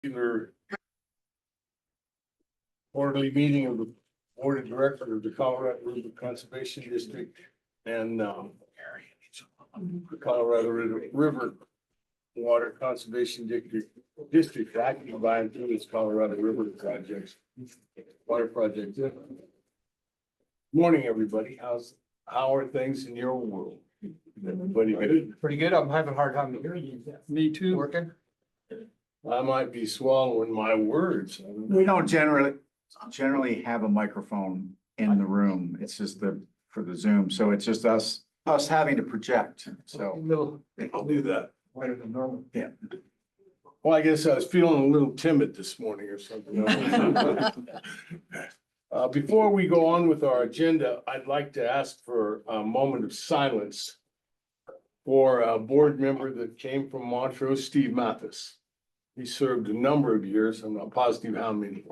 regular quarterly meeting of the Board of Directors of the Colorado River Conservation District and the Colorado River Water Conservation District acting by and through its Colorado River projects, water project. Morning, everybody. How are things in your world? Everybody good? Pretty good. I'm having a hard time hearing you. Me too. Working. I might be swallowing my words. We don't generally have a microphone in the room. It's just for the Zoom. So it's just us having to project. So Little I'll do that. wider than normal. yeah. Well, I guess I was feeling a little timid this morning or something. Before we go on with our agenda, I'd like to ask for a moment of silence for a board member that came from Montrose, Steve Mathis. He served a number of years, I'm not positive how many.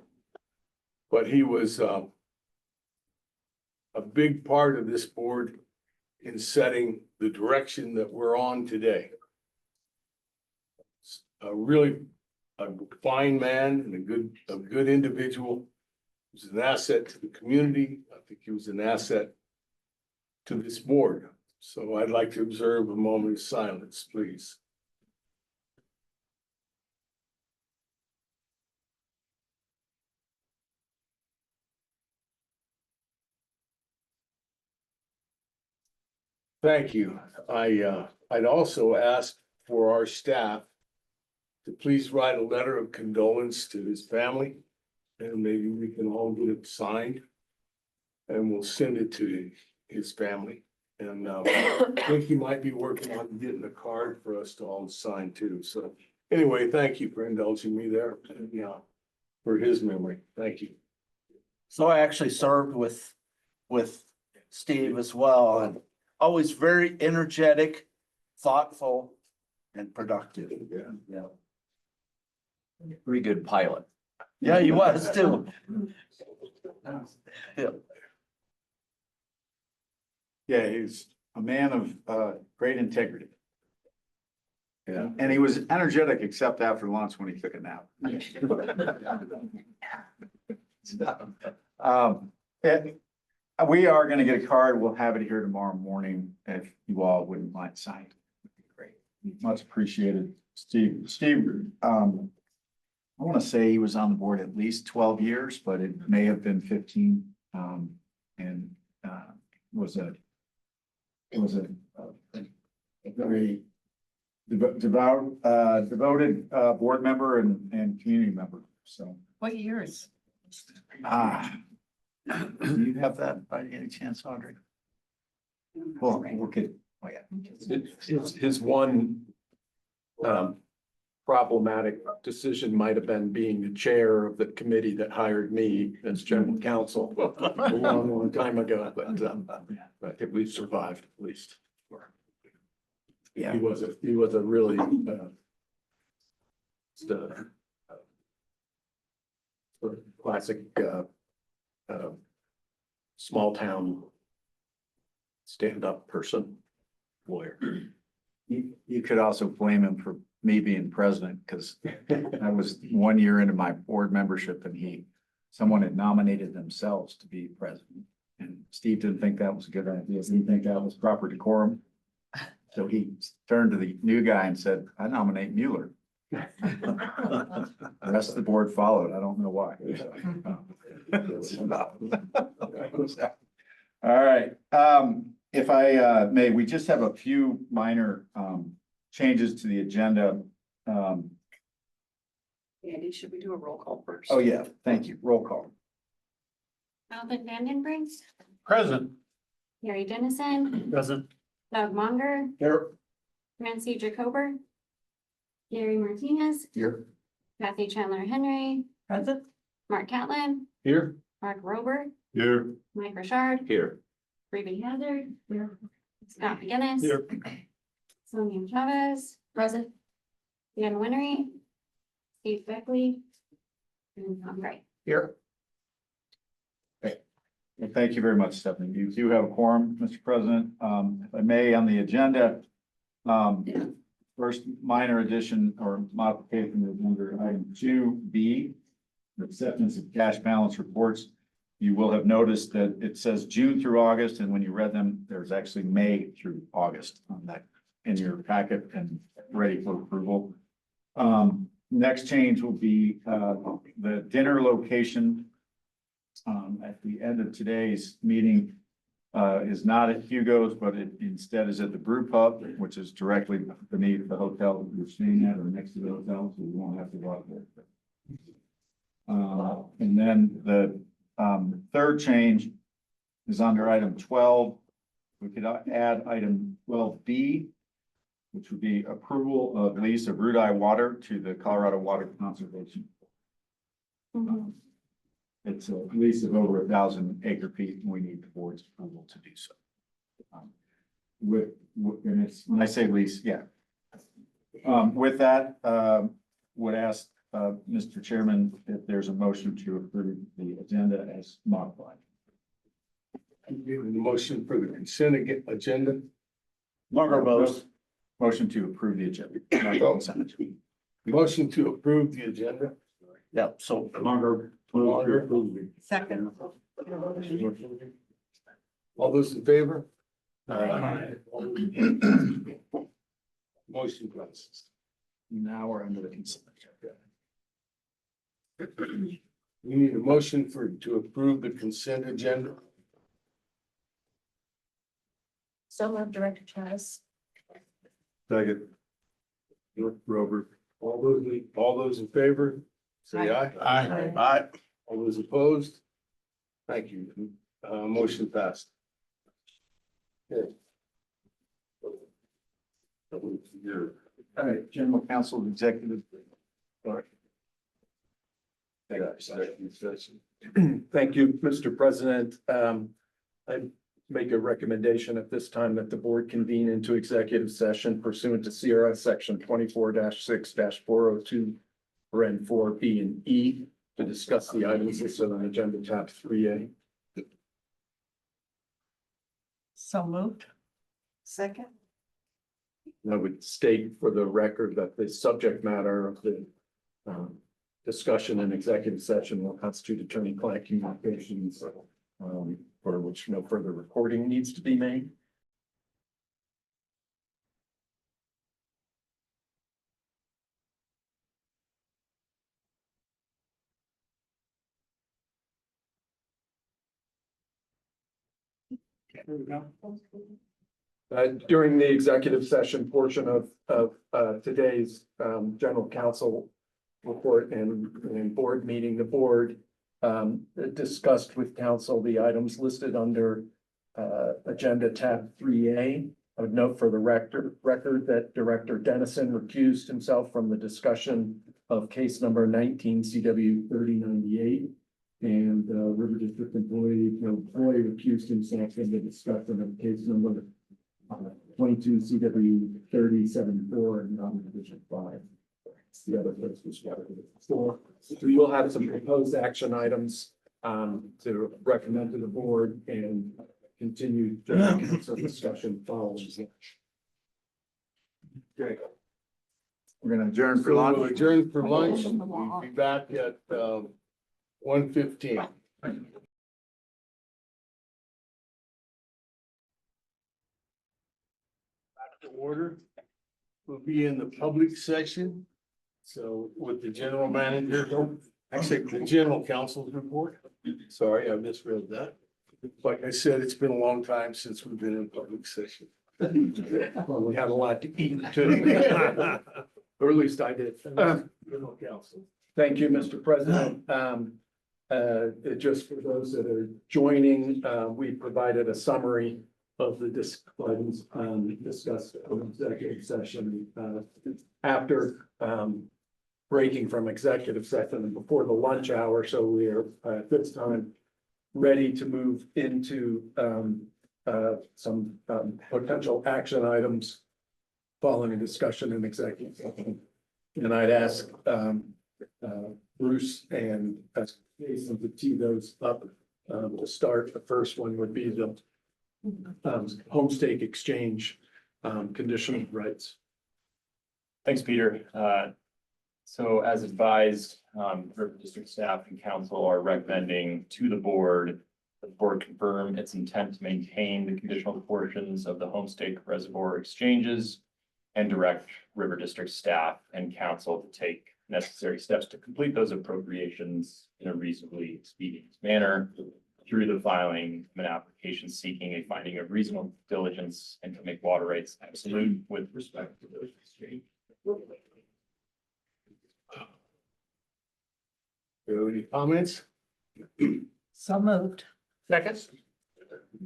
But he was a big part of this board in setting the direction that we're on today. Really a fine man and a good individual. He was an asset to the community. I think he was an asset to this board. So I'd like to observe a moment of silence, please. Thank you. I'd also ask for our staff to please write a letter of condolence to his family. And maybe we can all get it signed. And we'll send it to his family. And I think he might be working on getting a card for us to all sign too. So anyway, thank you for indulging me there. And, yeah, for his memory. Thank you. So I actually served with Steve as well, and always very energetic, thoughtful, and productive. Yeah. Pretty good pilot. Yeah, he was too. Yeah. Yeah, he's a man of great integrity. Yeah. And he was energetic except after lunch when he took a nap. Yeah, we are gonna get a card. We'll have it here tomorrow morning if you all wouldn't mind signing. Great. Much appreciated. Steve, I want to say he was on the board at least 12 years, but it may have been 15. And was a very devoted board member and community member. So. What years? Do you have that by any chance, Audrey? Well, we're good. Oh, yeah. His one problematic decision might have been being the chair of the committee that hired me as general counsel a long time ago, but we survived at least. Yeah. He was a really just a sort of classic small town stand-up person, lawyer. You could also blame him for me being president, because I was 1 year into my board membership and someone had nominated themselves to be president. And Steve didn't think that was a good idea. He didn't think that was proper decorum. So he turned to the new guy and said, "I nominate Mueller." The rest of the board followed. I don't know why. All right. If I may, we just have a few minor changes to the agenda. Andy, should we do a roll call first? Oh, yeah, thank you. Roll call. Alvin Vandenbrink, Present. Gary Dennison, Present. Doug Monger, Here. Nancy Jacober, Gary Martinez, Here. Kathy Chandler Henry, Present? Mark Catlin, Here. Mark Rober, Here. Mike Richard, Here. Ruby Hazard, Scott McGinnis, Here. Sonia Chavez, present, Dan Winery, Steve Beckley, and Tom Gray. Here. Okay. Well, thank you very much, Stephanie. You do have a quorum, Mr. President. If I may, on the agenda, first minor addition or modification is under item 2B, acceptance of cash balance reports. You will have noticed that it says June through August, and when you read them, there's actually May through August on that in your packet and ready for approval. Next change will be the dinner location at the end of today's meeting is not at Hugo's, but it instead is at the Brew Pub, which is directly beneath the hotel that you're staying at or next to the hotel, so you won't have to go out there. And then the third change is under item 12. We could add item 12B, which would be approval of lease of Rudeye Water to the Colorado Water Conservation. It's a lease of over 1,000 acre feet, and we need the board's approval to do so. And it's, when I say lease, yeah. With that, would ask Mr. Chairman if there's a motion to approve the agenda as modified. The motion for the consent agenda. Margaret moves. Motion to approve the agenda. not the consent agenda. Motion to approve the agenda. Yeah, so Margaret. Second. All those in favor? Aye. Motion passes. Now we're under the consent agenda. We need a motion to approve the consent agenda. So moved, Director Chavez. Second. Robert, all those in favor, say aye. Aye. Aye. All those opposed? Thank you. Motion passed. Okay. All right, general counsel, executive. Thank you, Mr. President. I make a recommendation at this time that the board convene into executive session pursuant to CRS section 24-6-402, paren 4B and E, to discuss the items listed on agenda tab 3A. So moved. Second. I would state for the record that the subject matter of the discussion in executive session will constitute attorney-client communications, for which no further recording needs to be made. During the executive session portion of today's general counsel report and board meeting, the board discussed with council the items listed under agenda tab 3A. I would note for the record that Director Dennison recused himself from the discussion of case number 19 CW 3098. And River District employee recused himself from the discussion of case number 22 CW 3074 and non-division 5. The other place was so we will have some proposed action items to recommend to the board and continue council discussion following. Okay. We're gonna adjourn for So lunch. we'll adjourn for lunch. We'll be back at 1:15. Back to order. We'll be in the public session. So with the general manager, actually the general counsel's report. Sorry, I misread that. Like I said, it's been a long time since we've been in public session. Well, we had a lot to eat too. Or at least I did. General counsel. Thank you, Mr. President. Just for those that are joining, we provided a summary of the items discussed in executive session after breaking from executive session and before the lunch hour. So we are at this time ready to move into some potential action items following a discussion in executive session. And I'd ask Bruce and Jason to tee those up to start. The first one would be the homestake exchange conditional rights. Thanks, Peter. So as advised, River District staff and council are recommending to the board confirm its intent to maintain the conditional portions of the Homestake Reservoir exchanges and direct River District staff and council to take necessary steps to complete those appropriations in a reasonably expedient manner through the filing of an application seeking a finding of reasonable diligence and to make water rights absolute with respect to those exchanges. Any comments? So moved. Second.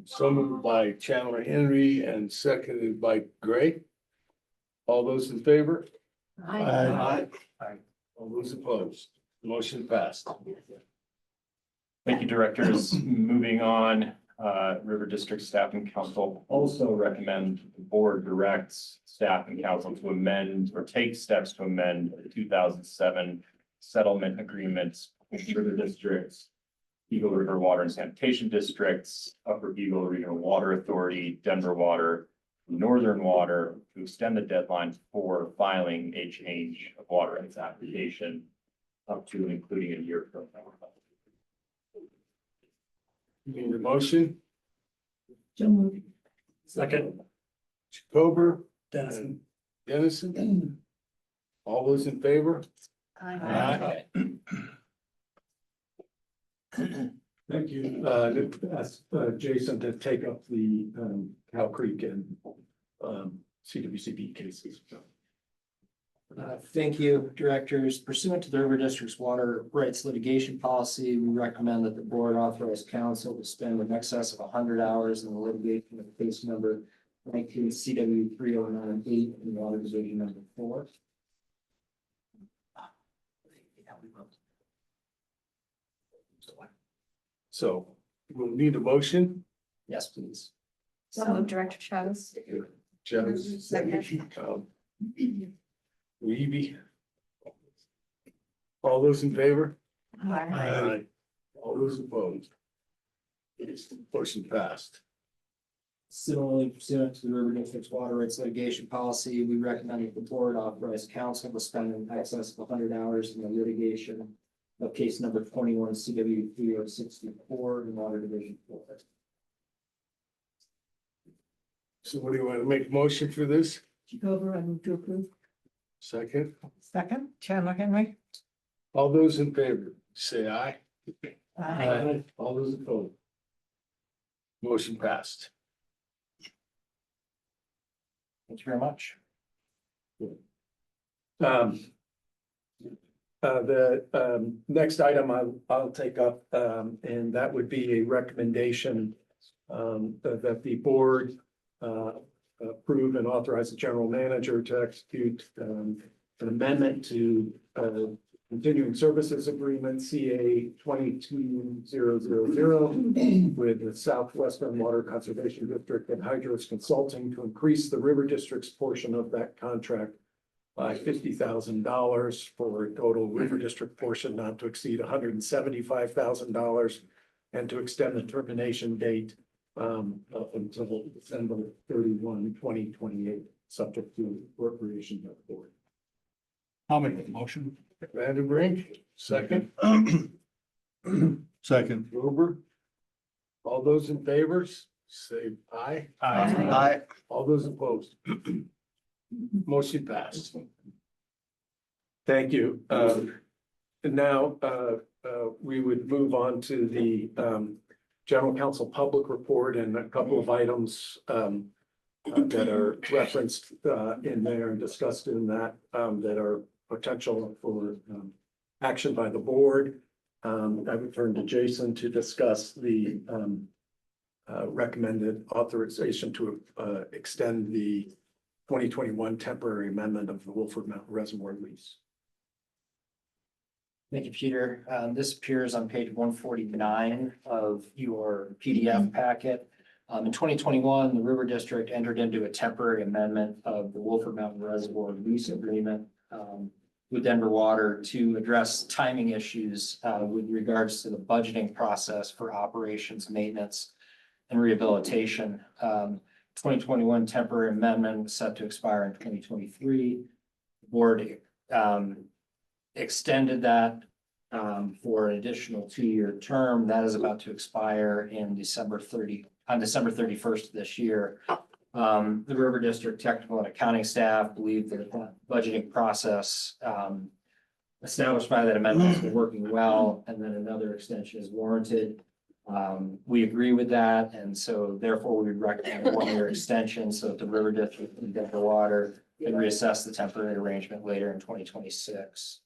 So moved by Chandler Henry and seconded by Gray. All those in favor? Aye. All those opposed? Motion passed. Thank you, directors. Moving on, River District staff and council also recommend the board directs staff and council to amend or take steps to amend the 2007 settlement agreements with River Districts, Eagle River Water and Sanitation Districts, Upper Eagle Regional Water Authority, Denver Water, Northern Water, to extend the deadline for filing a change of water rights application up to and including a year from now. Need a motion? So moved. Second. Jacober? Dennison? All those in favor? Aye. Thank you. Ask Jason to take up the Cow Creek and CWCB cases. Thank you, directors. Pursuant to the River District's water rights litigation policy, we recommend that the board authorize council to spend in excess of 100 hours in the litigation of case number 19 CW 3098 in water division number 4. So we'll need a motion. Yes, please. So moved, Director Chavez. Jones. Second. Reeve. All those in favor? Aye. All those opposed? Motion passed. Similarly, pursuant to the River District's water rights litigation policy, we recommend that the board authorize council to spend in excess of 100 hours in the litigation of case number 21 CW 3064 in water division 4. So what do you want to make a motion for this? Jacober, I move to approve. Second, Second, Chandler Henry. all those in favor, say aye. Aye. All those opposed? Motion passed. Thank you very much. The next item I'll take up, and that would be a recommendation that the board approve and authorize the general manager to execute an amendment to continuing services agreement CA 22000 with the Southwestern Water Conservation District and Hydros Consulting to increase the River District's portion of that contract by $50,000 for a total River District portion not to exceed $175,000 and to extend the termination date up until December 31, 2028, subject to appropriation by the board. I'll make the motion. Vandenbrink, second, Second. Gruber. All those in favor, say aye. Aye. All those opposed? Motion passed. Thank you. And now, we would move on to the, general counsel public report and a couple of items, that are referenced, in there and discussed in that, that are potential for, action by the board. I would turn to Jason to discuss the, recommended authorization to, extend the 2021 temporary amendment of the Wolford Mountain Reservoir lease. Thank you, Peter. This appears on page 149 of your PDF packet. In 2021, the River District entered into a temporary amendment of the Wolford Mountain Reservoir lease agreement with Denver Water to address timing issues with regards to the budgeting process for operations, maintenance, and rehabilitation. 2021 temporary amendment was set to expire in 2023. The board, extended that, for an additional 2-year term. That is about to expire on December 31st of this year. The River District Technical and Accounting staff believe that the budgeting process, established by that amendment has been working well, and then another extension is warranted. We agree with that, and so therefore we would recommend a 1-year extension so that the River District and Denver Water can reassess the temporary arrangement later in 2026.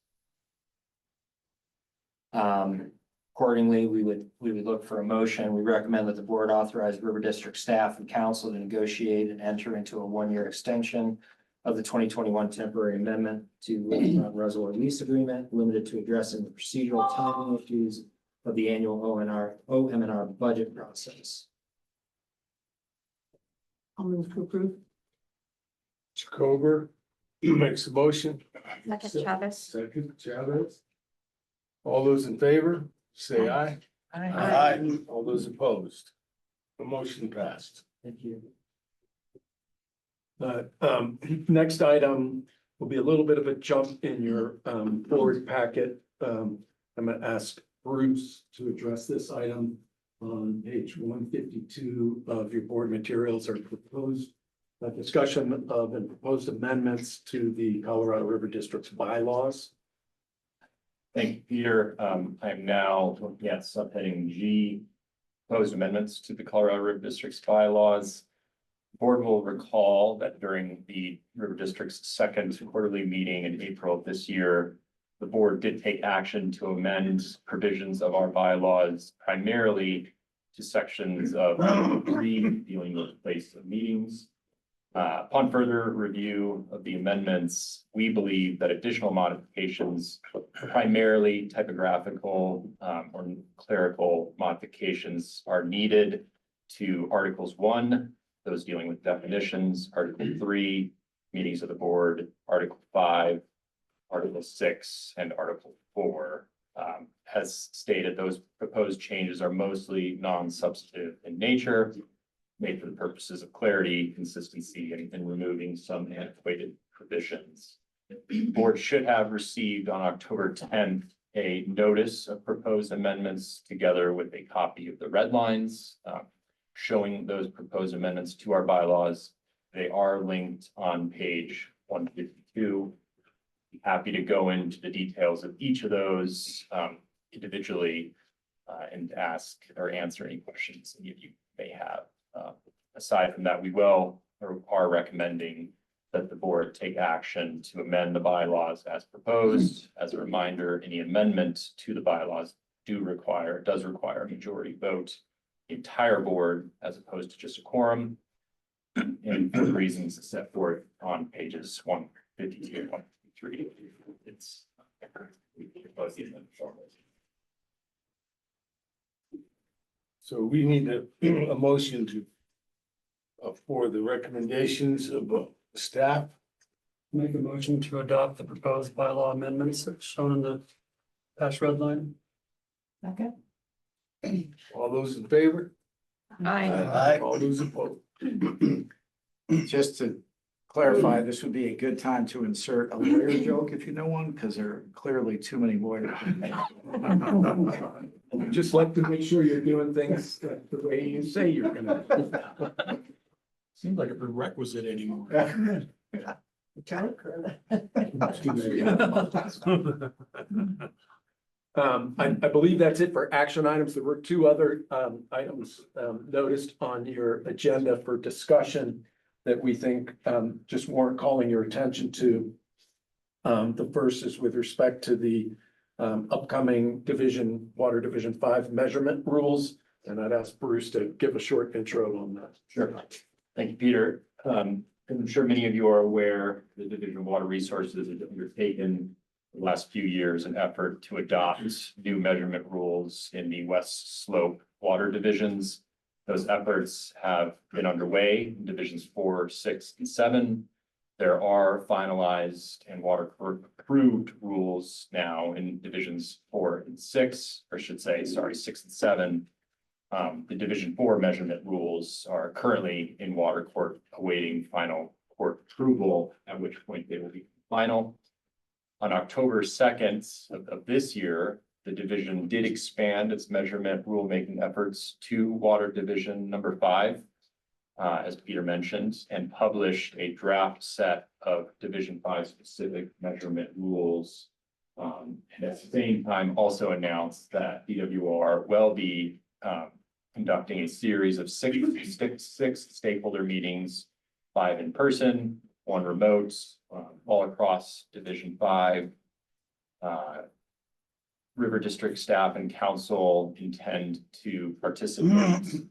Accordingly, we would look for a motion. We recommend that the board authorize River District staff and council to negotiate and enter into a 1-year extension of the 2021 temporary amendment to Wolf Mountain Reservoir lease agreement, limited to addressing the procedural timing issues of the annual OM&R budget process. I'll move to approve. Jacober makes the motion. Second Chavez. Second, Chavez. All those in favor, say aye. Aye. All those opposed. The motion passed. Thank you. Next item will be a little bit of a jump in your board packet. I'm gonna ask Bruce to address this item on page 152 of your board materials are proposed discussion of and proposed amendments to the Colorado River District's bylaws. Thank you, Peter. I am now looking at subheading G, proposed amendments to the Colorado River District's bylaws. The board will recall that during the River District's second quarterly meeting in April of this year, the board did take action to amend provisions of our bylaws primarily to sections of 3 dealing with place of meetings. Upon further review of the amendments, we believe that additional modifications, primarily typographical or clerical modifications, are needed to Articles 1, those dealing with definitions, Article 3, meetings of the board, Article 5, Article 6, and Article 4. As stated, those proposed changes are mostly non-substantive in nature, made for the purposes of clarity, consistency, and removing some antiquated provisions. The board should have received on October 10th a notice of proposed amendments together with a copy of the red lines showing those proposed amendments to our bylaws. They are linked on page 152. Happy to go into the details of each of those individually and ask or answer any questions any of you may have. Aside from that, we will or are recommending that the board take action to amend the bylaws as proposed. As a reminder, any amendment to the bylaws does require a majority vote, the entire board, as opposed to just a quorum. And for the reasons set forth on pages 152 and 153, it's both the amendment formulas. So we need a motion to for the recommendations of staff. Make a motion to adopt the proposed bylaw amendments that's shown in the past red line. Second. All those in favor? Aye. All those opposed? Just to clarify, this would be a good time to insert a lawyer joke if you know one, because there are clearly too many lawyers. Just like to make sure you're doing things the way you say you're gonna. Seems like a prerequisite anymore. I believe that's it for action items. There were 2 other items noticed on your agenda for discussion that we think just warrant calling your attention to. The first is with respect to the upcoming Water Division 5 measurement rules. And I'd ask Bruce to give a short intro on that. Sure. Thank you, Peter. I'm sure many of you are aware the Division of Water Resources has undertaken the last few years an effort to adopt new measurement rules in the West Slope water divisions. Those efforts have been underway in divisions 4, 6, and 7. There are finalized and water approved rules now in divisions 4 and 6, or I should say, sorry, 6 and 7. The Division 4 measurement rules are currently in water court awaiting final court approval, at which point they will be final. On October 2nd of this year, the division did expand its measurement rulemaking efforts to Water Division number 5, as Peter mentioned, and published a draft set of Division 5 specific measurement rules. And at the same time, also announced that DWR will be conducting a series of six stakeholder meetings, 5 in person, 1 remote, all across Division 5. River District staff and council intend to participate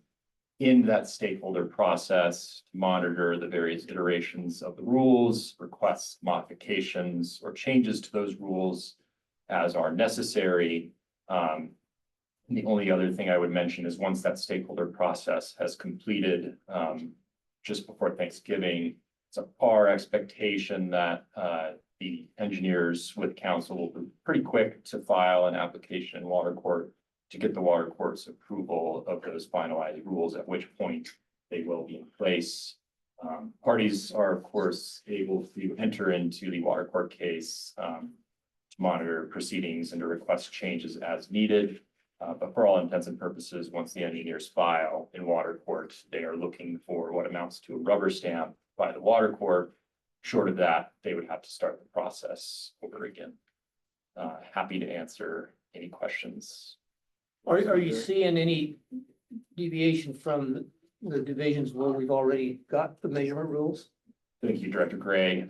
in that stakeholder process to monitor the various iterations of the rules, request modifications or changes to those rules as are necessary. The only other thing I would mention is once that stakeholder process has completed just before Thanksgiving, it's our expectation that the engineers with council will be pretty quick to file an application in water court to get the water court's approval of those finalized rules, at which point they will be in place. Parties are, of course, able to enter into the water court case to monitor proceedings and to request changes as needed. But for all intents and purposes, once the engineers file in water court, they are looking for what amounts to a rubber stamp by the water court. Short of that, they would have to start the process over again. Happy to answer any questions. Are you seeing any deviation from the divisions where we've already got the measurement rules? Thank you, Director Gray.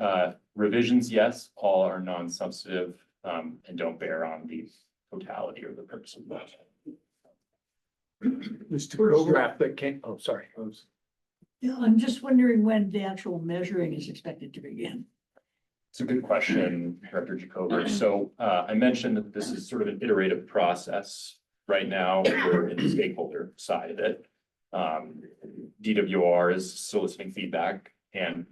Revisions, yes, all are non-substantive and don't bear on the totality or the purpose of the budget. Mr. Draft that came, oh, sorry. Yeah, I'm just wondering when the actual measuring is expected to begin. It's a good question, Director Jacober. So I mentioned that this is sort of an iterative process. Right now, we're in the stakeholder side of it. DWR is soliciting feedback and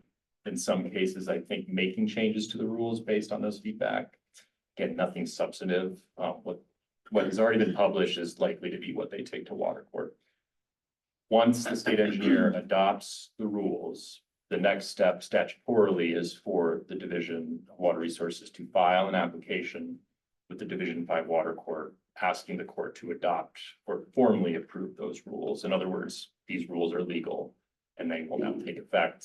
in some cases, I think making changes to the rules based on those feedback. Again, nothing substantive. What has already been published is likely to be what they take to water court. Once the state engineer adopts the rules, the next step statutorily is for the Division of Water Resources to file an application with the Division 5 Water Court, asking the court to adopt or formally approve those rules. In other words, these rules are legal and they will now take effect.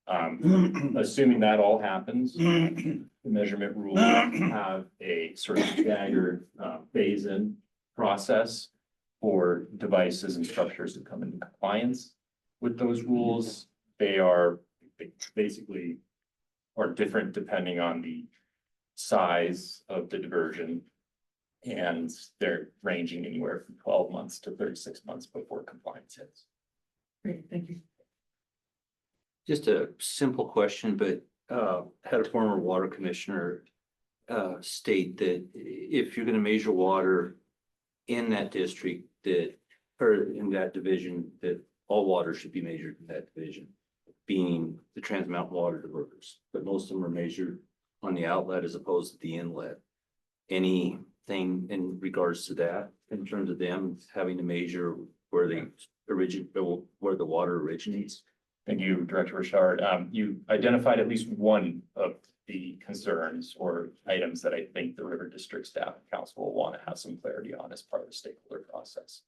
Assuming that all happens, the measurement rules have a sort of staggered phase-in process for devices and structures to come into compliance with those rules. They basically are different depending on the size of the diversion. And they're ranging anywhere from 12 months to 36 months before compliance hits. Great, thank you. Just a simple question, but had a former water commissioner state that if you're gonna measure water in that district that, or in that division, that all water should be measured in that division, being the Trans Mountain water diverters, but most of them are measured on the outlet as opposed to the inlet. Anything in regards to that, in terms of them having to measure where they where the water originates? Thank you, Director Richard. You identified at least one of the concerns or items that I think the River District staff and council will want to have some clarity on as part of the stakeholder process.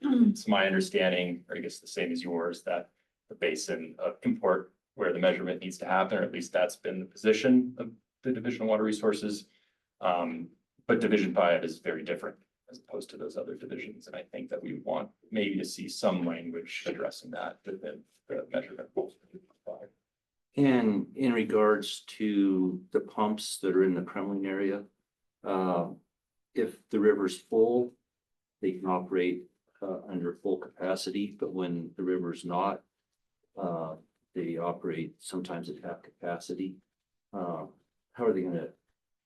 It's my understanding, or I guess the same as yours, that the basin of import where the measurement needs to happen, or at least that's been the position of the Division of Water Resources. But Division 5 is very different as opposed to those other divisions. And I think that we want maybe to see some language addressing that within the measurement rules. And in regards to the pumps that are in the Kremling area, if the river's full, they can operate under full capacity, but when the river's not, they operate sometimes at half capacity. How are they gonna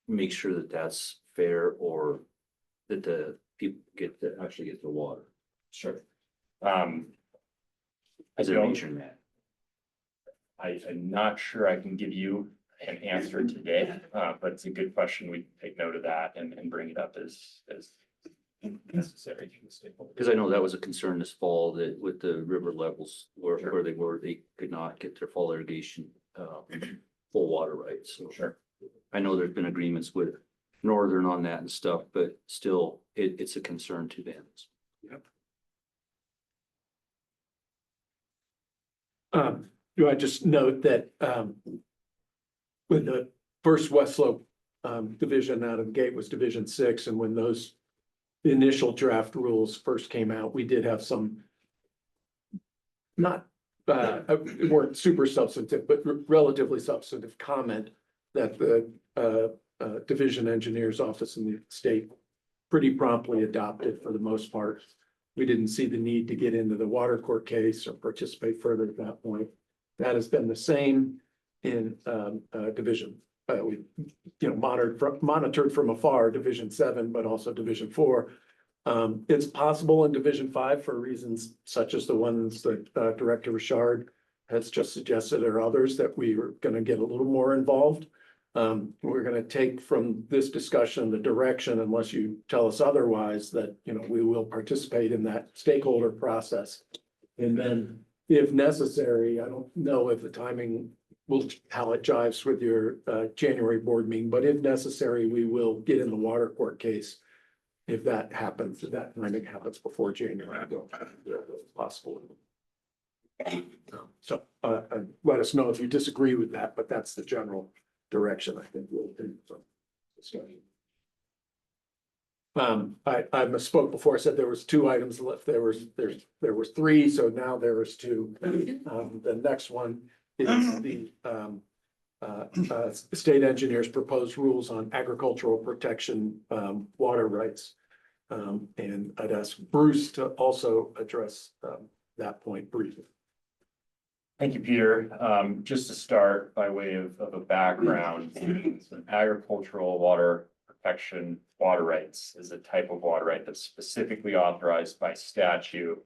make sure that that's fair, or that the people actually get the water? Sure. As a measuring that. I'm not sure I can give you an answer today, but it's a good question. We take note of that and bring it up as necessary. Because I know that was a concern this fall, that with the river levels where they were, they could not get their fall irrigation full water rights. So Sure. I know there's been agreements with Northern on that and stuff, but still, it's a concern to them. Do I just note that, when the first West Slope, division out of the gate was Division 6, and when those initial draft rules first came out, we did have some not, weren't super substantive, but relatively substantive comment that the, Division Engineers Office in the state pretty promptly adopted for the most part. We didn't see the need to get into the water court case or participate further at that point. That has been the same in Division. We, monitored from afar, Division 7, but also Division 4. It's possible in Division 5 for reasons such as the ones that Director Richard has just suggested, or others, that we are going to get a little more involved. We're going to take from this discussion the direction, unless you tell us otherwise, that, we will participate in that stakeholder process. And then if necessary, I don't know if the timing will, how it jives with your January board meeting, but if necessary, we will get in the water court case. If that happens, if that timing happens before January, it's possible. So let us know if you disagree with that, but that's the general direction I think we'll take from discussion. I misspoke before. I said there was 2 items left. There was 3, so now there is 2. The next one is the state engineers proposed rules on agricultural protection, water rights. And I'd ask Bruce to also address that point briefly. Thank you, Peter. Just to start by way of a background, agricultural water protection water rights is a type of water right that's specifically authorized by statute.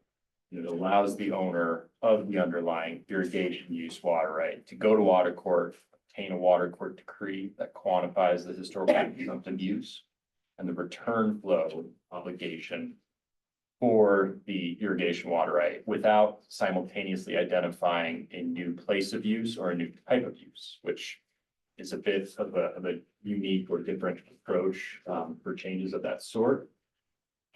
It allows the owner of the underlying irrigation use water right to go to water court, obtain a water court decree that quantifies the historical consumptive use and the return flow obligation for the irrigation water right without simultaneously identifying a new place of use or a new type of use, which is a bit of a unique or different approach for changes of that sort.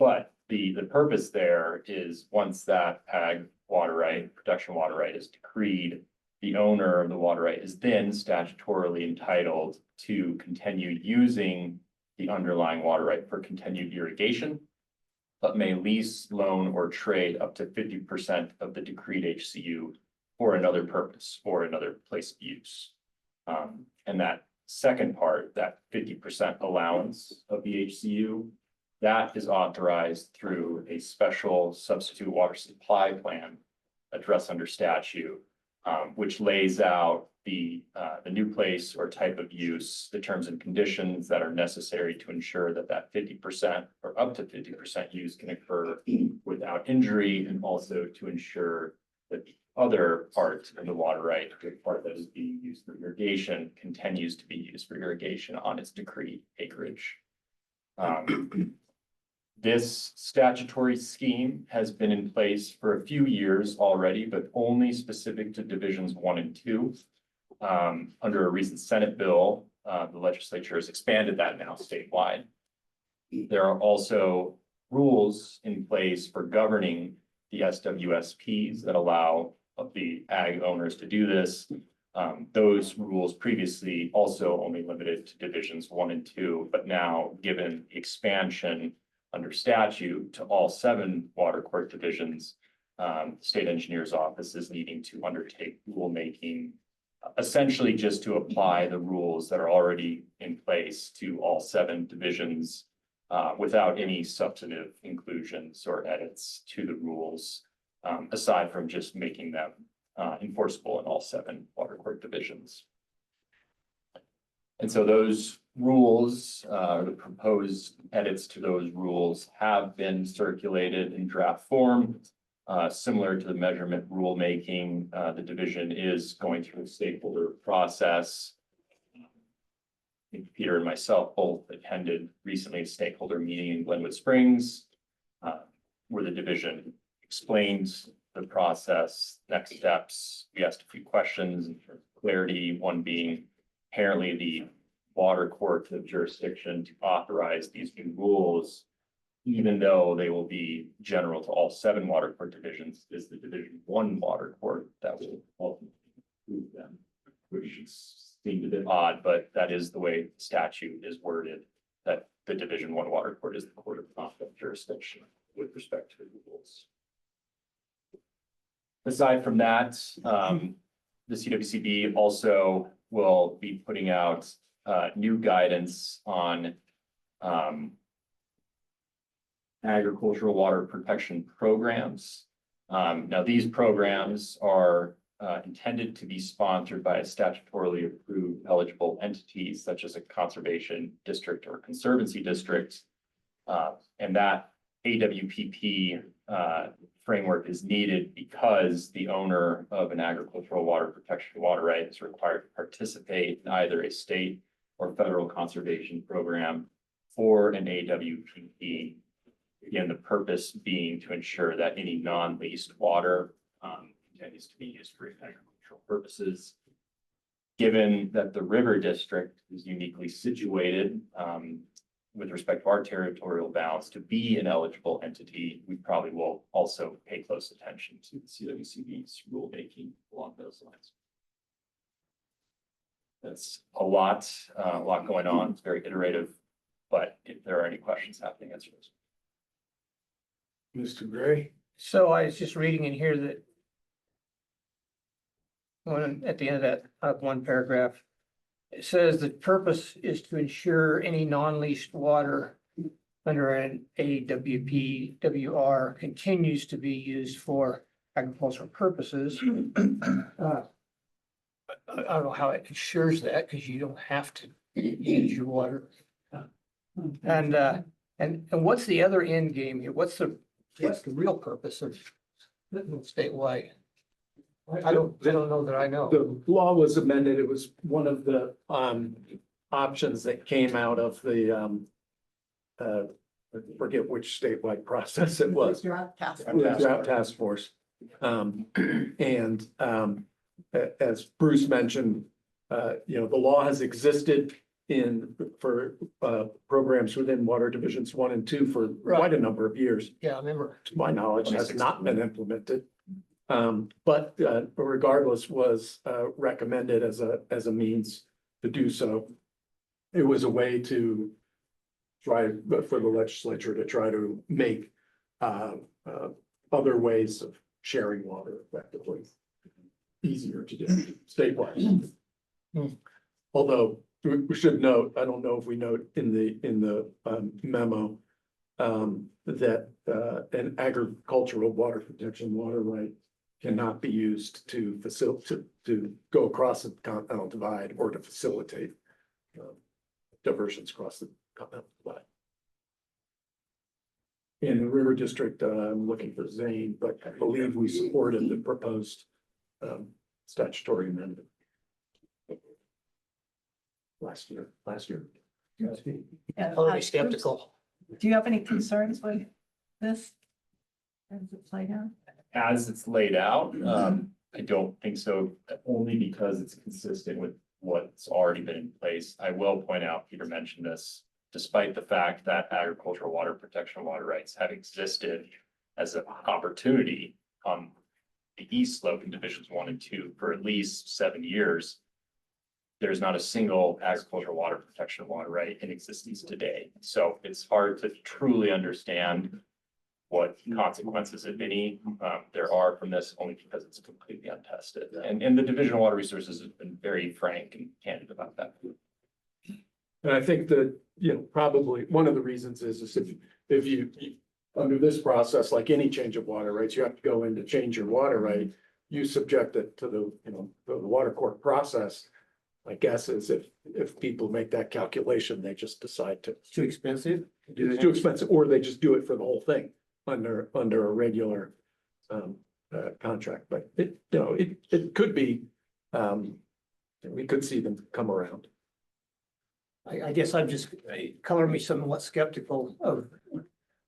But the purpose there is once that ag water right, production water right is decreed, the owner of the water right is then statutorily entitled to continue using the underlying water right for continued irrigation, but may lease, loan, or trade up to 50% of the decreed HCU for another purpose or another place of use. And that second part, that 50% allowance of the HCU, that is authorized through a special substitute water supply plan addressed under statute, which lays out the new place or type of use, the terms and conditions that are necessary to ensure that that 50% or up to 50% use can occur without injury, and also to ensure that the other part of the water right, the part that is being used for irrigation, continues to be used for irrigation on its decreed acreage. This statutory scheme has been in place for a few years already, but only specific to divisions 1 and 2. Under a recent Senate bill, the legislature has expanded that now statewide. There are also rules in place for governing the SWSPs that allow the ag owners to do this. Those rules previously also only limited to divisions 1 and 2, but now given the expansion under statute to all 7 water court divisions, the state engineer's office is needing to undertake rulemaking, essentially just to apply the rules that are already in place to all 7 divisions, without any substantive inclusions or edits to the rules, aside from just making them enforceable in all 7 water court divisions. And so those rules, the proposed edits to those rules have been circulated in draft form. Similar to the measurement rulemaking, the division is going through a stakeholder process. I think Peter and myself both attended recently a stakeholder meeting in Glenwood Springs, where the division explains the process, next steps. We asked a few questions in terms of clarity, one being apparently the water court of jurisdiction to authorize these new rules, even though they will be general to all 7 water court divisions, is the Division 1 water court that will ultimately approve them, which seemed a bit odd, but that is the way statute is worded, that the Division 1 water court is the court of conflict jurisdiction with respect to the rules. Aside from that, the CWCB also will be putting out new guidance on agricultural water protection programs. Now, these programs are intended to be sponsored by statutorily approved eligible entities such as a conservation district or conservancy district. And that AWPP framework is needed because the owner of an agricultural water protection water right is required to participate in either a state or federal conservation program for an AWPP. Again, the purpose being to ensure that any non-leased water continues to be used for agricultural purposes. Given that the River District is uniquely situated with respect to our territorial bounds to be an eligible entity, we probably will also pay close attention to the CWCB's rulemaking along those lines. That's a lot going on. It's very iterative, but if there are any questions, happy to answer those. Mr. Gray? So I was just reading in here that at the end of that, one paragraph, it says the purpose is to ensure any non-leased water under an AWPWR continues to be used for agricultural purposes. I don't know how it ensures that, because you don't have to use your water. And what's the other end game here? What's the real purpose of statewide? I don't know that I know. The law was amended. It was one of the options that came out of the I forget which statewide process it was. Drought task The Drought Task Force. As Bruce mentioned, the law has existed for programs within Water Divisions 1 and 2 for quite a number of years. Yeah, I remember. To my knowledge, has not been implemented. But regardless was recommended as a means to do so. It was a way to try for the legislature to try to make other ways of sharing water effectively easier to do statewide. Although we should note, I don't know if we note in the memo that an agricultural water protection water right cannot be used to go across the continental divide or to facilitate diversions across the continental divide. In the River District, I'm looking for Zane, but I believe we supported the proposed statutory amendment last year. Totally skeptical. Do you have any concerns with this? As it's laid out? As it's laid out, I don't think so, only because it's consistent with what's already been in place. I will point out, Peter mentioned this, despite the fact that agricultural water protection water rights have existed as an opportunity on the east slope in divisions 1 and 2 for at least 7 years. There's not a single agricultural water protection water right in existence today. So it's hard to truly understand what consequences, if any, there are from this, only because it's completely untested. And the Division of Water Resources has been very frank and candid about that. And I think that, probably one of the reasons is if you under this process, like any change of water rights, you have to go in to change your water right. You subject it to the water court process. My guess is if people make that calculation, they just decide to. It's too expensive. It's too expensive, or they just do it for the whole thing under a regular contract. But it could be, we could see them come around. I guess I'm just color me somewhat skeptical of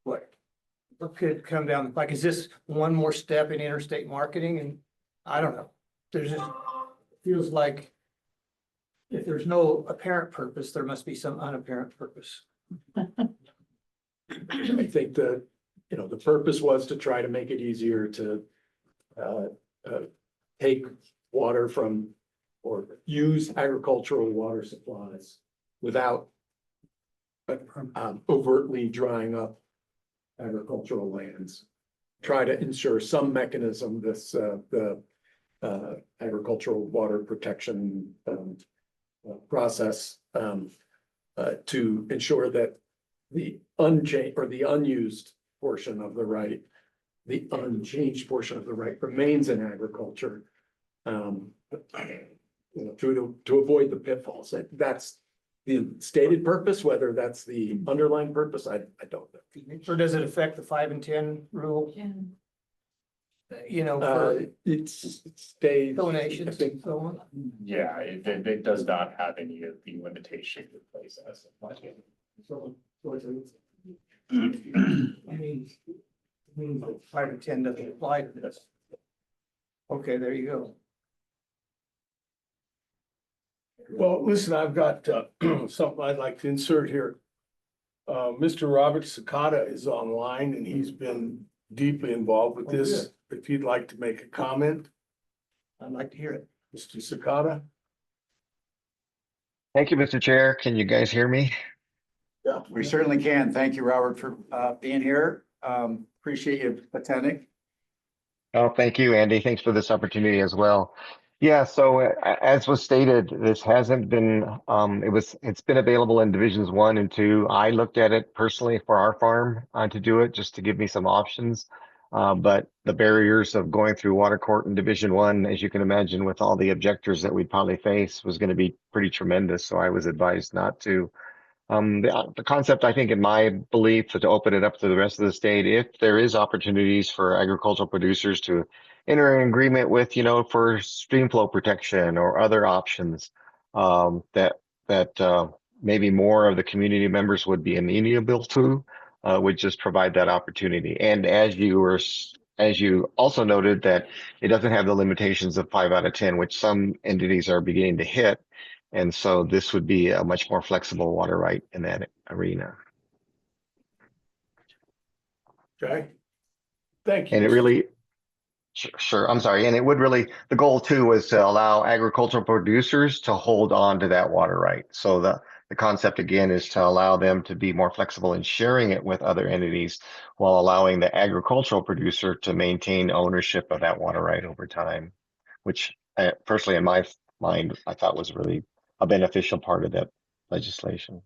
what could come down the pike. Is this one more step in interstate marketing? And I don't know. There's just feels like if there's no apparent purpose, there must be some unapparent purpose. I think the, the purpose was to try to make it easier to take water from or use agricultural water supplies without overtly drying up agricultural lands. Try to ensure some mechanism, the agricultural water protection process to ensure that the unchanged or the unused portion of the right, the unchanged portion of the right remains in agriculture. To avoid the pitfalls. That's the stated purpose, whether that's the underlying purpose, I don't know. Or does it affect the 5 and 10 rule? Yeah. You know, for It stays. I donations think and so on? Yeah, it does not have any of the limitations in place as of like. I mean, 5 and 10 doesn't apply to this. Okay, there you go. Well, listen, I've got something I'd like to insert here. Mr. Robert Sakata is online and he's been deeply involved with this. If you'd like to make a comment, I'd like to hear it. Mr. Sakata. Thank you, Mr. Chair. Can you guys hear me? Yeah. We certainly can. Thank you, Robert, for being here. Appreciate you attending. Oh, thank you, Andy. Thanks for this opportunity as well. Yeah, so as was stated, this hasn't been, it's been available in divisions 1 and 2. I looked at it personally for our farm to do it, just to give me some options. But the barriers of going through water court in division 1, as you can imagine, with all the objectors that we'd probably face was going to be pretty tremendous. So I was advised not to. The concept, I think, in my belief, to open it up to the rest of the state, if there is opportunities for agricultural producers to enter an agreement with, for stream flow protection or other options, that maybe more of the community members would be amenable to, would just provide that opportunity. And as you also noted, that it doesn't have the limitations of 5 out of 10, which some entities are beginning to hit. And so this would be a much more flexible water right in that arena. Okay. Thank you. And it really, sure, I'm sorry. And it would really, the goal too was to allow agricultural producers to hold on to that water right. So the concept again is to allow them to be more flexible in sharing it with other entities while allowing the agricultural producer to maintain ownership of that water right over time, which personally in my mind, I thought was really a beneficial part of that legislation.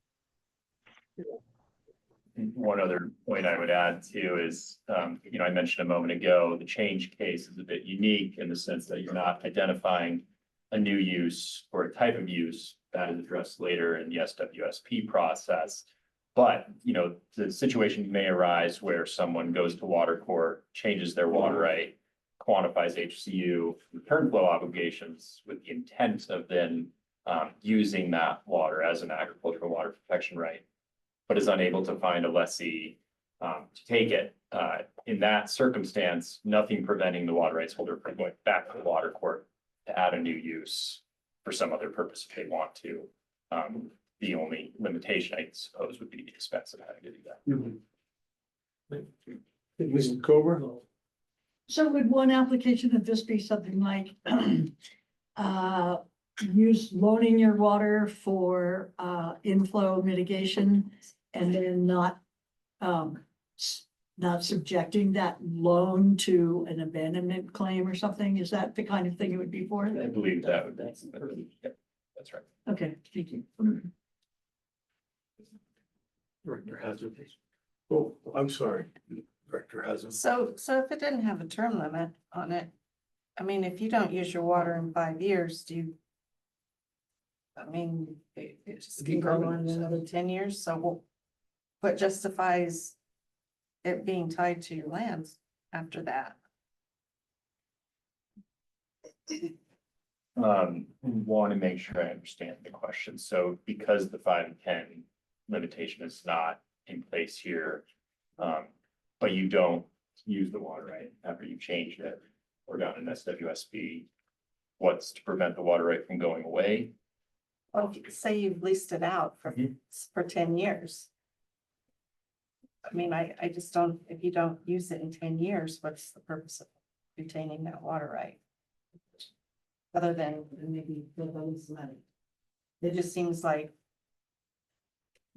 One other point I would add too is, I mentioned a moment ago, the change case is a bit unique in the sense that you're not identifying a new use or a type of use that is addressed later in the SWSP process. But, the situation may arise where someone goes to water court, changes their water right, quantifies HCU return flow obligations with the intent of then using that water as an agricultural water protection right, but is unable to find a lessee to take it. In that circumstance, nothing preventing the water rights holder from going back to the water court to add a new use for some other purpose if they want to. The only limitation, I suppose, would be the expense of having to do that. Mr. Cobra? So would one application of this be something like, use loaning your water for, inflow mitigation and then not subjecting that loan to an abandonment claim or something? Is that the kind of thing it would be for? I believe that would be, yep, that's right. Okay, thank you. Director Hazard. Oh, I'm sorry, Director Hazard. So if it didn't have a term limit on it, I mean, if you don't use your water in 5 years, it just can go on another 10 years, so what justifies it being tied to your lands after that? Want to make sure I understand the question. So because the 5 and 10 limitation is not in place here, but you don't use the water right after you've changed it or done an SWSP, what's to prevent the water right from going away? Well, if you say you've leased it out for 10 years. I mean, I just don't, if you don't use it in 10 years, what's the purpose of retaining that water right? Other than maybe the bonus money. It just seems like,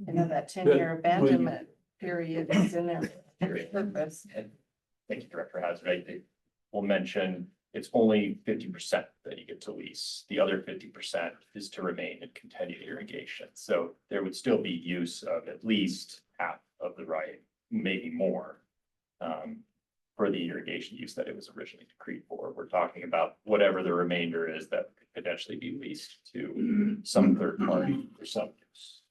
you know, that 10-year abandonment period is in there for a purpose. Thank you, Director Hazard. I think we'll mention it's only 50% that you get to lease. The other 50% is to remain in continued irrigation. So there would still be use of at least half of the right, maybe more, for the irrigation use that it was originally decreed for. We're talking about whatever the remainder is that could potentially be leased to some third party for some use.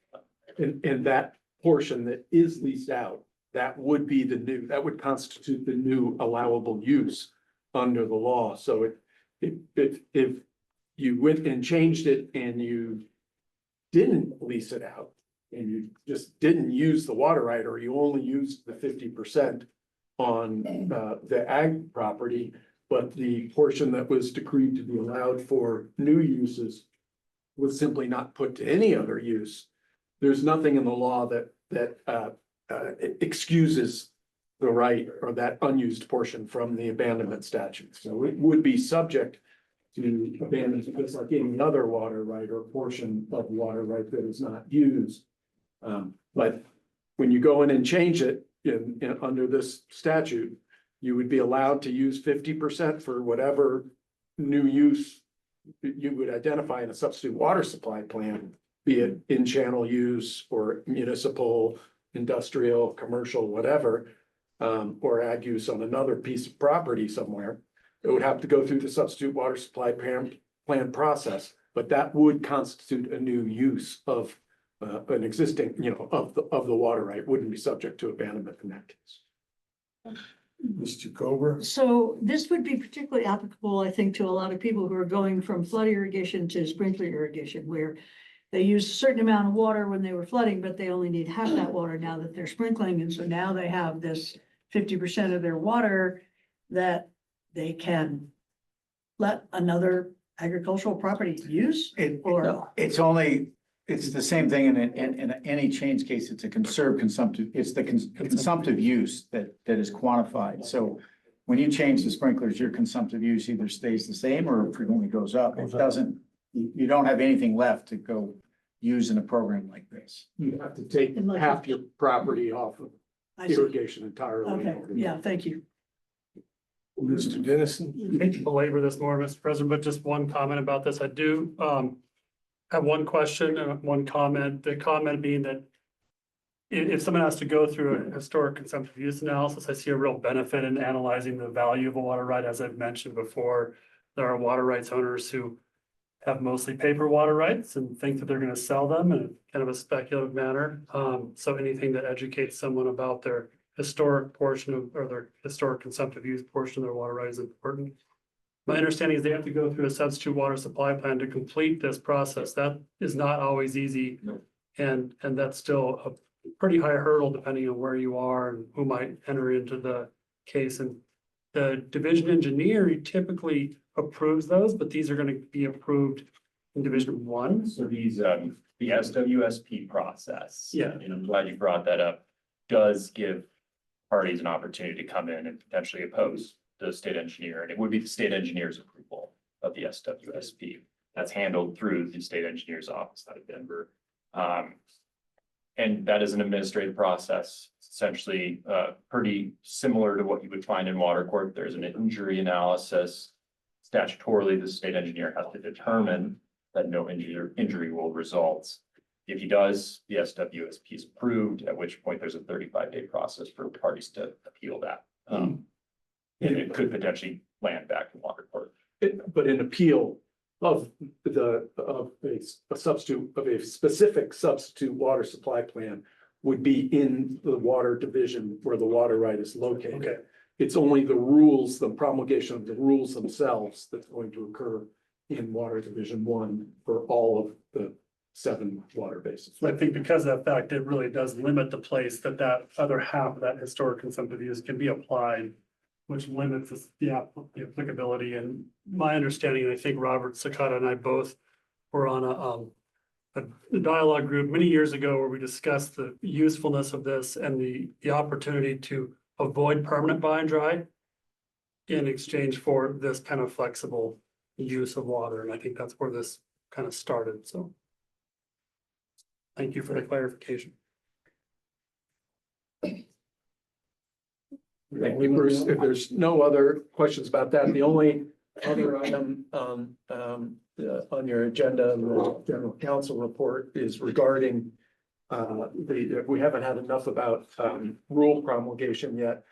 And that portion that is leased out, that would be that would constitute the new allowable use under the law. So if you went and changed it and you didn't lease it out and you just didn't use the water right, or you only used the 50% on the ag property, but the portion that was decreed to be allowed for new uses was simply not put to any other use, there's nothing in the law that excuses the right or that unused portion from the abandonment statute. So it would be subject to abandonment just like any other water right or portion of water right that is not used. But when you go in and change it under this statute, you would be allowed to use 50% for whatever new use you would identify in a substitute water supply plan, be it in channel use or municipal, industrial, commercial, whatever, or ag use on another piece of property somewhere. It would have to go through the substitute water supply plan process, but that would constitute a new use of an existing, of the water right, wouldn't be subject to abandonment in that case. Mr. Cobra? So this would be particularly applicable, I think, to a lot of people who are going from flood irrigation to sprinkler irrigation, where they use a certain amount of water when they were flooding, but they only need half that water now that they're sprinkling. And so now they have this 50% of their water that they can let another agricultural property use, or It's the same thing in any change case. It's a conserved consumptive, it's the consumptive use that is quantified. So when you change the sprinklers, your consumptive use either stays the same or frequently goes up. It doesn't, you don't have anything left to go use in a program like this. You have to take half your property off of I see. irrigation entirely. Okay, yeah, thank you. Mr. Dennison? I hate to belabor this more, Mr. President, but just one comment about this. I do have one question and one comment. The comment being that if someone has to go through a historic consumptive use analysis, I see a real benefit in analyzing the value of a water right. As I've mentioned before, there are water rights owners who have mostly paper water rights and think that they're going to sell them in kind of a speculative manner. So anything that educates someone about their historic portion of, or their historic consumptive use portion of their water right is important. My understanding is they have to go through a substitute water supply plan to complete this process. That is not always easy. No. And that's still a pretty high hurdle depending on where you are and who might enter into the case. And the division engineer typically approves those, but these are going to be approved in Division 1. So these, the SWSP process. Yeah. And I'm glad you brought that up, does give parties an opportunity to come in and potentially oppose the state engineer, and it would be the state engineer's approval of the SWSP. That's handled through the state engineer's office out of Denver. And that is an administrative process, essentially pretty similar to what you would find in water court. There's an injury analysis. Statutorily, the state engineer has to determine that no injury will result. If he does, the SWSP is approved, at which point there's a 35-day process for parties to appeal that. And it could potentially land back in water court. But an appeal of a specific substitute water supply plan would be in the water division where the water right is located. Okay. It's only the rules, the promulgation of the rules themselves that's going to occur in Water Division 1 for all of the 7 water basins. So I think because of that fact, it really does limit the place that other half of that historic consumptive use can be applied, which limits the applicability. And my understanding, and I think Robert Sakata and I both were on a dialogue group many years ago where we discussed the usefulness of this and the opportunity to avoid permanent buy and dry in exchange for this kind of flexible use of water. And I think that's where this kind of started. So thank you for the clarification. Thank you, Bruce. If there's no other questions about that, the only other item on your agenda, in the general counsel report is regarding we haven't had enough about rule promulgation yet.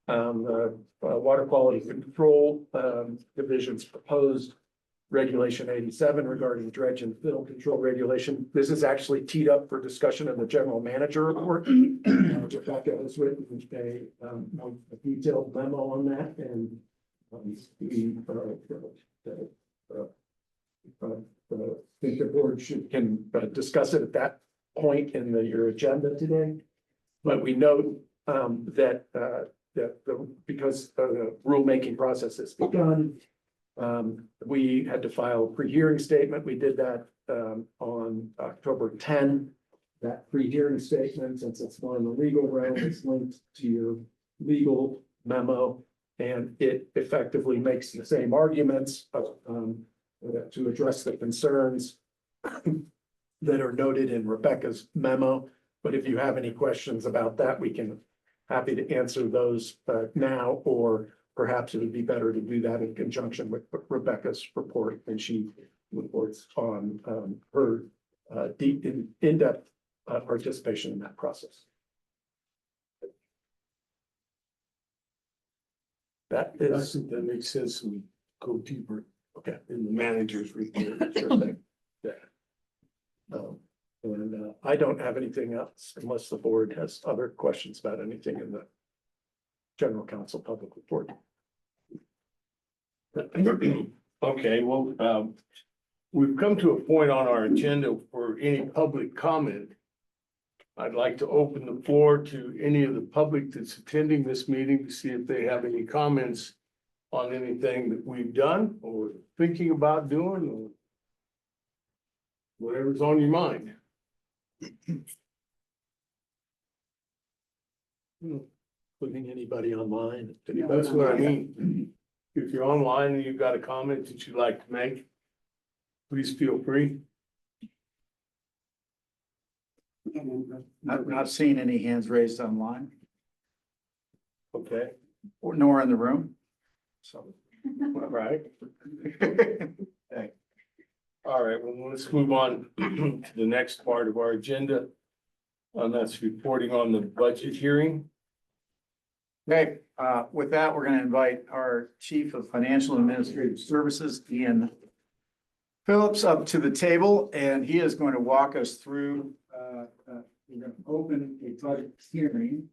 The Water Quality Control Division's proposed Regulation 87 regarding dredge and fill control regulation. This is actually teed up for discussion in the general manager report. Rebecca has written a detailed memo on that, and think the board can discuss it at that point in your agenda today. But we note because the rulemaking process has begun, we had to file a pre-hearing statement. We did that on October 10. That pre-hearing statement, since it's more in the legal realm, is linked to your legal memo, and it effectively makes the same arguments to address the concerns that are noted in Rebecca's memo. But if you have any questions about that, we can happy to answer those now, or perhaps it would be better to do that in conjunction with Rebecca's report, and she reports on her deep in-depth participation in that process. That I is, think that makes sense. We go deeper. Okay. In the manager's report. sure thing. Yeah. And I don't have anything else unless the board has other questions about anything in the general counsel public report. Okay, well, we've come to a point on our agenda for any public comment. I'd like to open the floor to any of the public that's attending this meeting to see if they have any comments on anything that we've done or thinking about doing, or whatever's on your mind. Including anybody online. That's what I mean. If you're online and you've got a comment that you'd like to make, please feel free. Not seeing any hands raised online Okay, or nor in the room. So. all right. All right, well, let's move on to the next part of our agenda. And that's reporting on the budget hearing. Okay, with that, we're going to invite our Chief of Financial and Administrative Services, Ian Phillips, up to the table, and he is going to walk us through, we're going to open a budget hearing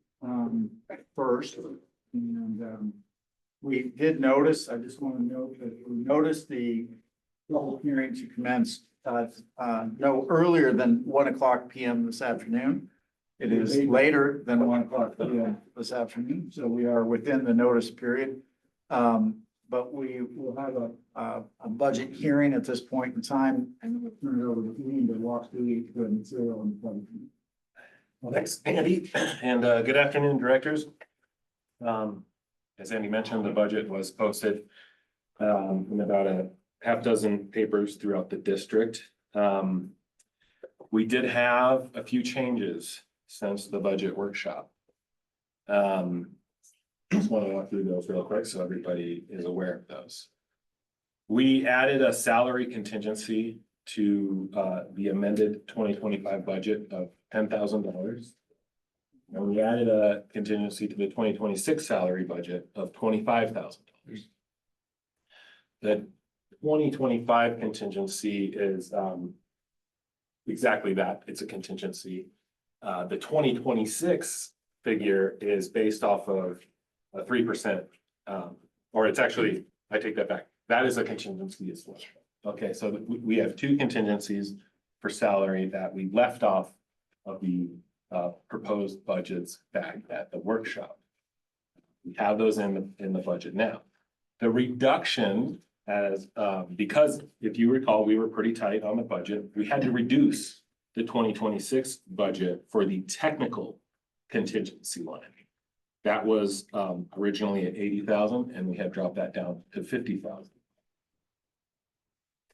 first. And we did notice, I just want to note that we noticed the whole hearing to commence no earlier than 1:00 p.m. this afternoon. It is later than 1:00 p.m. this afternoon, so we are within the notice period. But we will have a budget hearing at this point in time, and we'll turn it over to Ian to walk through the material on the budget. Well, thanks, Andy, and good afternoon, directors. As Andy mentioned, the budget was posted in about a half dozen papers throughout the district. We did have a few changes since the budget workshop. Just want to walk through those real quick so everybody is aware of those. We added a salary contingency to the amended 2025 budget of $10,000. And we added a contingency to the 2026 salary budget of $25,000. The 2025 contingency is exactly that. It's a contingency. The 2026 figure is based off of a 3%, or it's actually, I take that back. That is a contingency as well. Okay, so we have two contingencies for salary that we left off of the proposed budgets back at the workshop. We have those in the budget now. The reduction as because if you recall, we were pretty tight on the budget. We had to reduce the 2026 budget for the technical contingency line. That was originally at 80,000 and we have dropped that down to 50,000.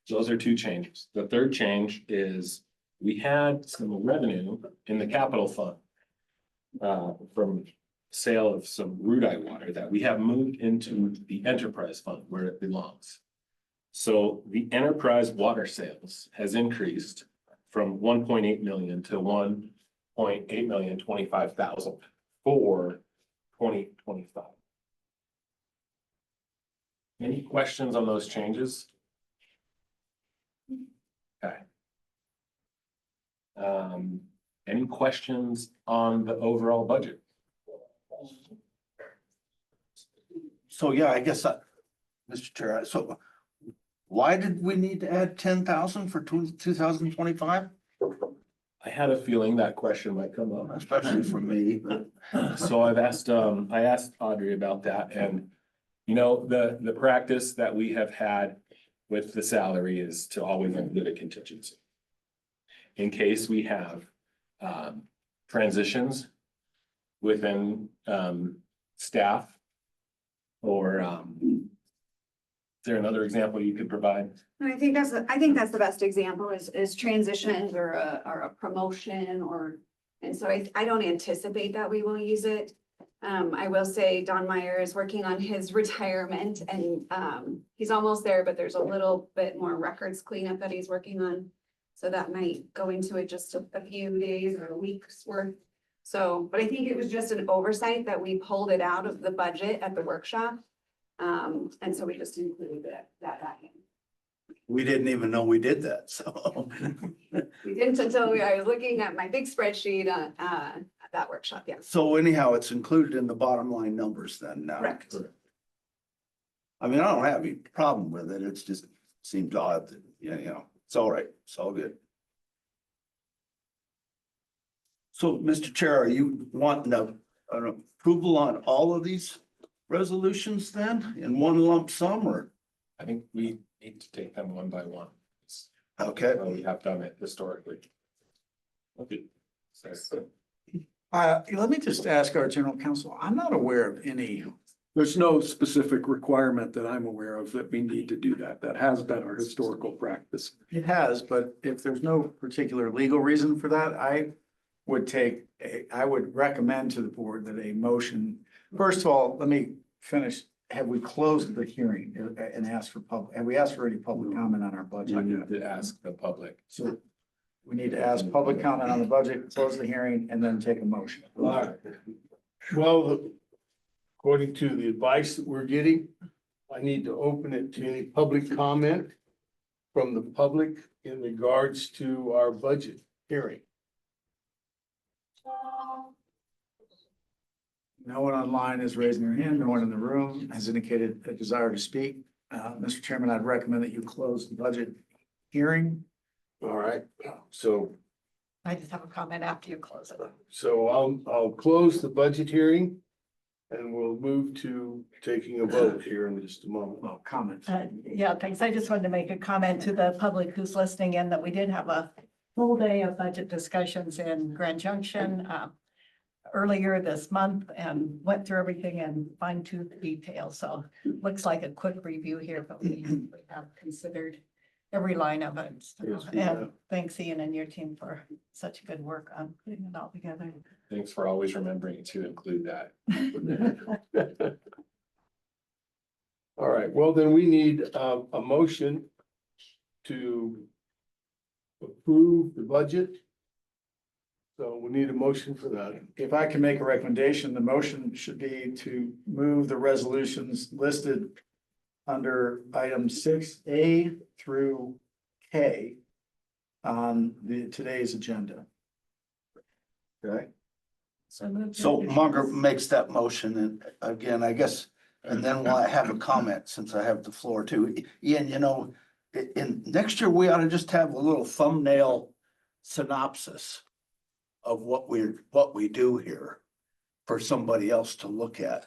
Those are two changes. The third change is we had some revenue in the capital fund from sale of some Rudite water that we have moved into the enterprise fund where it belongs. So the enterprise water sales has increased from 1.8 million to 1.8 million 25,000 for 2025. Any questions on those changes? Okay. Any questions on the overall budget? So, yeah, I guess, Mr. Chair, so why did we need to add 10,000 for 2025? I had a feeling that question might come up. Especially for me, but So I asked Audrey about that, and you know, the practice that we have had with the salary is to always include a contingency. In case we have transitions within staff or is there another example you could provide? I think that's the best example is transitions or a promotion and so I don't anticipate that we will use it. I will say Don Meyer is working on his retirement and he's almost there, but there's a little bit more records cleanup that he's working on. So that might go into it just a few days or a week's worth. So, but I think it was just an oversight that we pulled it out of the budget at the workshop. And so we just included that back in. we didn't even know we did that, so. We didn't until I was looking at my big spreadsheet at that workshop, yes. So anyhow, it's included in the bottom line numbers then now. Correct. I mean, I don't have any problem with it. It's just seems odd that, you know, it's all right. It's all good. So, Mr. Chair, are you wanting an approval on all of these resolutions then in one lump sum or? I think we need to take them one by one. Okay. We have done it historically. Okay. So, Let me just ask our general counsel, I'm not aware of any. There's no specific requirement that I'm aware of that we need to do that. That has been our historical practice. It has, but if there's no particular legal reason for that, I would recommend to the board that a motion, first of all, let me finish. Have we closed the hearing and asked for have we asked for any public comment on our budget? you need to ask the public. So we need to ask public comment on the budget, close the hearing, and then take a motion. Well, according to the advice that we're getting, I need to open it to any public comment from the public in regards to our budget hearing. No one online is raising their hand. No one in the room has indicated a desire to speak. Mr. Chairman, I'd recommend that you close the budget hearing. All right, so, I just have a comment after you close it. so I'll close the budget hearing and we'll move to taking a vote here in just a moment. Well, comments. Yeah, thanks. I just wanted to make a comment to the public who's listening in that we did have a full day of budget discussions in Grand Junction earlier this month and went through everything in fine tooth detail. So looks like a quick review here, but we have considered every line of it. So, Yes, we have. and thanks Ian and your team for such good work on putting it all together. Thanks for always remembering to include that. All right, well, then we need a motion to approve the budget. So we need a motion for that. If I can make a recommendation, the motion should be to move the resolutions listed under item 6A through K on today's agenda. Okay. So So Margaret makes that motion and again, I guess, and then we'll have a comment since I have the floor too. Ian, you know, in next year, we ought to just have a little thumbnail synopsis of what we do here for somebody else to look at.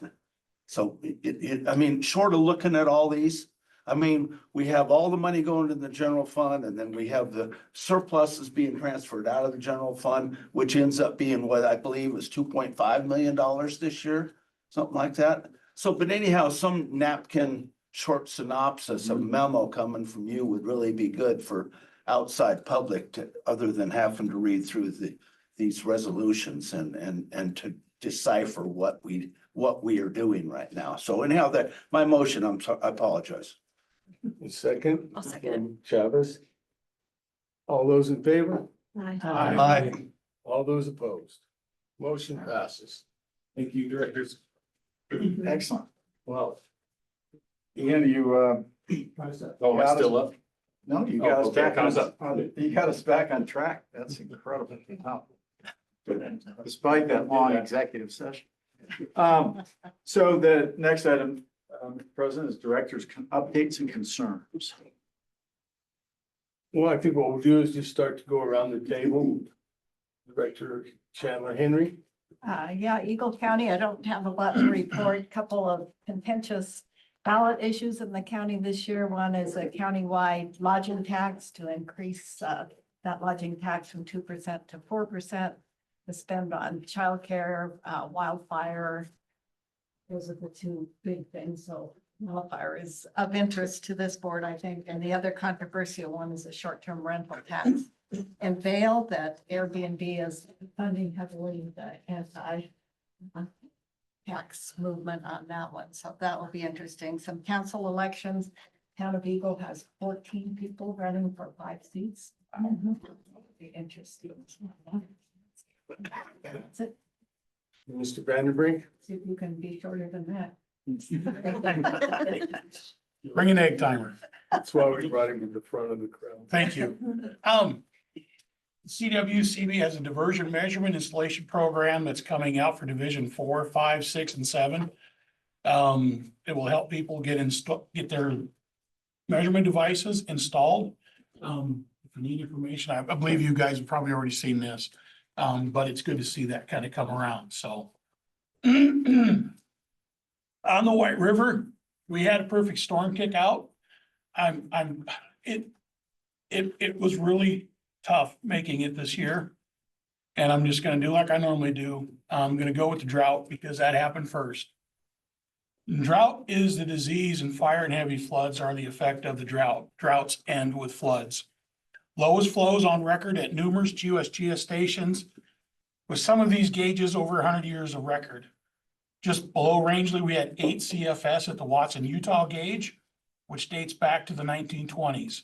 So I mean, short of looking at all these, I mean, we have all the money going to the general fund and then we have the surpluses being transferred out of the general fund, which ends up being what I believe was $2.5 million this year, something like that. So, but anyhow, some napkin short synopsis, a memo coming from you would really be good for outside public to, other than having to read through these resolutions and to decipher what we are doing right now. So anyhow, that, my motion, I apologize. Second? I'll second Chavez? All those in favor? it. Aye. All those opposed? Motion passes. Thank you, directors. Excellent. Well, Ian, you, Oh, am I still up? no, you Oh, got us okay, back thumbs on, you got us back on track. That's incredible. Wow. Despite that long executive session. So the next item, President, is directors' updates and concerns. well, I think what we'll do is just start to go around the table. Director Chandler Henry. Yeah, Eagle County, I don't have a lot to report. Couple of contentious ballot issues in the county this year. One is a countywide lodging tax to increase that lodging tax from 2% to 4%. The spend on childcare, wildfire. Those are the two big things. So wildfire is of interest to this board, I think. And the other controversial one is a short-term rental tax in Vail that Airbnb is funding heavily the anti tax movement on that one. So that will be interesting. Some council elections. Town of Eagle has 14 people running for 5 seats. Be interesting. That's it. Mr. Vanderbrink. See if you can be shorter than that. Bring an egg timer. That's why we brought him to the front of the crowd. Thank you. CWCB has a diversion measurement installation program that's coming out for Division 4, 5, 6, and 7. It will help people get their measurement devices installed. If you need information, I believe you guys have probably already seen this. But it's good to see that kind of come around, so. On the White River, we had a perfect storm kick out. It was really tough making it this year. And I'm just gonna do like I normally do. I'm gonna go with the drought because that happened first. Drought is the disease, and fire and heavy floods are the effect of the drought. Droughts end with floods. Lowest flows on record at numerous USGS stations, with some of these gauges over 100 years of record. Just below Rangeley, we had 8 CFS at the Watson, Utah gauge, which dates back to the 1920s.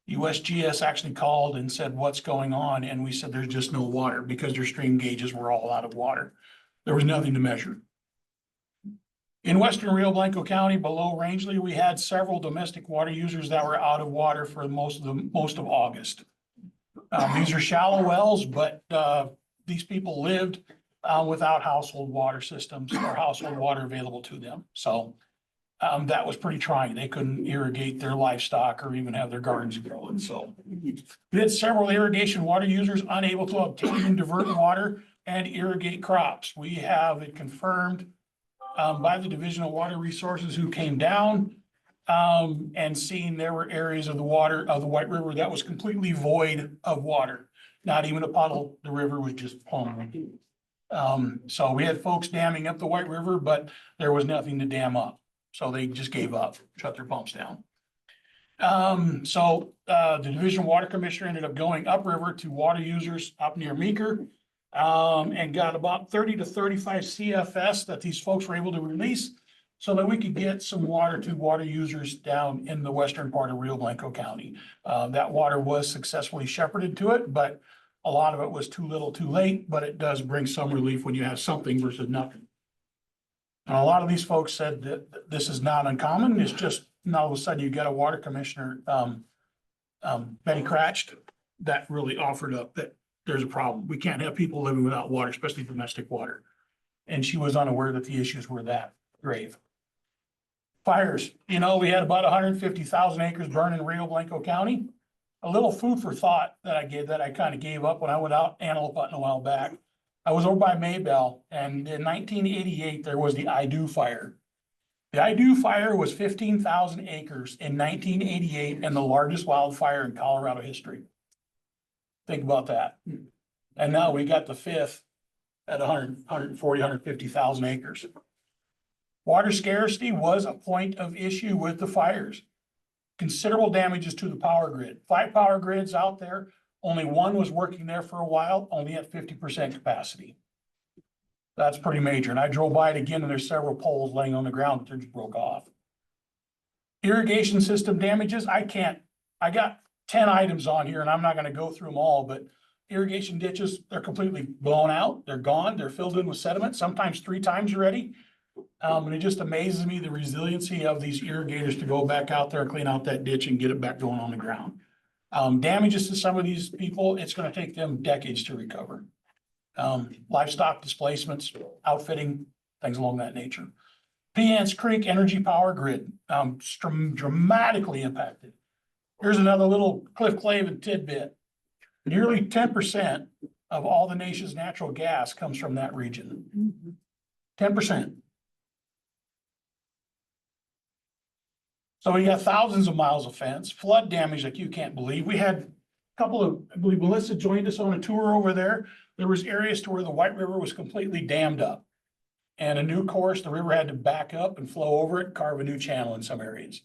USGS actually called and said, what's going on? And we said, there's just no water because their stream gauges were all out of water. There was nothing to measure. In western Rio Blanco County, below Rangeley, we had several domestic water users that were out of water for most of August. These are shallow wells, but these people lived without household water systems or household water available to them. So that was pretty trying. They couldn't irrigate their livestock or even have their gardens growing. So we had several irrigation water users unable to obtain and divert water and irrigate crops. We have it confirmed by the Division of Water Resources who came down and seen there were areas of the water of the White River that was completely void of water. Not even a puddle. The river was just plumb. So we had folks damming up the White River, but there was nothing to dam up. So they just gave up, shut their pumps down. The Division of Water Commissioner ended up going upriver to water users up near Meeker. And got about 30 to 35 CFS that these folks were able to release so that we could get some water to water users down in the western part of Rio Blanco County. That water was successfully shepherded to it, but a lot of it was too little too late, but it does bring some relief when you have something versus nothing. And a lot of these folks said that this is not uncommon. It's just now all of a sudden you get a water commissioner, Betty Cratched, that really offered up that there's a problem. We can't have people living without water, especially domestic water. And she was unaware that the issues were that grave. Fires, we had about 150,000 acres burned in Rio Blanco County. A little food for thought that I kind of gave up when I went out antelope hunting a while back. I was over by Maybell, and in 1988, there was the I Do fire. The Idue fire was 15,000 acres in 1988 and the largest wildfire in Colorado history. Think about that. And now we got the fifth at 150,000 acres. Water scarcity was a point of issue with the fires. Considerable damages to the power grid. 5 power grids out there, only one was working there for a while, only at 50% capacity. That's pretty major. And I drove by it again and there's several poles laying on the ground that just broke off. Irrigation system damages, I got 10 items on here and I'm not gonna go through them all, but irrigation ditches, they're completely blown out. They're gone. They're filled in with sediment, sometimes 3 times already. And it just amazes me the resiliency of these irrigators to go back out there and clean out that ditch and get it back going on the ground. Damages to some of these people, it's gonna take them decades to recover. Livestock displacements, outfitting, things along that nature. Piance Creek Energy Power Grid, dramatically impacted. Here's another little Cliff Clavin tidbit. Nearly 10% of all the nation's natural gas comes from that region. 10%. So we got thousands of miles of fence, flood damage like you can't believe. We had a couple of, I believe Melissa joined us on a tour over there. There was areas to where the White River was completely dammed up. And a new course, the river had to back up and flow over it, carve a new channel in some areas.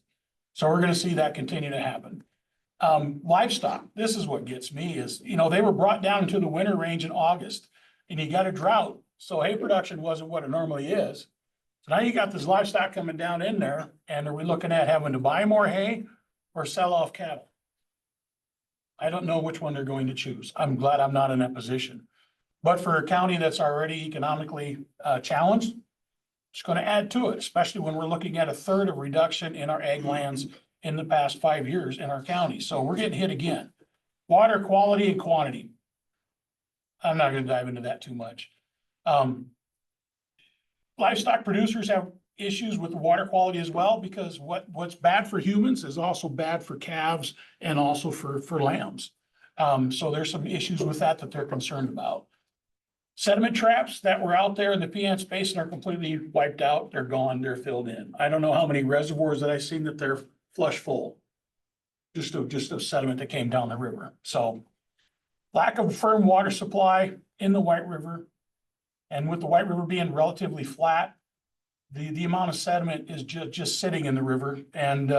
So we're gonna see that continue to happen. Livestock, this is what gets me is, they were brought down into the winter range in August and you got a drought. So hay production wasn't what it normally is. So now you got this livestock coming down in there and are we looking at having to buy more hay or sell off cattle? I don't know which one they're going to choose. I'm glad I'm not in that position. But for a county that's already economically challenged, it's going to add to it, especially when we're looking at 1/3 of reduction in our ag lands in the past 5 years in our county. So we're getting hit again. Water quality and quantity. I'm not going to dive into that too much. Livestock producers have issues with the water quality as well, because what's bad for humans is also bad for calves and also for lambs. So there's some issues with that they're concerned about. Sediment traps that were out there in the Piance Basin are completely wiped out. They're gone. They're filled in. I don't know how many reservoirs that I've seen that they're flush full. Just of sediment that came down the river. So lack of firm water supply in the White River. And with the White River being relatively flat, the amount of sediment is just sitting in the river. And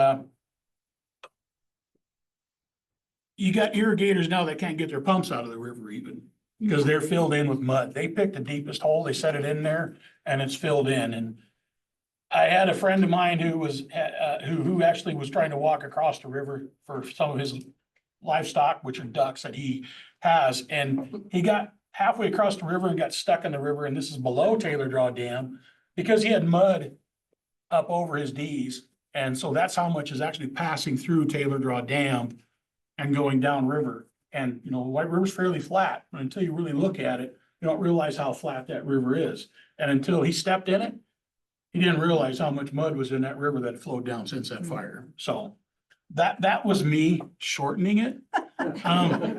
you got irrigators now that can't get their pumps out of the river even, because they're filled in with mud. They picked the deepest hole, they set it in there and it's filled in. And I had a friend of mine who was, who actually was trying to walk across the river for some of his livestock, which are ducks that he has. And he got halfway across the river and got stuck in the river. And this is below Taylor Draw Dam because he had mud up over his D's. And so that's how much is actually passing through Taylor Draw Dam and going down river. And, White River's fairly flat, but until you really look at it, you don't realize how flat that river is. And until he stepped in it, he didn't realize how much mud was in that river that flowed down since that fire. So that was me shortening it.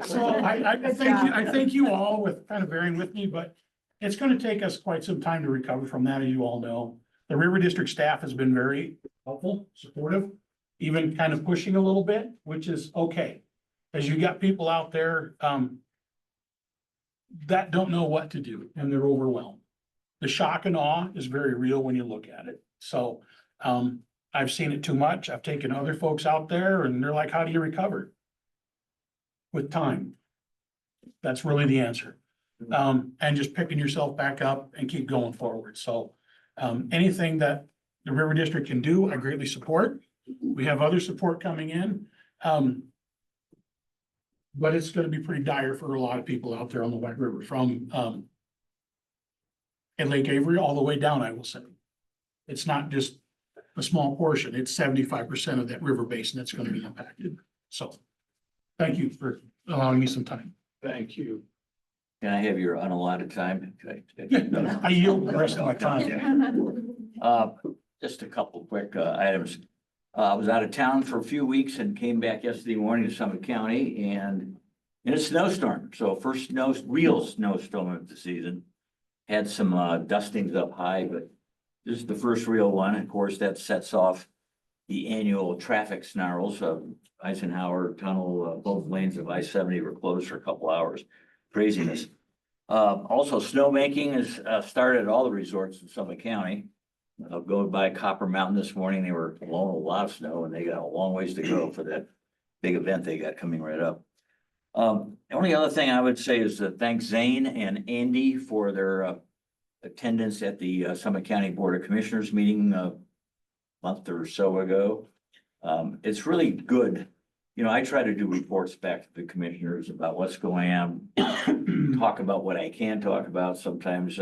So I thank you all with kind of bearing with me, but it's going to take us quite some time to recover from that, as you all know. The River District staff has been very helpful, supportive, even kind of pushing a little bit, which is okay. As you got people out there that don't know what to do and they're overwhelmed. The shock and awe is very real when you look at it. So I've seen it too much. I've taken other folks out there and they're like, how do you recover? With time. That's really the answer. And just picking yourself back up and keep going forward. So anything that the River District can do, I greatly support. We have other support coming in. But it's going to be pretty dire for a lot of people out there on the White River from in Lake Avery all the way down, I will say. It's not just a small portion. It's 75% of that river basin that's going to be impacted. So thank you for allowing me some time. Thank you. Can I have your unallotted time? I yield the rest of my time. Just a couple quick items. I was out of town for a few weeks and came back yesterday morning to Summit County and in a snowstorm. So first real snowstorm of the season. Had some dustings up high, but This is the first real one. Of course, that sets off the annual traffic snarls of Eisenhower Tunnel. Both lanes of I-70 were closed for a couple hours. Craziness. Also, snowmaking has started at all the resorts in Summit County. Going by Copper Mountain this morning, they were blowing a lot of snow and they got a long ways to go for that big event they got coming right up. The only other thing I would say is to thank Zane and Andy for their attendance at the Summit County Board of Commissioners meeting a month or so ago. It's really good. You know, I try to do reports back to the commissioners about what's going on, talk about what I can talk about. Sometimes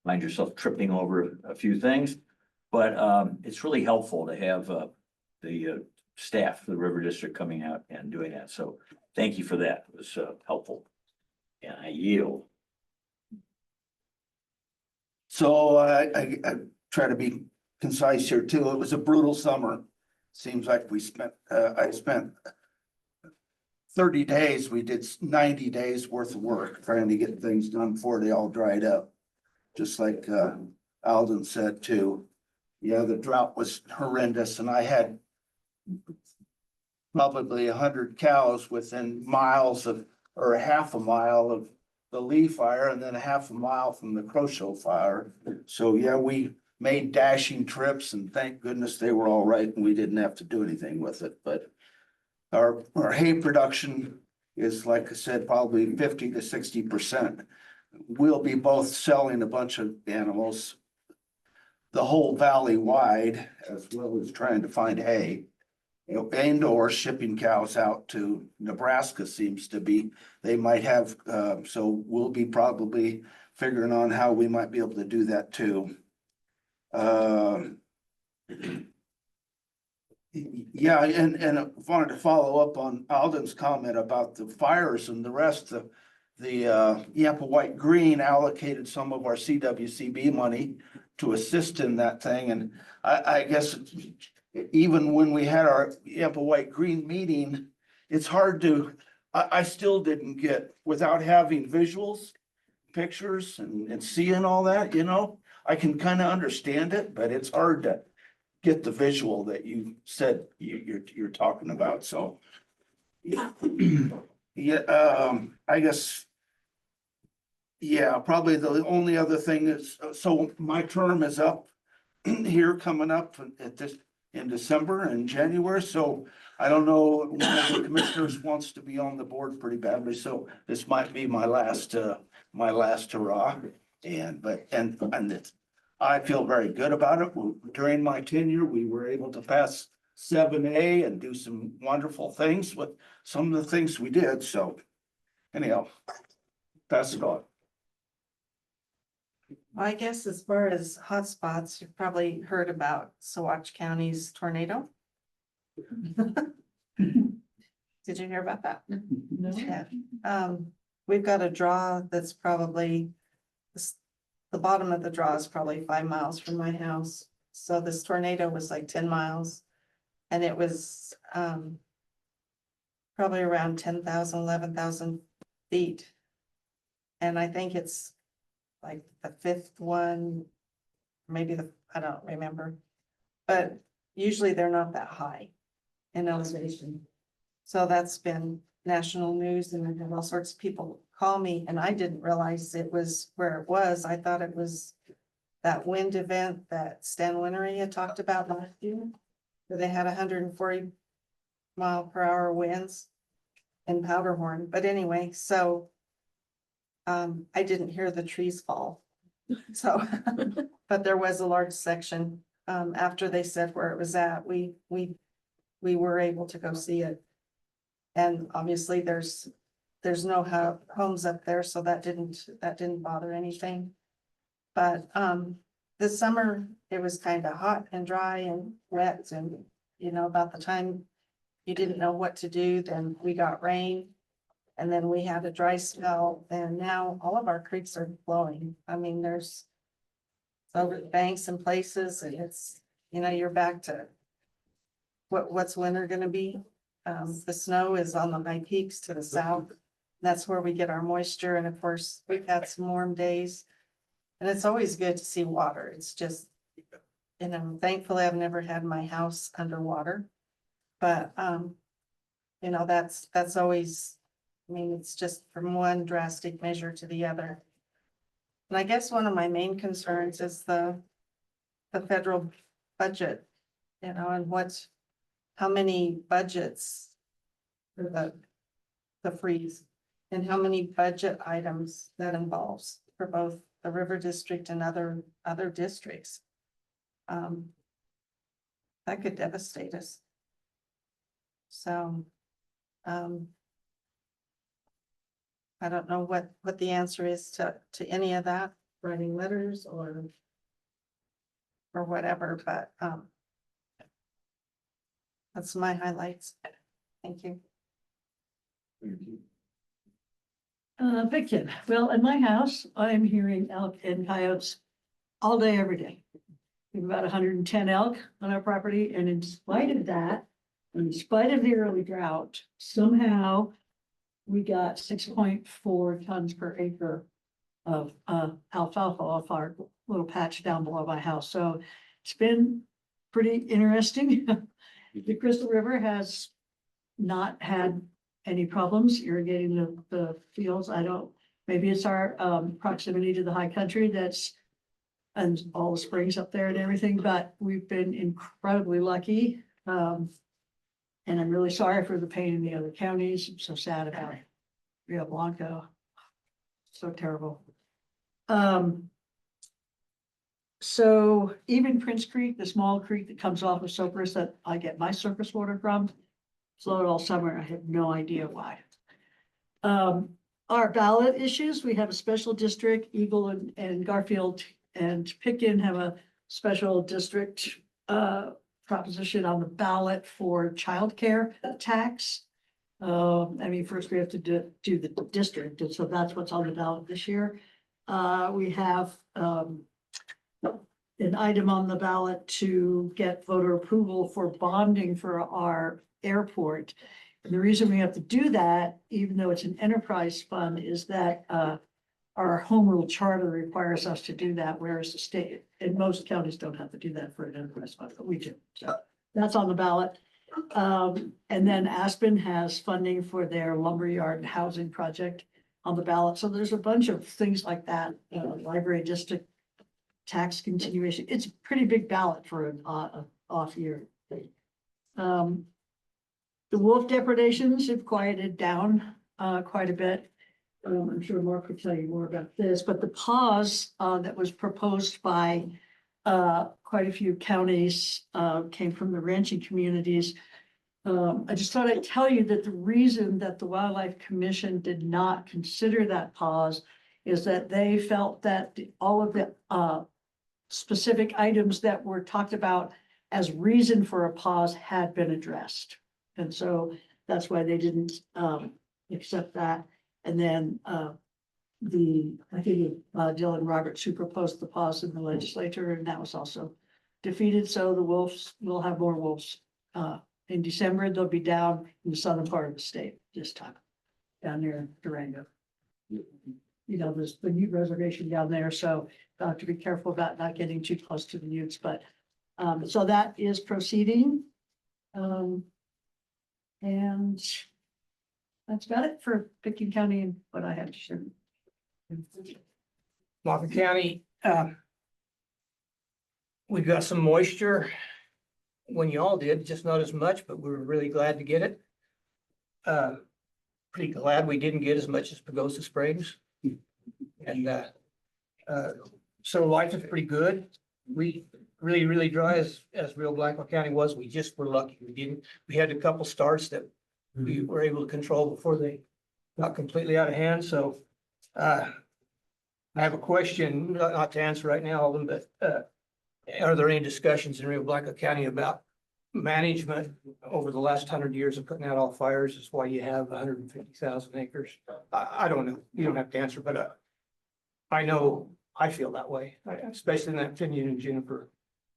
find yourself tripping over a few things, but it's really helpful to have the staff, the River District coming out and doing that. So thank you for that. It was helpful. And I yield. So I try to be concise here too. It was a brutal summer. Seems like I spent 30 days, we did 90 days worth of work trying to get things done before they all dried up. Just like Alden said too. Yeah, the drought was horrendous and I had probably 100 cows within miles of, or a half a mile of the Lee fire and then a half a mile from the Croshow fire. So yeah, we made dashing trips and thank goodness they were all right and we didn't have to do anything with it. But our hay production is, like I said, probably 50 to 60%. We'll be both selling a bunch of animals the whole valley wide, as well as trying to find hay. And or shipping cows out to Nebraska seems to be, they might have, so we'll be probably figuring on how we might be able to do that too. Yeah, and I wanted to follow up on Alden's comment about the fires and the rest of the Yampa White Green allocated some of our CWCB money to assist in that thing. And I guess even when we had our Yampa White Green meeting, it's hard to, I still didn't get, without having visuals, pictures and seeing all that, you know, I can kind of understand it, but it's hard to get the visual that you said you're talking about. So yeah, I guess, yeah, probably the only other thing is, so my term is up here coming up at this in December and January. So I don't know, one of the commissioners wants to be on the board pretty badly. So this might be my last hurrah. And it's, I feel very good about it. During my tenure, we were able to pass 7A and do some wonderful things with some of the things we did. So anyhow, pass it on. Well, I guess as far as hotspots, you've probably heard about Saguache County's tornado. Did you hear about that? No. Yeah. We've got a draw that's probably, the bottom of the draw is probably 5 miles from my house. So this tornado was like 10 miles and it was probably around 10,000, 11,000 feet. And I think it's like the 5th one, maybe I don't remember. But usually they're not that high in elevation. So that's been national news and I've had all sorts of people call me and I didn't realize it was where it was. I thought it was that wind event that Stan Winery had talked about last year, where they had 140-mile-per-hour winds in Powderhorn. But anyway, so I didn't hear the trees fall. So, but there was a large section after they said where it was at. We were able to go see it. And obviously there's no homes up there, so that didn't bother anything. But this summer it was kind of hot and dry and wet, and you know, about the time you didn't know what to do, then we got rain. And then we had a dry spell, and now all of our creeks are flowing. I mean, there's over the banks and places, and it's, you know, you're back to what's winter gonna be. The snow is on the high peaks to the south. That's where we get our moisture. And of course, we've had some warm days. And it's always good to see water. It's just, and I'm thankfully I've never had my house underwater. But, you know, that's always, I mean, it's just from one drastic measure to the other. And I guess one of my main concerns is the federal budget, you know, and how many budgets for the freeze, and how many budget items that involves for both the River District and other districts. That could devastate us. So, I don't know what the answer is to any of that, writing letters or whatever, but, that's my highlights. Thank you. Victor, well, in my house, I'm hearing elk and coyotes all day, every day. We have about 110 elk on our property, and in spite of that, in spite of the early drought, somehow we got 6.4 tons per acre of alfalfa off our little patch down below my house. So it's been pretty interesting. The Crystal River has not had any problems irrigating the fields. Maybe it's our proximity to the high country and all the springs up there and everything, but we've been incredibly lucky. And I'm really sorry for the pain in the other counties. I'm so sad about Rio Blanco. So terrible. So even Prince Creek, the small creek that comes off of Sopris that I get my surface water from, flowed all summer. I had no idea why. Our ballot issues, we have a special district, Eagle and Garfield and Pitkin have a special district proposition on the ballot for childcare tax. First we have to do the district, and so that's what's on the ballot this year. We have an item on the ballot to get voter approval for bonding for our airport. And the reason we have to do that, even though it's an enterprise fund, is that our home rule charter requires us to do that, whereas the state, and most counties don't have to do that for an enterprise fund, but we do. So that's on the ballot. And then Aspen has funding for their lumberyard housing project on the ballot. So there's a bunch of things like that, library district tax continuation. It's a pretty big ballot for an off year. The wolf depredations have quieted down quite a bit. I'm sure Mark could tell you more about this, but the pause that was proposed by quite a few counties came from the ranching communities. I just thought I'd tell you that the reason that the Wildlife Commission did not consider that pause is that they felt that all of the specific items that were talked about as reason for a pause had been addressed. And so that's why they didn't accept that. And then I think Dylan Roberts, who proposed the pause in the legislature, and that was also defeated. So the wolves, will have more wolves. In December, they'll be down in the southern part of the state this time, down near Durango. You know, there's the Ute Reservation down there, so I have to be careful about not getting too close to the Utes, but so that is proceeding. And that's about it for Pitkin County and what I have to share. Marvin County, we've got some moisture when you all did, just not as much, but we were really glad to get it. Pretty glad we didn't get as much as Pagosa Springs. And so life is pretty good. We really dry as Rio Blanco County was. We just were lucky. We had a couple starts that we were able to control before they got completely out of hand. So I have a question, not to answer right now, Alden, but are there any discussions in Rio Blanco County about management over the last 100 years of putting out all fires? Is why you have 150,000 acres. I don't know. You don't have to answer, but I know I feel that way, especially in that Finian and Juniper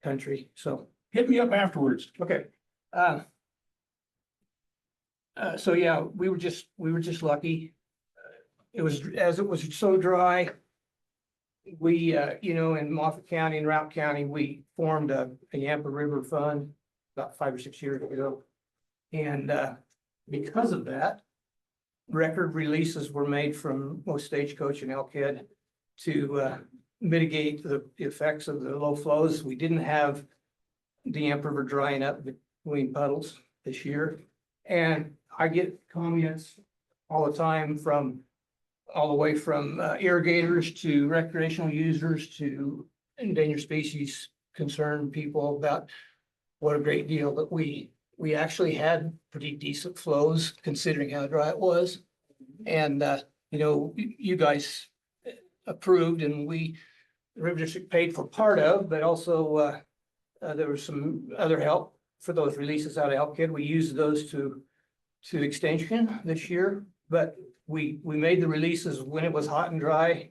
country. So Hit me up afterwards. okay. So yeah, we were just lucky. It was so dry. we, in Moffett County and Routt County, we formed a Yampa River Fund about 5 or 6 years ago. And because of that, record releases were made from both Stagecoach and Elkhead to mitigate the effects of the low flows. We didn't have the Yampa River drying up between puddles this year. And I get comments all the time from all the way from irrigators to recreational users to endangered species concerned people about what a great deal that we actually had pretty decent flows considering how dry it was. And, you guys approved and the River District paid for part of, but also there was some other help for those releases out of Elkhead. We used those to extension this year, but we made the releases when it was hot and dry,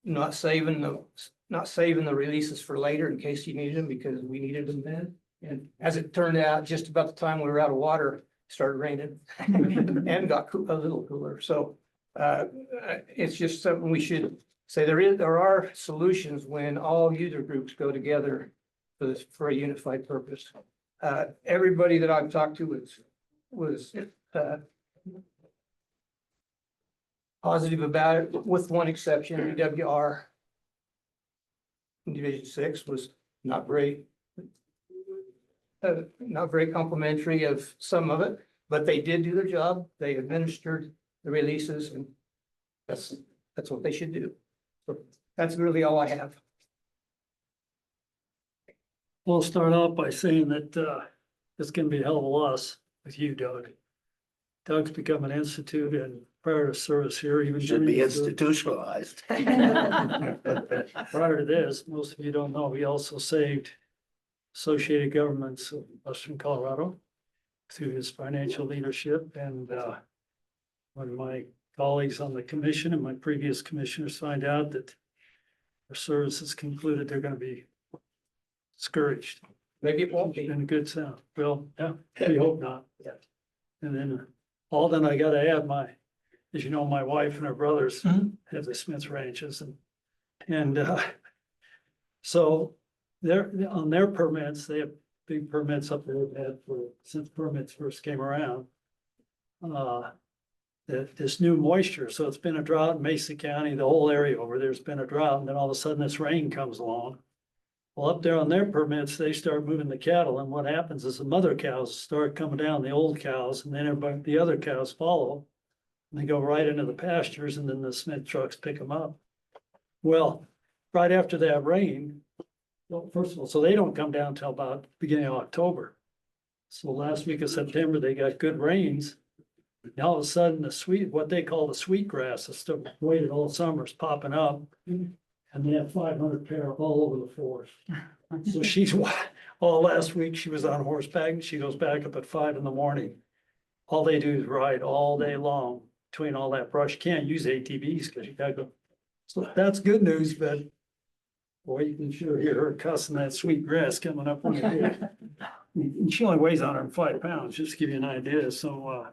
not saving the releases for later in case you needed them, because we needed them then. And as it turned out, just about the time we were out of water, it started raining and got a little cooler. So it's just something we should say. There are solutions when all user groups go together for a unified purpose. Everybody that I've talked to was positive about it, with one exception. DWR in Division 6 was not very complimentary of some of it, but they did do their job. They administered the releases, and that's what they should do. So that's really all I have. We'll start off by saying that it's gonna be a hell of a loss with you, Doug. Doug's become an institute and prior to service here, even. Should be institutionalized. Prior to this, most of you don't know, he also saved Associated Governments of Western Colorado through his financial leadership. And when my colleagues on the commission and my previous commissioners find out that their services concluded, they're gonna be discouraged. Maybe it won't be. In a good sound. Well, yeah, we hope not. And then Alden, I gotta add as you know, my wife and her brothers have the Smith ranches and so they're on their permits, they have big permits up there they've had since permits first came around. This new moisture, so it's been a drought in Mesa County, the whole area over there's been a drought, and then all of a sudden this rain comes along. Well, up there on their permits, they start moving the cattle, and what happens is the mother cows start coming down, the old cows, and then the other cows follow. And they go right into the pastures, and then the Smith trucks pick them up. Well, right after that rain, well, first of all, so they don't come down until about beginning of October. So last week of September, they got good rains. Now all of a sudden, what they call the sweet grass, that's still waited all summer, is popping up. And they have 500 pair all over the forest. So all last week she was on horseback, and she goes back up at 5 a.m. All they do is ride all day long between all that brush. You can't use ATVs because you gotta go. So that's good news, but boy, you can sure hear her cussing that sweet grass coming up on the hill. And she only weighs 105 pounds, just to give you an idea. So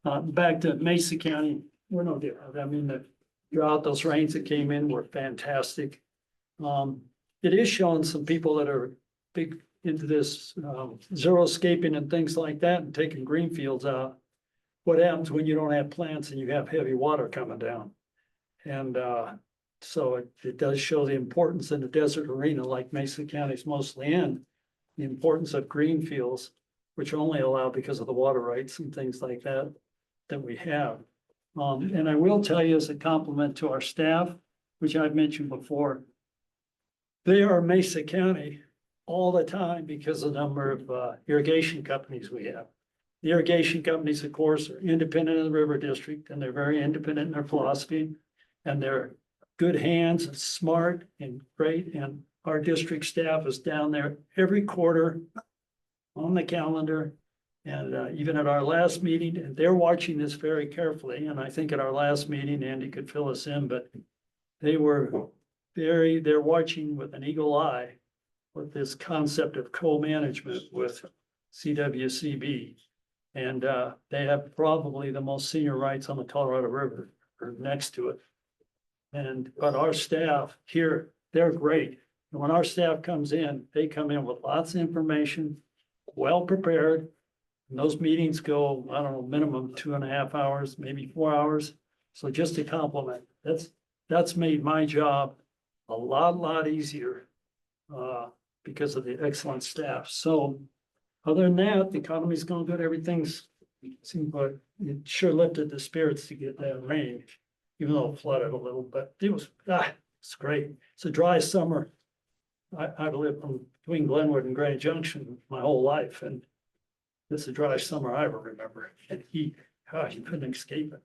back to Mesa County, we're no different. I mean, the drought, those rains that came in were fantastic. It is showing some people that are big into this xeriscaping and things like that and taking green fields out. What happens when you don't have plants and you have heavy water coming down? And so it does show the importance in the desert arena, like Mesa County's mostly in, the importance of green fields, which are only allowed because of the water rights and things like that we have. And I will tell you as a compliment to our staff, which I've mentioned before, they are Mesa County all the time because of the number of irrigation companies we have. The irrigation companies, of course, are independent of the River District, and they're very independent in their philosophy, and they're good hands and smart and great. And our district staff is down there every quarter on the calendar. And even at our last meeting, and they're watching this very carefully, and I think at our last meeting, Andy could fill us in, but they're watching with an eagle eye with this concept of co-management with CWCB. And they have probably the most senior rights on the Colorado River, or next to it. But our staff here, they're great. And when our staff comes in, they come in with lots of information, well prepared. And those meetings go, I don't know, minimum 2.5 hours, maybe 4 hours. So just a compliment, that's made my job a lot easier. Because of the excellent staff. So other than that, the economy's going good, everything's, but it sure lifted the spirits to get that rain. Even though it flooded a little, but it's great. It's a dry summer. I've lived between Glenwood and Grand Junction my whole life, and this is the driest summer I ever remember. And you couldn't escape it.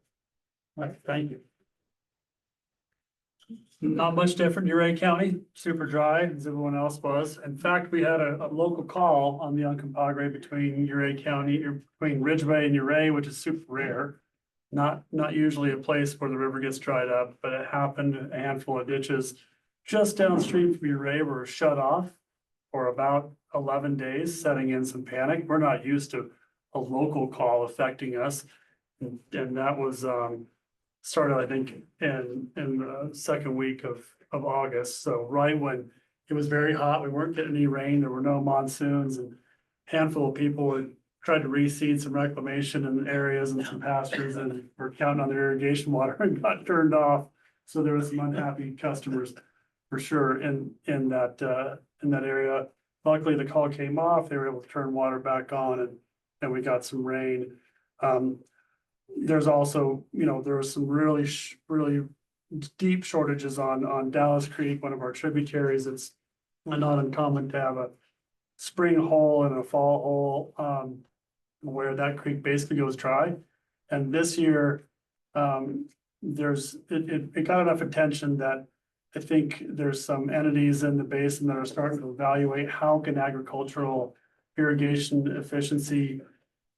All right, thank you. Not much different in Uray County, super dry as everyone else was. In fact, we had a local call on the Uncompahgre between Uray County, between Ridgeway and Uray, which is super rare. Not usually a place where the river gets dried up, but it happened. A handful of ditches just downstream from Uray were shut off for about 11 days, setting in some panic. We're not used to a local call affecting us. And that was started, I think, in the second week of August. So right when it was very hot, we weren't getting any rain, there were no monsoons, and a handful of people had tried to reseed some reclamation in areas and some pastures and were counting on their irrigation water and got turned off. So there was some unhappy customers for sure in that area. Luckily, the call came off, they were able to turn water back on, and we got some rain. There's also, there was some really deep shortages on Dallas Creek, one of our tributaries. It's not uncommon to have a spring hole and a fall hole, where that creek basically goes dry. And this year, it got enough attention that I think there's some entities in the basin that are starting to evaluate how can agricultural irrigation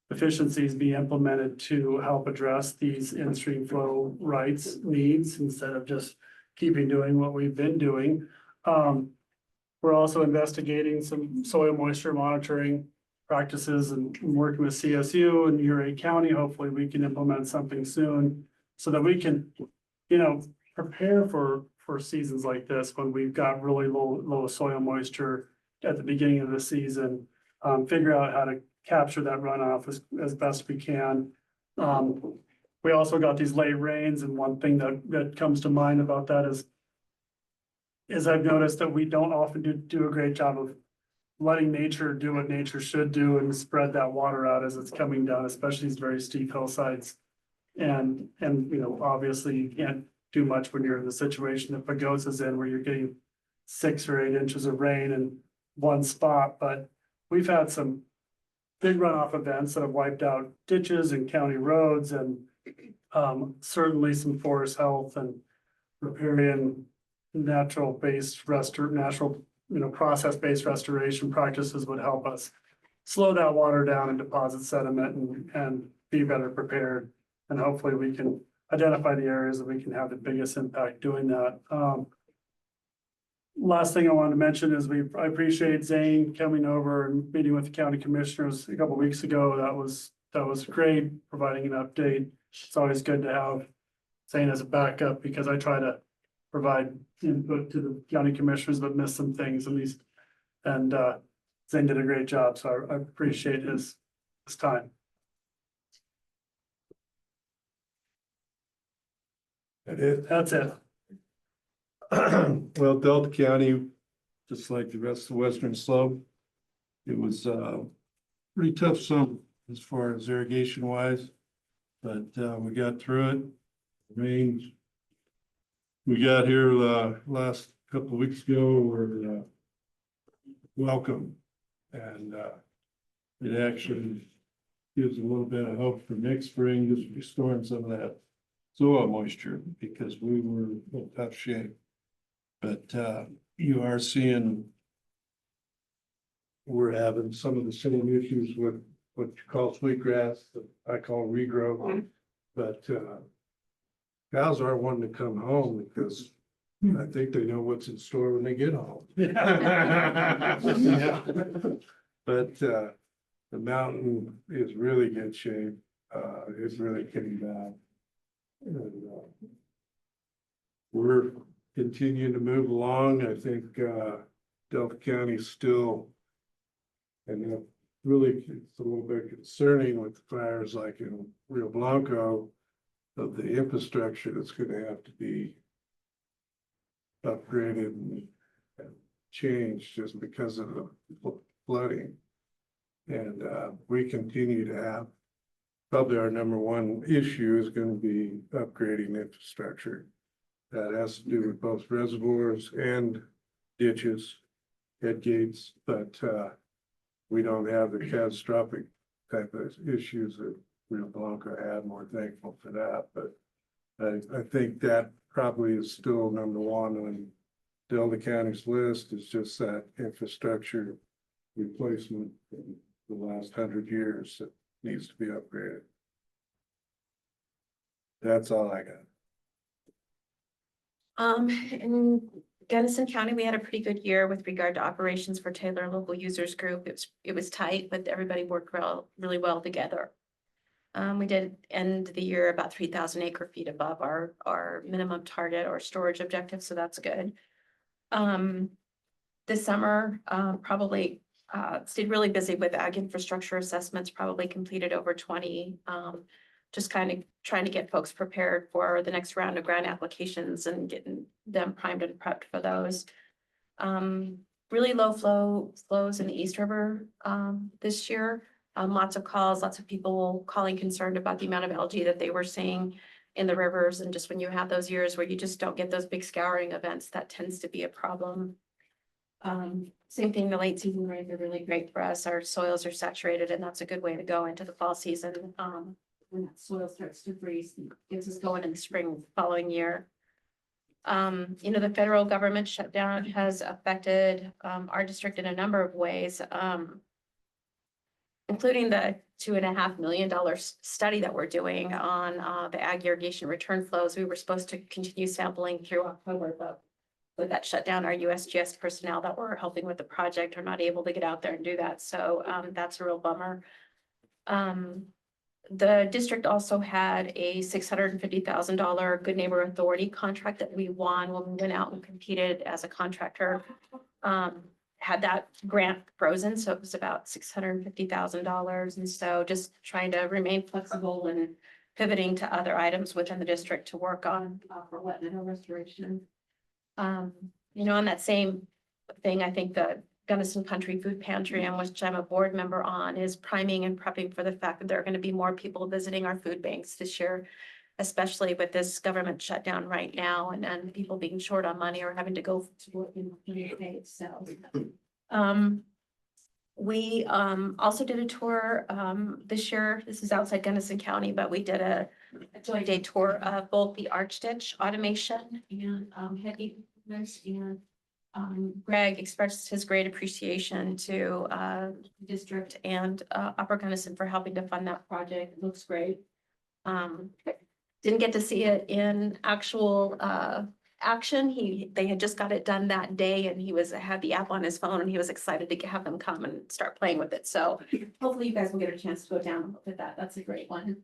efficiencies be implemented to help address these in-stream flow rights needs instead of just keeping doing what we've been doing. We're also investigating some soil moisture monitoring practices and working with CSU and Uray County. Hopefully we can implement something soon so that we can, prepare for seasons like this when we've got really low soil moisture at the beginning of the season. Figure out how to capture that runoff as best we can. We also got these late rains, and one thing that comes to mind about that is I've noticed that we don't often do a great job of letting nature do what nature should do and spread that water out as it's coming down, especially these very steep hillsides. And obviously you can't do much when you're in the situation that Pagosa's in, where you're getting 6 or 8 inches of rain in one spot. But we've had some big runoff events that have wiped out ditches and county roads, and certainly some forest health and riparian process-based restoration practices would help us slow that water down and deposit sediment and be better prepared. And hopefully we can identify the areas that we can have the biggest impact doing that. Last thing I wanted to mention is I appreciate Zane coming over and meeting with the county commissioners a couple of weeks ago. That was great, providing an update. It's always good to have Zane as a backup, because I try to provide input to the county commissioners but miss some things, and Zane did a great job, so I appreciate his time. That's it. Well, Delta County, just like the rest of the western slope, it was pretty tough summer as far as irrigation wise, but we got through it. Rains we got here last couple of weeks ago were welcome, and it actually gives a little bit of hope for next spring, just restoring some of that soil moisture, because we were in tough shape. But you are seeing we're having some of the same issues with what you call sweetgrass, that I call regrowth. But cows aren't wanting to come home because I think they know what's in store when they get home. But the mountain is really good shape. It's really getting bad. And, we're continuing to move along. I think, Delta County still, and really, it's a little bit concerning with the fires like in Rio Blanco, of the infrastructure that's gonna have to be upgraded and changed just because of the flooding. And we continue to have, probably our number one issue is gonna be upgrading infrastructure. That has to do with both reservoirs and ditches, head gates, but we don't have the catastrophic type of issues that Rio Blanco had, and we're thankful for that, but I think that probably is still number one on Delta County's list, is just that infrastructure replacement in the last 100 years that needs to be upgraded. That's all I got. In Gunnison County, we had a pretty good year with regard to operations for Taylor Local Users Group. It was tight, but everybody worked really well together. We did end the year about 3,000 acre feet above our minimum target or storage objective, so that's good. This summer, probably stayed really busy with ag infrastructure assessments, probably completed over 20. Just kind of trying to get folks prepared for the next round of grant applications and getting them primed and prepped for those. Really low flows in the East River this year. Lots of calls, lots of people calling concerned about the amount of algae that they were seeing in the rivers. And just when you have those years where you just don't get those big scouring events, that tends to be a problem. Same thing, the late season rains are really great for us. Our soils are saturated, and that's a good way to go into the fall season. When that soil starts to freeze, and gets us going in the spring following year. The federal government shutdown has affected our district in a number of ways, including the $2.5 million study that we're doing on the ag irrigation return flows. We were supposed to continue sampling through October, but with that shutdown, our USGS personnel that were helping with the project are not able to get out there and do that. So that's a real bummer. The district also had a $650,000 Good Neighbor Authority contract that we won when we went out and competed as a contractor. Had that grant frozen, so it was about $650,000. And so just trying to remain flexible and pivoting to other items within the district to work on for wetland restoration. On that same thing, I think the Gunnison Country Food Pantry, on which I'm a board member on, is priming and prepping for the fact that there are going to be more people visiting our food banks this year, especially with this government shutdown right now and people being short on money or having to go to work in the States. So we also did a tour this year. This is outside Gunnison County, but we did a joint day tour of both the arch ditch automation and heavy and Greg expressed his great appreciation to the district and Upper Gunnison for helping to fund that project. It looks great. Didn't get to see it in actual action. They had just got it done that day, and he had the app on his phone, and he was excited to have them come and start playing with it. So hopefully you guys will get a chance to go down and look at that. That's a great one.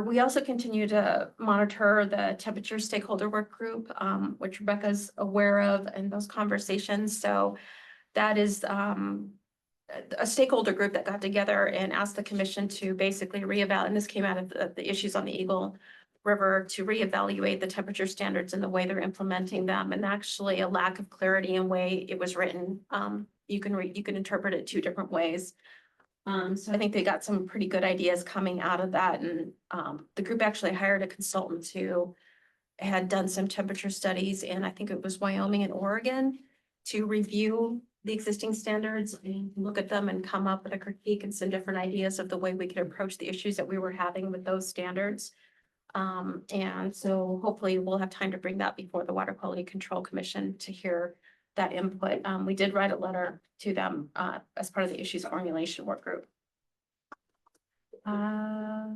We also continue to monitor the temperature stakeholder work group, which Rebecca's aware of in those conversations. So that is a stakeholder group that got together and asked the commission to basically reevaluate, and this came out of the issues on the Eagle River, to reevaluate the temperature standards and the way they're implementing them, and actually a lack of clarity in way it was written. You can interpret it two different ways. So I think they got some pretty good ideas coming out of that. And the group actually hired a consultant who had done some temperature studies in, I think it was Wyoming and Oregon, to review the existing standards and look at them and come up with a critique and some different ideas of the way we could approach the issues that we were having with those standards. And so hopefully we'll have time to bring that before the Water Quality Control Commission to hear that input. We did write a letter to them as part of the issues formulation work group. I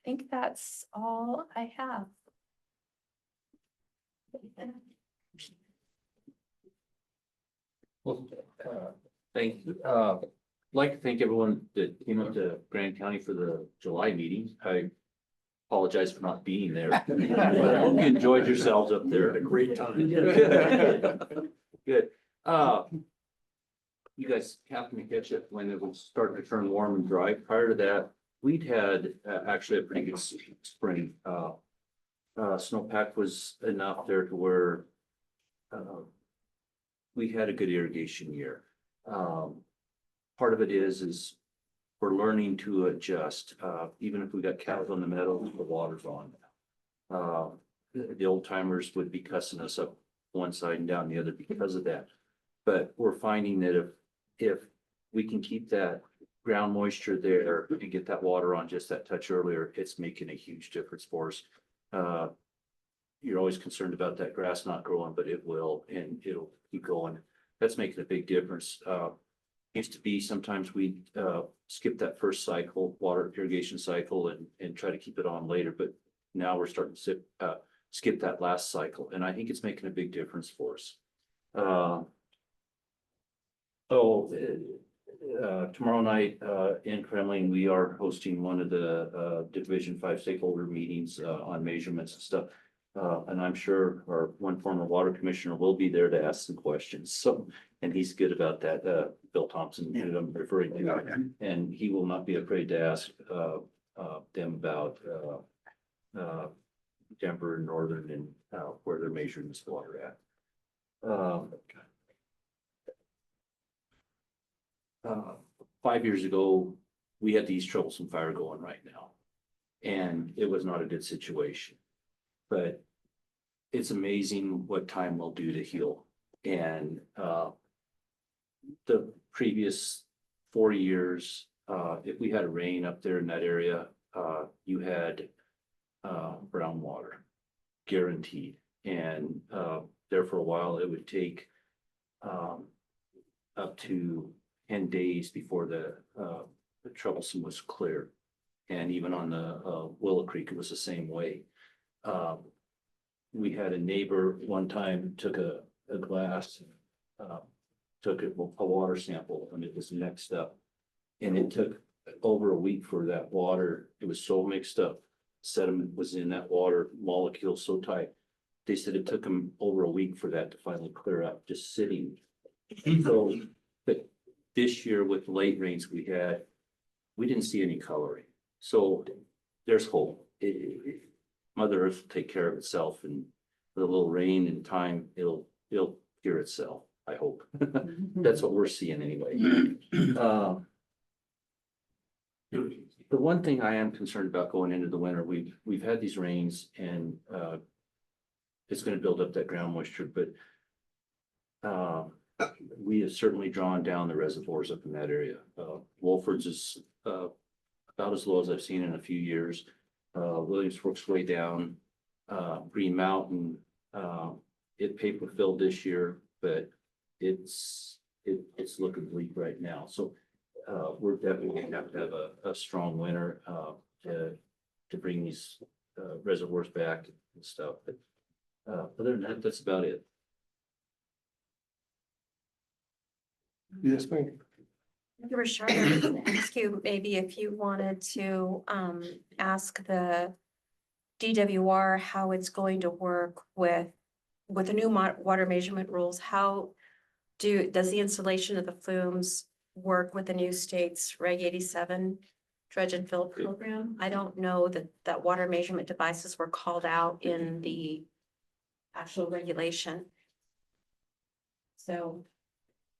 think that's all I have. Well, thank you. Like to thank everyone that came up to Grand County for the July meeting. I apologize for not being there. But I hope you enjoyed yourselves up there. Had a great time. Good. You guys happened to catch it when it was starting to turn warm and dry. Prior to that, we'd had actually a pretty good spring. Snowpack was enough there to where we had a good irrigation year. Part of it is we're learning to adjust, even if we got cows on the meadows, the water's on. The old timers would be cussing us up one side and down the other because of that. But we're finding that if we can keep that ground moisture there and get that water on just that touch earlier, it's making a huge difference for us. You're always concerned about that grass not growing, but it will, and it'll keep going. That's making a big difference. Used to be sometimes we skip that first cycle, water irrigation cycle, and try to keep it on later, but now we're starting to skip that last cycle, and I think it's making a big difference for us. Tomorrow night in Kremlin, we are hosting one of the Division 5 stakeholder meetings on measurements and stuff. And I'm sure our one former water commissioner will be there to ask some questions. So, and he's good about that, Bill Thompson, who I'm referring to. And he will not be afraid to ask them about Denver and Northern and where they're measuring this water at. 5 years ago, we had the East Troublesome Fire going right now, and it was not a good situation. But it's amazing what time will do to heal. And the previous 4 years, if we had a rain up there in that area, you had brown water, guaranteed. And there for a while, it would take up to 10 days before the Troublesome was clear. And even on the Willow Creek, it was the same way. We had a neighbor one time took a glass, took a water sample, and it was mixed up. And it took over a week for that water. It was so mixed up. Sediment was in that water molecule so tight. They said it took them over a week for that to finally clear up, just sitting. So, but this year with the late rains we had, we didn't see any coloring. So there's hope. Mother Earth will take care of itself, and with a little rain and time, it'll cure itself, I hope. That's what we're seeing anyway. The one thing I am concerned about going into the winter, we've had these rains and it's going to build up that ground moisture, but we have certainly drawn down the reservoirs up in that area. Wolford's is about as low as I've seen in a few years. Williams Fork's way down. Green Mountain, it paper filled this year, but it's looking bleak right now. So we're definitely gonna have to have a strong winter to bring these reservoirs back and stuff. But other than that, that's about it. Yes, ma'am. You were sure to ask you maybe if you wanted to ask the DWR how it's going to work with the new water measurement rules. How does the installation of the flumes work with the new state's Reg 87 dredge and fill program? I don't know that water measurement devices were called out in the actual regulation. So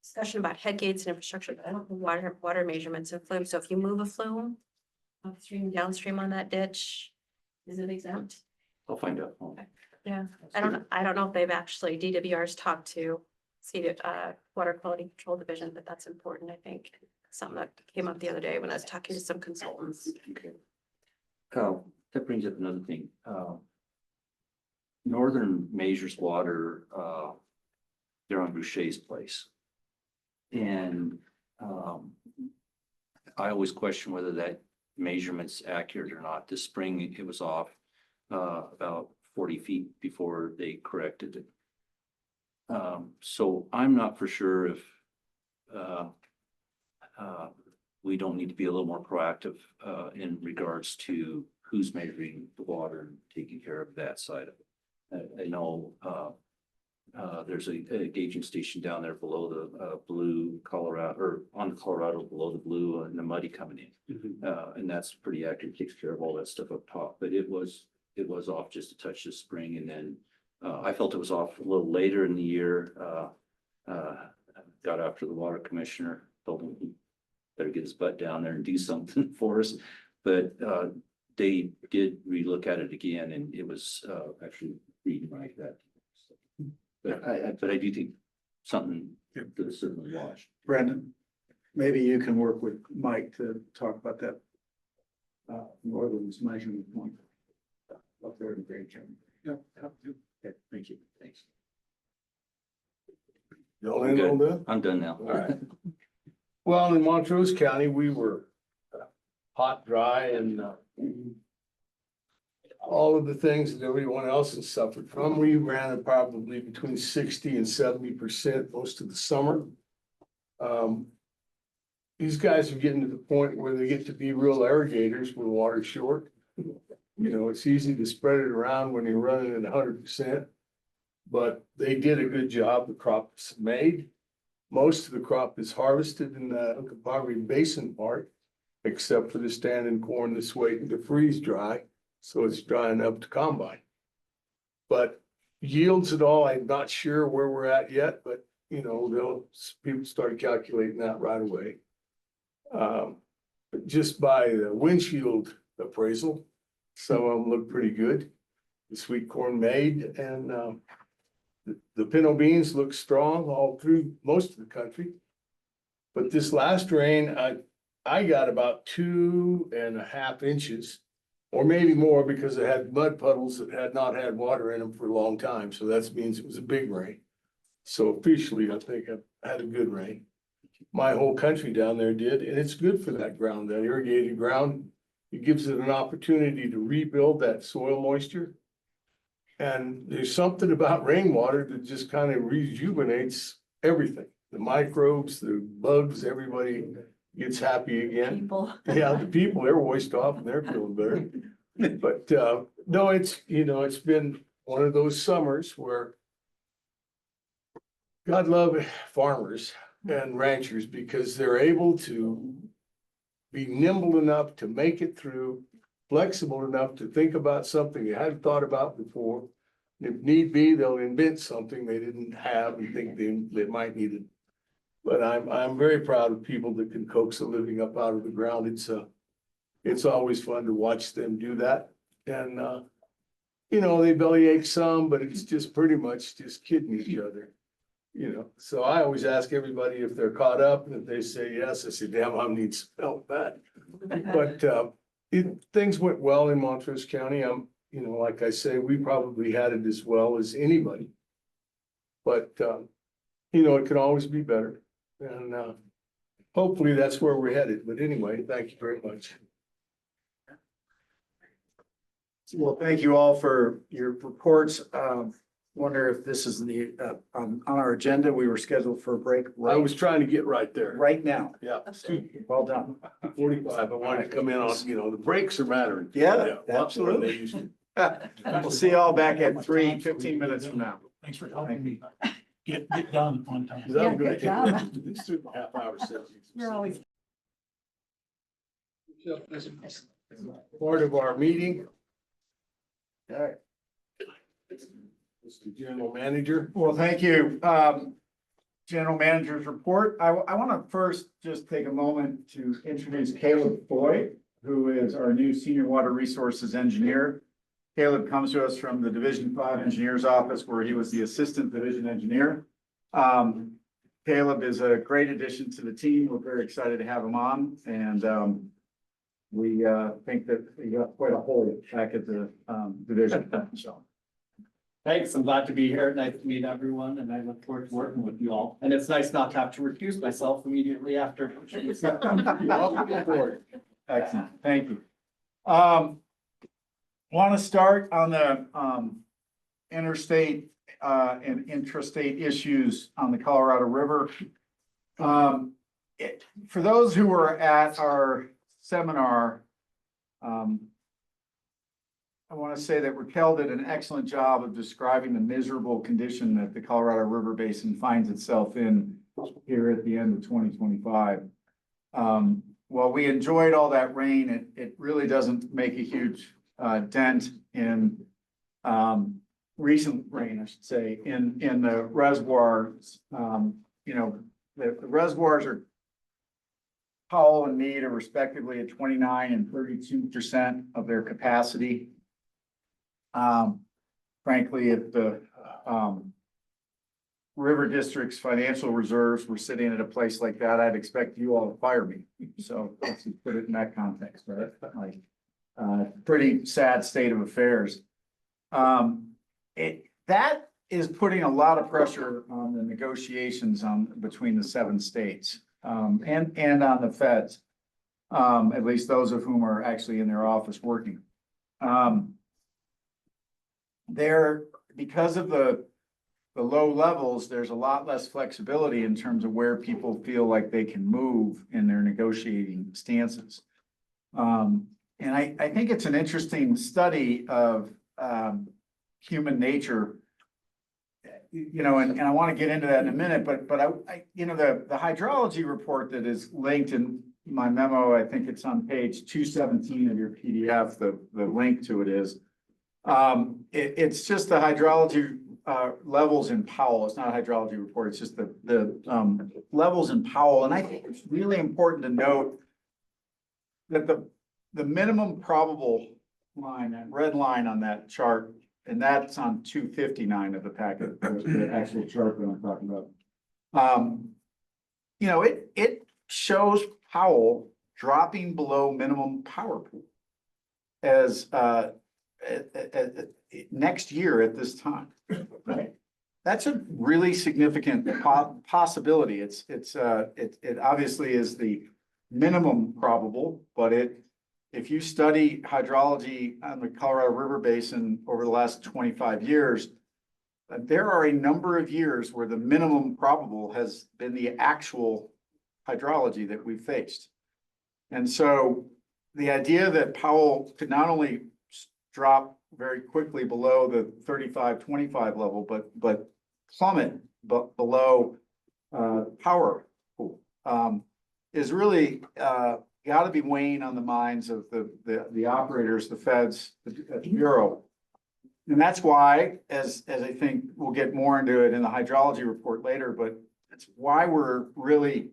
discussion about head gates and infrastructure, but I don't know water measurements and flumes. So if you move a flume upstream, downstream on that ditch, is it exempt? I'll find out. Yeah, I don't know if they've actually, DWR's talked to Water Quality Control Division, but that's important, I think. Something that came up the other day when I was talking to some consultants. Okay. That brings up another thing. Northern measures water, they're on Boucher's place. And I always question whether that measurement's accurate or not. This spring, it was off about 40 feet before they corrected it. So I'm not for sure if we don't need to be a little more proactive in regards to who's measuring the water and taking care of that side of it. I know, there's a gauging station down there below the, Blue Colorado, or on the Colorado below the Blue and the Muddy coming in. And that's pretty accurate, takes care of all that stuff up top, but it was off just a touch this spring, and then, I felt it was off a little later in the year. Got after the water commissioner, told him he better get his butt down there and do something for us. But they did relook at it again, and it was actually reading like that. But I do think something to certainly watch. Brendan, maybe you can work with Mike to talk about that. Northern's measurement point. Up there in Grand Canyon. Okay, thank you. Thanks. Y'all I'm in on good. that? I'm done now. All right. Well, in Montrose County, we were hot, dry, and all of the things that everyone else has suffered from. We ran it probably between 60% and 70% most of the summer. These guys are getting to the point where they get to be real irrigators when water's short. You know, it's easy to spread it around when you're running at 100%. But they did a good job. The crop's made. Most of the crop is harvested in the Uncompahgre Basin part, except for the standing corn that's waiting to freeze dry. So it's dry enough to combine. But yields at all, I'm not sure where we're at yet, but you know, people started calculating that right away. But just by the windshield appraisal, some of them look pretty good. The sweet corn made, and the pinto beans look strong all through most of the country. But this last rain, I got about 2.5 inches, or maybe more, because it had mud puddles that had not had water in them for a long time. So that means it was a big rain. So officially, I think I had a good rain. My whole country down there did, and it's good for that ground, that irrigated ground. It gives it an opportunity to rebuild that soil moisture. And there's something about rainwater that just kind of rejuvenates everything. The microbes, the bugs, everybody gets happy again. People. Yeah, the people, they're washed off and they're feeling better. But no, it's, you know, it's been one of those summers where God love farmers and ranchers, because they're able to be nimble enough to make it through, flexible enough to think about something they hadn't thought about before. If need be, they'll invent something they didn't have and think they might need it. But I'm very proud of people that can coax a living up out of the ground. It's always fun to watch them do that. And you know, they bellyache some, but it's just pretty much just kidding each other. You know, so I always ask everybody if they're caught up, and if they say yes, I say, damn, I need some help with that. But things went well in Montrose County. You know, like I say, we probably had it as well as anybody. But you know, it can always be better. And hopefully that's where we're headed. But anyway, thank you very much. Well, thank you all for your reports. Wonder if this is on our agenda. We were scheduled for a break. I was trying to get right there. Right now. Yeah. Well done. 45. I wanted to come in on, you know, the breaks are mattering. Yeah, lots more than they absolutely. used to. We'll see you all back at 3:15 minutes from now. Thanks for helping me get done on time. That was good good. job. This took a half hour. You're always. Part of our meeting. All right. Mr. General Manager. Well, thank you. General Manager's report. I want to first just take a moment to introduce Caleb Boyd, who is our new Senior Water Resources Engineer. Caleb comes to us from the Division 5 Engineer's Office, where he was the Assistant Division Engineer. Caleb is a great addition to the team. We're very excited to have him on, and we think that we got quite a hole back at the division. So. Thanks, I'm glad to be here. Nice to meet everyone, and I look forward to working with you all. And it's nice not to have to recuse myself immediately after. Welcome aboard. Excellent, thank you. Want to start on the interstate and intrastate issues on the Colorado River. For those who were at our seminar I want to say that Raquel did an excellent job of describing the miserable condition that the Colorado River Basin finds itself in here at the end of 2025. While we enjoyed all that rain, it really doesn't make a huge dent in recent rain, I should say, in the reservoirs. You know, the reservoirs are Powell and Meade are respectively at 29% and 32% of their capacity. Frankly, if the River District's financial reserves were sitting at a place like that, I'd expect you all to fire me. So let's just put it in that context, right? Like, pretty sad state of affairs. That is putting a lot of pressure on the negotiations between the 7 states, and on the feds, at least those of whom are actually in their office working. Because of the low levels, there's a lot less flexibility in terms of where people feel like they can move in their negotiating stances. And I think it's an interesting study of human nature, you know, and I want to get into that in a minute, but I you know, the hydrology report that is linked in my memo, I think it's on page 217 of your PDF, the link to it is, it's just the hydrology levels in Powell. It's not a hydrology report. It's just the levels in Powell. And I think it's really important to note that the minimum probable line, that red line on that chart, and that's on 259 of the packet, the actual chart that I'm talking about. You know, it shows Powell dropping below minimum power pool as next year at this time, right? That's a really significant possibility. It obviously is the minimum probable, but if you study hydrology on the Colorado River Basin over the last 25 years, there are a number of years where the minimum probable has been the actual hydrology that we've faced. And so the idea that Powell could not only drop very quickly below the 35-25 level, but plummet below power pool is really got to be weighing on the minds of the operators, the feds, the Bureau. And that's why, as I think we'll get more into it in the hydrology report later, but it's why we're really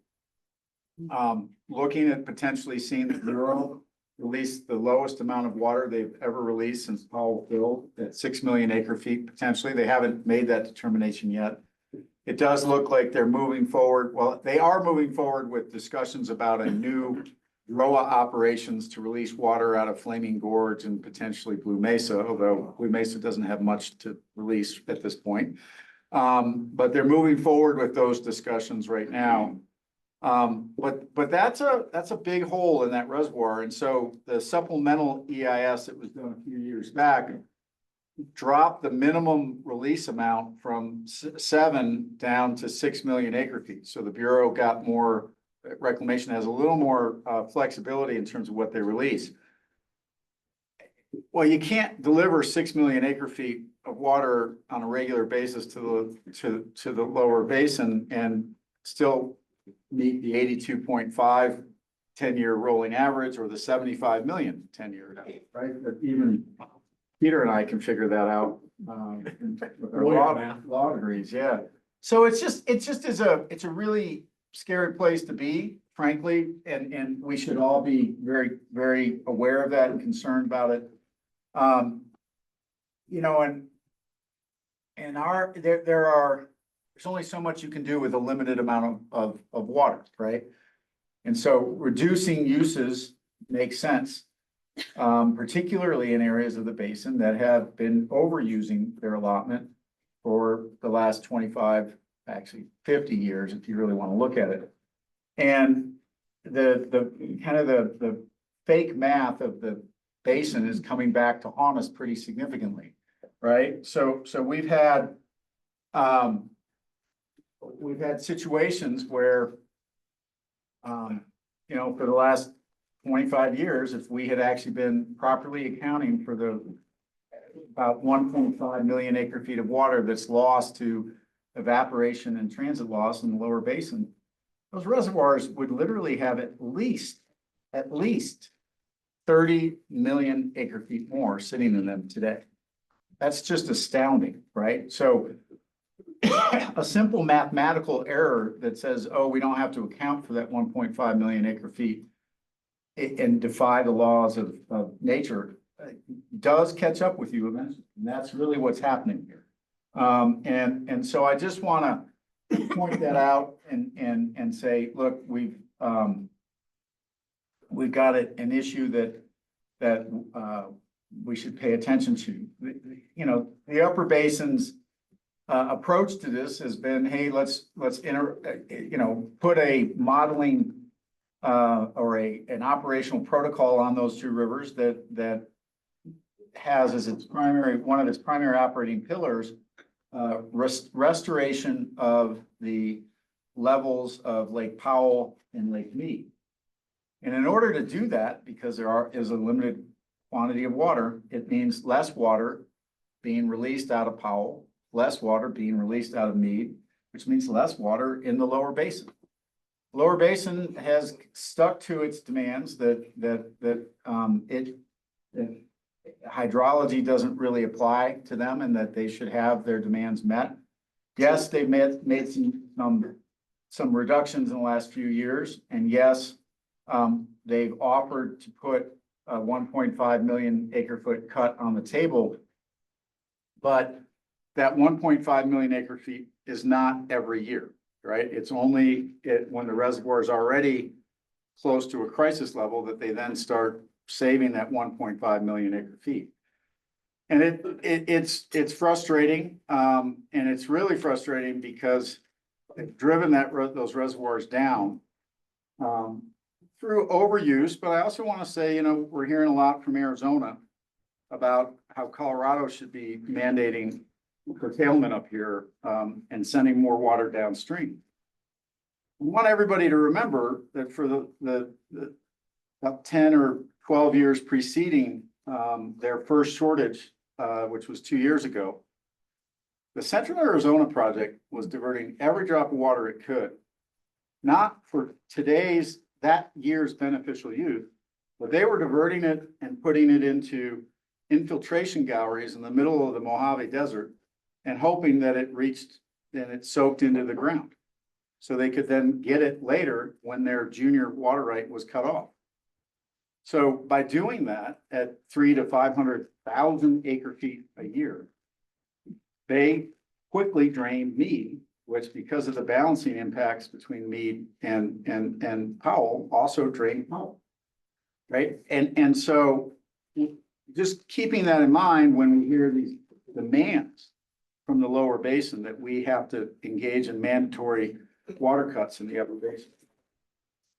looking at potentially seeing the Bureau release the lowest amount of water they've ever released since Powell filled at 6 million acre feet potentially. They haven't made that determination yet. It does look like they're moving forward. Well, they are moving forward with discussions about a new ROA operations to release water out of Flaming Gorge and potentially Blue Mesa, although Blue Mesa doesn't have much to release at this point. But they're moving forward with those discussions right now. But that's a big hole in that reservoir. And so the supplemental EIS that was done a few years back dropped the minimum release amount from 7 down to 6 million acre feet. So the Bureau got more, Reclamation has a little more flexibility in terms of what they release. Well, you can't deliver 6 million acre feet of water on a regular basis to the lower basin and still meet the 82.5 10-year rolling average or the 75 million 10-year, right? That even Peter and I can figure that out. Law degrees, yeah. So it's just is it's a really scary place to be, frankly, and we should all be very, very aware of that and concerned about it. You know, there's only so much you can do with a limited amount of water, right? And so reducing uses makes sense, particularly in areas of the basin that have been overusing their allotment for the last 25, actually 50 years, if you really want to look at it. And the kind of the fake math of the basin is coming back to haunt us pretty significantly, right? So we've had situations where, you know, for the last 25 years, if we had actually been properly accounting for the about 1.5 million acre feet of water that's lost to evaporation and transit loss in the lower basin. Those reservoirs would literally have at least 30 million acre feet more sitting in them today. That's just astounding, right? So a simple mathematical error that says, oh, we don't have to account for that 1.5 million acre feet and defy the laws of nature does catch up with you eventually. And that's really what's happening here. And so I just want to point that out and say, look, we've got an issue that we should pay attention to. You know, the upper basin's approach to this has been, hey, let's put a modeling or an operational protocol on those two rivers that has as its one of its primary operating pillars restoration of the levels of Lake Powell and Lake Mead. And in order to do that, because there is a limited quantity of water, it means less water being released out of Powell, less water being released out of Mead, which means less water in the lower basin. Lower basin has stuck to its demands that hydrology doesn't really apply to them and that they should have their demands met. Yes, they've made some reductions in the last few years, and yes, they've offered to put a 1.5 million acre foot cut on the table. But that 1.5 million acre feet is not every year, right? It's only when the reservoir is already close to a crisis level that they then start saving that 1.5 million acre feet. And it's frustrating, and it's really frustrating because they've driven those reservoirs down through overuse. But I also want to say, we're hearing a lot from Arizona about how Colorado should be mandating curtailment up here and sending more water downstream. I want everybody to remember that for the about 10 or 12 years preceding their first shortage, which was 2 years ago, the Central Arizona project was diverting every drop of water it could, not for that year's beneficial use, but they were diverting it and putting it into infiltration galleries in the middle of the Mojave Desert and hoping that it soaked into the ground. So they could then get it later when their junior water right was cut off. So by doing that at 300,000 to 500,000 acre feet a year, they quickly drained Mead, which because of the balancing impacts between Mead and Powell also drained Powell, right? And so just keeping that in mind when we hear these demands from the lower basin that we have to engage in mandatory water cuts in the upper basin.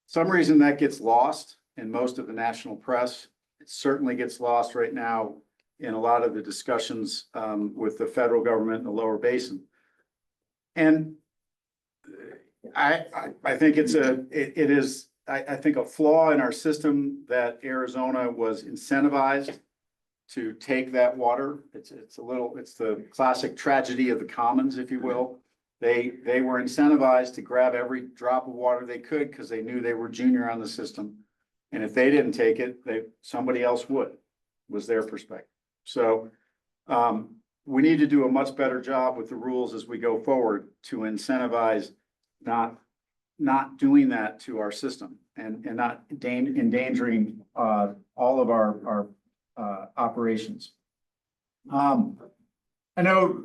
Some reason that gets lost in most of the national press. It certainly gets lost right now in a lot of the discussions with the federal government in the lower basin. And I think it is a flaw in our system that Arizona was incentivized to take that water. It's the classic tragedy of the commons, if you will. They were incentivized to grab every drop of water they could because they knew they were junior on the system. And if they didn't take it, somebody else was their perspective. So we need to do a much better job with the rules as we go forward to incentivize not doing that to our system and not endangering all of our operations. I know,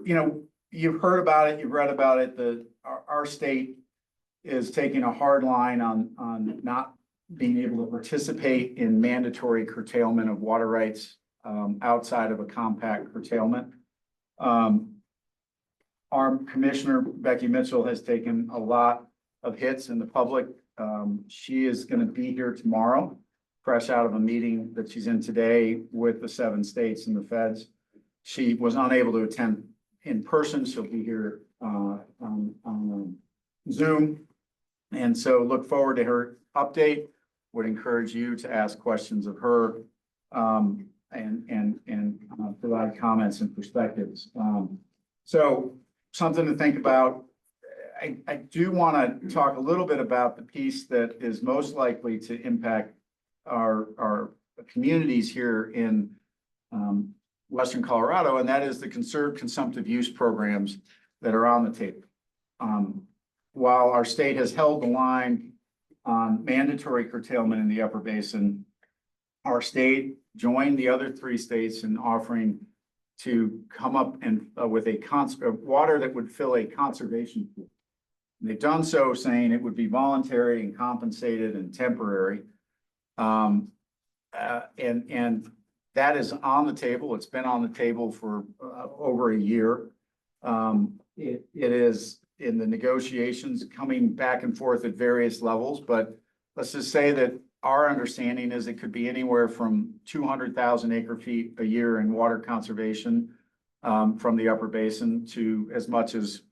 you've heard about it, you've read about it, our state is taking a hard line on not being able to participate in mandatory curtailment of water rights outside of a compact curtailment. Our commissioner, Becky Mitchell, has taken a lot of hits in the public. She is going to be here tomorrow, fresh out of a meeting that she's in today with the 7 states and the feds. She was unable to attend in person. She'll be here on Zoom. And so look forward to her update. Would encourage you to ask questions of her. provide comments and perspectives. So something to think about. I do want to talk a little bit about the piece that is most likely to impact our communities here in Western Colorado, and that is the conserved consumptive use programs that are on the table. While our state has held the line on mandatory curtailment in the upper basin, our state joined the other 3 states in offering to come up and with a water that would fill a conservation pool. They've done so saying it would be voluntary and compensated and temporary. And that is on the table. It's been on the table for over a year. It is in the negotiations coming back and forth at various levels, but let's just say that our understanding is it could be anywhere from 200,000 acre feet a year in water conservation from the upper basin to as much as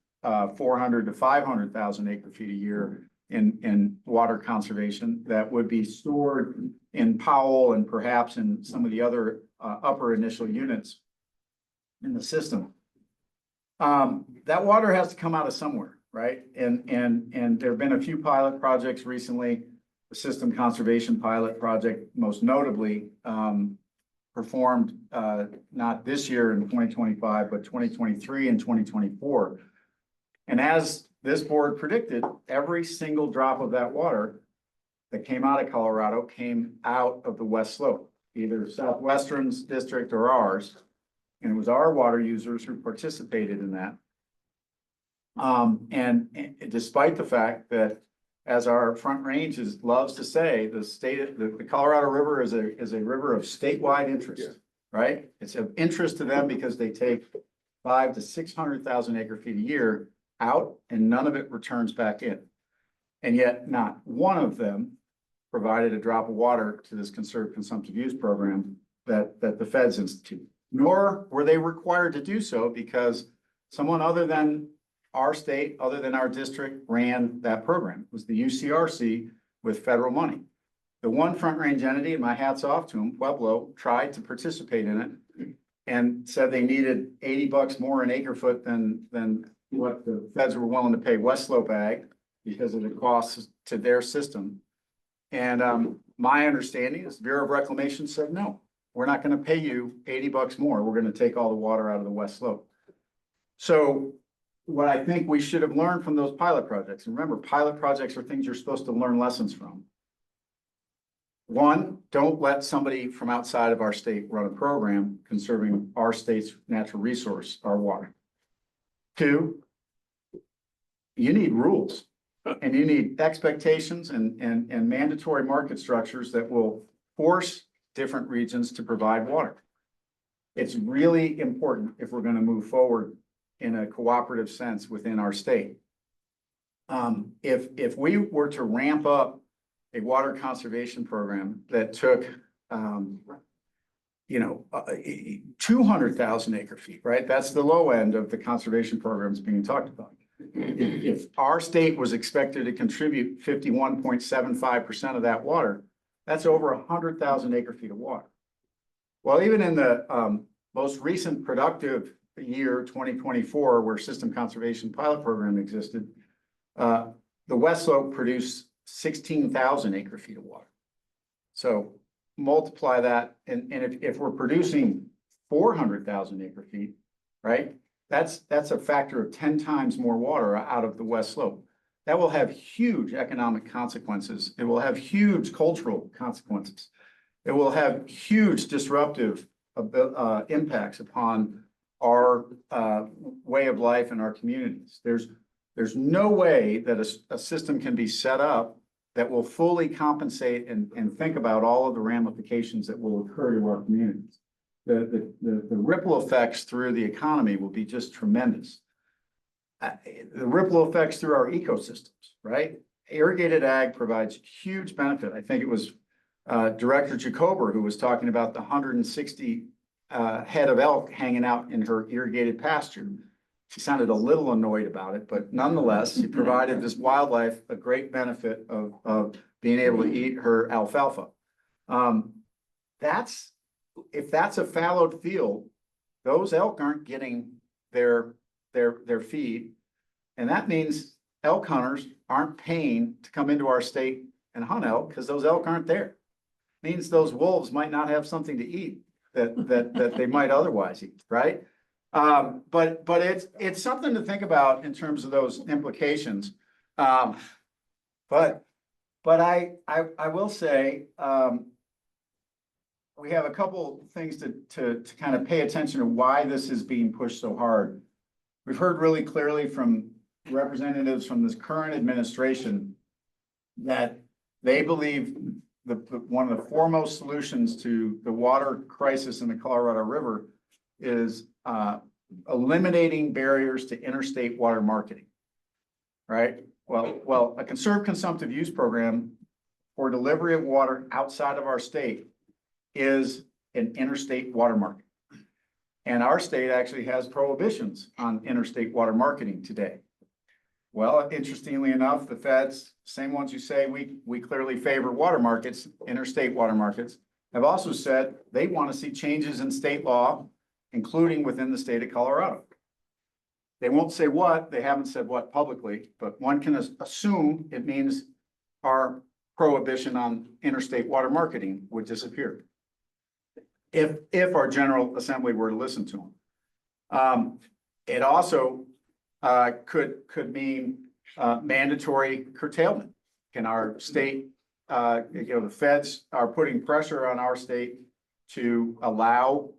400 to 500,000 acre feet a year in water conservation that would be stored in Powell and perhaps in some of the other upper initial units in the system. That water has to come out of somewhere, right? And there have been a few pilot projects recently. The System Conservation Pilot Project, most notably, performed not this year in 2025, but 2023 and 2024. And as this board predicted, every single drop of that water that came out of Colorado came out of the West Slope, either Southwestern's district or ours. And it was our water users who participated in that. And despite the fact that, as our Front Range loves to say, the Colorado River is a river of statewide interest, right? It's of interest to them because they take 500,000 to 600,000 acre feet a year out and none of it returns back in. And yet not one of them provided a drop of water to this conserved consumptive use program that the feds institute, nor were they required to do so because someone other than our state, other than our district, ran that program. It was the UCRC with federal money. The one Front Range entity, and my hat's off to them, Pueblo, tried to participate in it and said they needed $80 more an acre foot than what the feds were willing to pay West Slope Ag because of the costs to their system. And my understanding is the Bureau of Reclamation said, no, we're not going to pay you $80 more. We're going to take all the water out of the West Slope. So what I think we should have learned from those pilot projects, and remember, pilot projects are things you're supposed to learn lessons from. One, don't let somebody from outside of our state run a program conserving our state's natural resource, our water. Two, you need rules and you need expectations and mandatory market structures that will force different regions to provide water. It's really important if we're going to move forward in a cooperative sense within our state. If we were to ramp up a water conservation program that took, 200,000 acre feet, right? That's the low end of the conservation programs being talked about. If our state was expected to contribute 51.75% of that water, that's over 100,000 acre feet of water. Well, even in the most recent productive year, 2024, where System Conservation Pilot Program existed, the West Slope produced 16,000 acre feet of water. So multiply that, and if we're producing 400,000 acre feet, right? That's a factor of 10 times more water out of the West Slope. That will have huge economic consequences. It will have huge cultural consequences. It will have huge disruptive impacts upon our way of life and our communities. There's no way that a system can be set up that will fully compensate and think about all of the ramifications that will occur to our communities. The ripple effects through the economy will be just tremendous. The ripple effects through our ecosystems, right? Irrigated ag provides huge benefit. I think it was Director Jacober who was talking about the 160 head of elk hanging out in her irrigated pasture. She sounded a little annoyed about it, but nonetheless, she provided this wildlife a great benefit of being able to eat her alfalfa. That's if that's a fallowed field, those elk aren't getting their feed. And that means elk hunters aren't paying to come into our state and hunt elk because those elk aren't there. Means those wolves might not have something to eat that they might otherwise eat, right? But it's something to think about in terms of those implications. But I will say, we have a couple things to kind of pay attention to why this is being pushed so hard. We've heard really clearly from representatives from this current administration that they believe one of the foremost solutions to the water crisis in the Colorado River is eliminating barriers to interstate water marketing. Right? Well, a conserved consumptive use program for delivery of water outside of our state is an interstate water market. And our state actually has prohibitions on interstate water marketing today. Well, interestingly enough, the feds, same ones who say we clearly favor water markets, interstate water markets, have also said they want to see changes in state law, including within the state of Colorado. They won't say what, they haven't said what publicly, but one can assume it means our prohibition on interstate water marketing would disappear. If our General Assembly were to listen to them. It also could mean mandatory curtailment. Can our state, the feds are putting pressure on our state to allow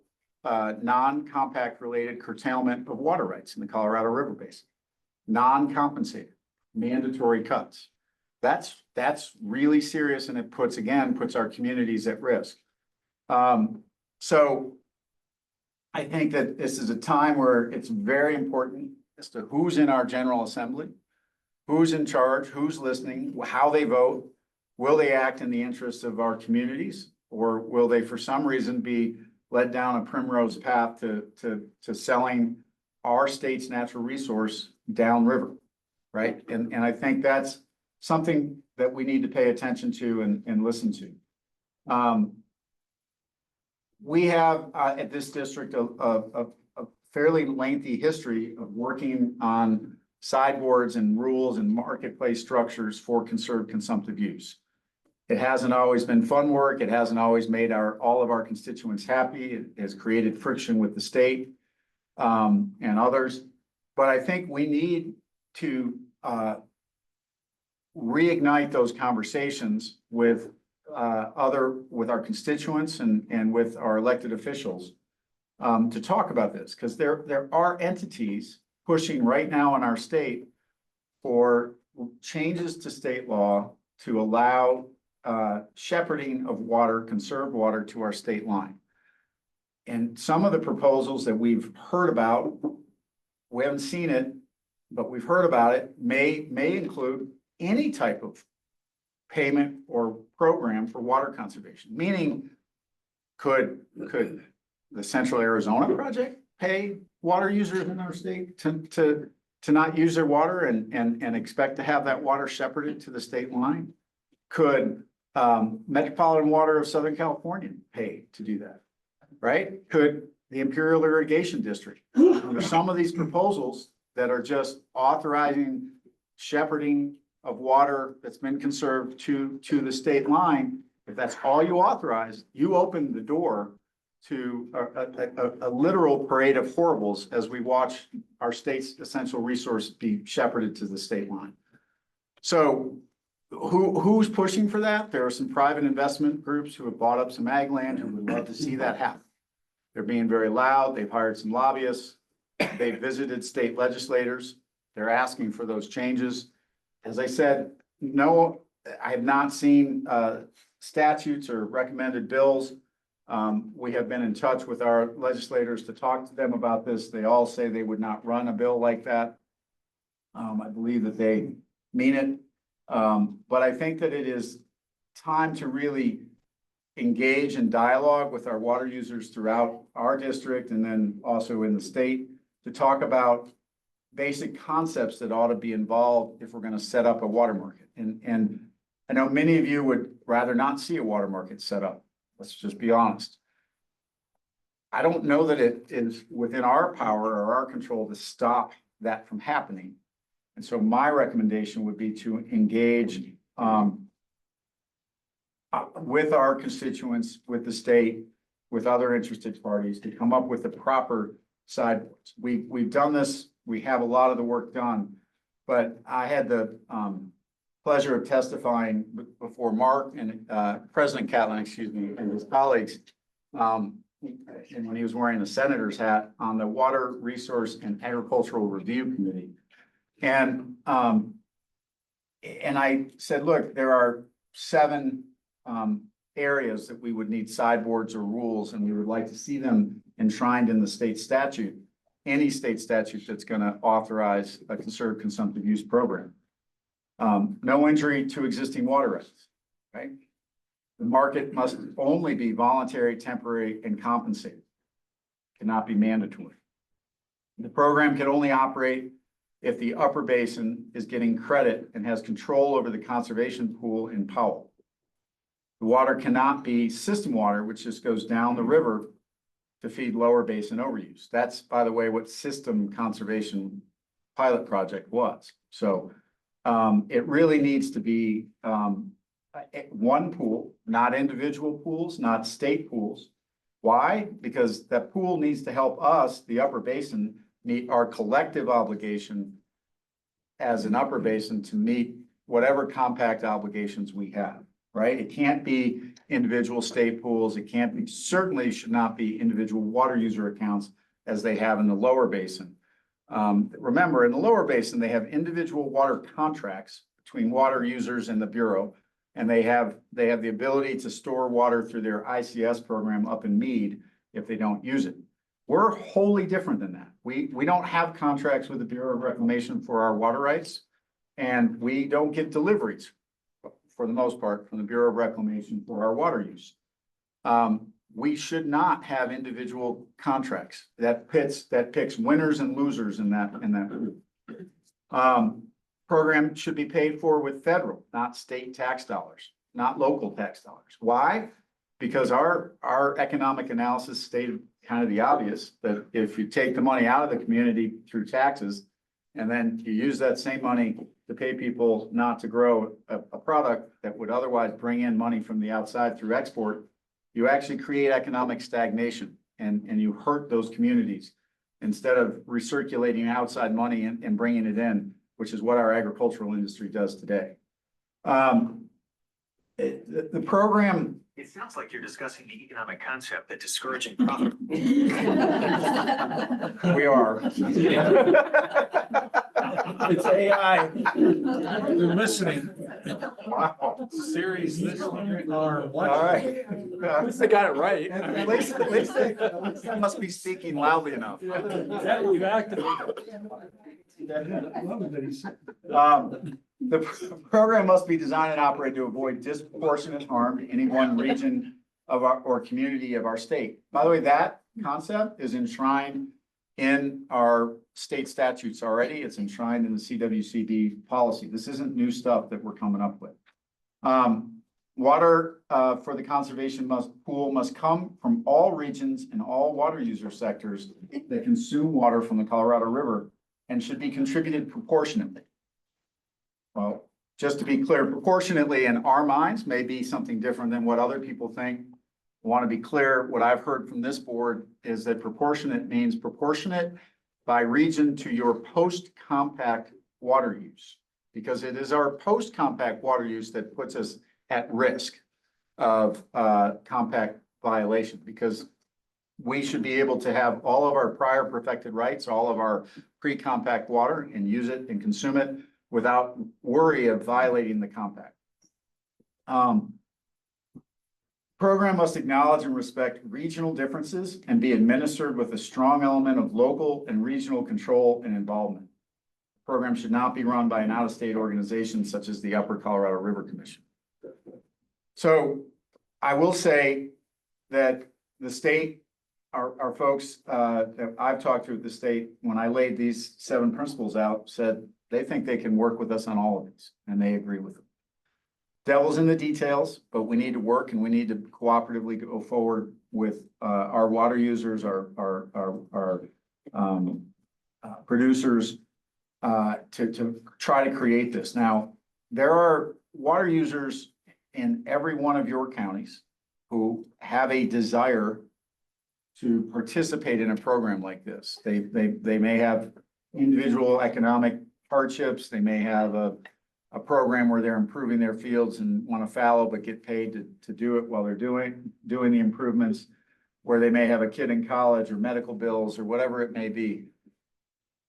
non-compact related curtailment of water rights in the Colorado River Basin. Non-compensated, mandatory cuts. That's really serious, and it puts our communities at risk. So I think that this is a time where it's very important as to who's in our General Assembly, who's in charge, who's listening, how they vote. Will they act in the interests of our communities, or will they for some reason be led down a primrose path to selling our state's natural resource downriver, right? And I think that's something that we need to pay attention to and listen to. We have at this district a fairly lengthy history of working on sideboards and rules and marketplace structures for conserved consumptive use. It hasn't always been fun work. It hasn't always made all of our constituents happy. It has created friction with the state and others. But I think we need to reignite those conversations with our constituents and with our elected officials to talk about this, because there are entities pushing right now in our state for changes to state law to allow shepherding of water, conserved water to our state line. And some of the proposals that we've heard about, we haven't seen it, but we've heard about it, may include any type of payment or program for water conservation. Meaning, could the Central Arizona Project pay water users in our state to not use their water and expect to have that water shepherded to the state line? Could Metropolitan Water of Southern California pay to do that? Right? Could the Imperial Irrigation District? There's some of these proposals that are just authorizing shepherding of water that's been conserved to the state line. If that's all you authorize, you open the door to a literal parade of horribles as we watch our state's essential resource be shepherded to the state line. So who's pushing for that? There are some private investment groups who have bought up some ag land who would love to see that happen. They're being very loud. They've hired some lobbyists. They've visited state legislators. They're asking for those changes. As I said, no, I have not seen statutes or recommended bills. We have been in touch with our legislators to talk to them about this. They all say they would not run a bill like that. I believe that they mean it. But I think that it is time to really engage in dialogue with our water users throughout our district and then also in the state to talk about basic concepts that ought to be involved if we're going to set up a water market. And I know many of you would rather not see a water market set up. Let's just be honest. I don't know that it is within our power or our control to stop that from happening. And so my recommendation would be to engage with our constituents, with the state, with other interested parties to come up with the proper sideboards. We've done this, we have a lot of the work done, but I had the pleasure of testifying before Mark and President Catlin, excuse me, and his colleagues. And when he was wearing the senator's hat on the Water Resource and Agricultural Review Committee. And I said, look, there are 7 areas that we would need sideboards or rules, and we would like to see them enshrined in the state statute, any state statute that's going to authorize a conserved consumptive use program. No injury to existing water rights, right? The market must only be voluntary, temporary, and compensated. Cannot be mandatory. The program can only operate if the upper basin is getting credit and has control over the conservation pool in Powell. The water cannot be system water, which just goes down the river to feed lower basin overuse. That's, by the way, what system conservation pilot project was. So it really needs to be one pool, not individual pools, not state pools. Why? Because that pool needs to help us, the upper basin, meet our collective obligation as an upper basin to meet whatever compact obligations we have, right? It can't be individual state pools. It can't be, certainly should not be individual water user accounts as they have in the lower basin. Remember, in the lower basin, they have individual water contracts between water users and the Bureau. And they have the ability to store water through their ICS program up in Meade if they don't use it. We're wholly different than that. We don't have contracts with the Bureau of Reclamation for our water rights, and we don't get deliveries for the most part from the Bureau of Reclamation for our water use. We should not have individual contracts that picks winners and losers in that group. Program should be paid for with federal, not state tax dollars, not local tax dollars. Why? Because our economic analysis stated kind of the obvious, that if you take the money out of the community through taxes, and then you use that same money to pay people not to grow a product that would otherwise bring in money from the outside through export, you actually create economic stagnation and you hurt those communities instead of recirculating outside money and bringing it in, which is what our agricultural industry does today. The program. It sounds like you're discussing the economic concept that discouraging profit. We are. It's AI. They're listening. Wow. Series this are All watching. right. At least they got it right. At least they must be speaking loudly enough. That you acted. The program must be designed and operated to avoid disproportionate harm to any one region of our, or community of our state. By the way, that concept is enshrined in our state statutes already. It's enshrined in the CWCB policy. This isn't new stuff that we're coming up with. Water for the conservation pool must come from all regions and all water user sectors that consume water from the Colorado River and should be contributed proportionately. Well, just to be clear, proportionately in our minds may be something different than what other people think. I want to be clear, what I've heard from this board is that proportionate means proportionate by region to your post-compact water use, because it is our post-compact water use that puts us at risk of compact violation, because we should be able to have all of our prior perfected rights, all of our pre-compact water, and use it and consume it without worry of violating the compact. Program must acknowledge and respect regional differences and be administered with a strong element of local and regional control and involvement. The program should not be run by an out-of-state organization such as the Upper Colorado River Commission. So I will say that the state, our folks that I've talked to at the state, when I laid these 7 principles out, said they think they can work with us on all of these, and they agree with them. Devil's in the details, but we need to work and we need to cooperatively go forward with our water users, our producers to try to create this. Now, there are water users in every one of your counties who have a desire to participate in a program like this. They may have individual economic hardships. They may have a program where they're improving their fields and want to fallow, but get paid to do it while they're doing the improvements, where they may have a kid in college or medical bills or whatever it may be.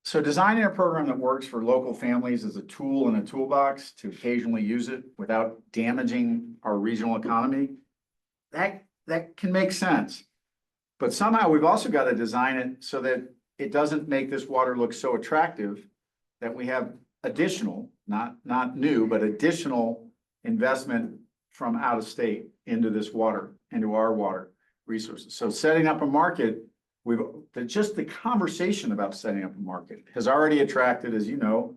So designing a program that works for local families is a tool in a toolbox to occasionally use it without damaging our regional economy. That can make sense. But somehow we've also got to design it so that it doesn't make this water look so attractive that we have additional, not new, but additional investment from out of state into this water, into our water resources. So setting up a market, just the conversation about setting up a market has already attracted, as you know,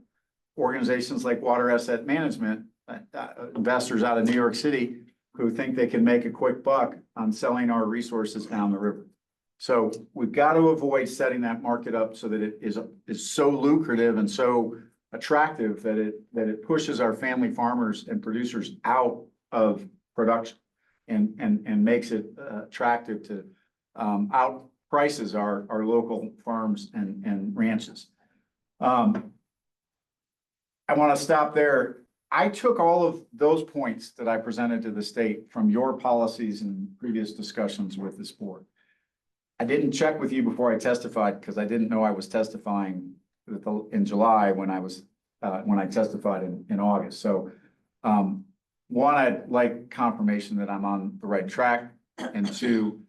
organizations like Water Asset Management, investors out of New York City who think they can make a quick buck on selling our resources down the river. So we've got to avoid setting that market up so that it is so lucrative and so attractive that it pushes our family farmers and producers out of production and makes it attractive to out prices our local farms and ranches. I want to stop there. I took all of those points that I presented to the state from your policies and previous discussions with this board. I didn't check with you before I testified because I didn't know I was testifying in July when I testified in August. So one, I'd like confirmation that I'm on the right track. And two,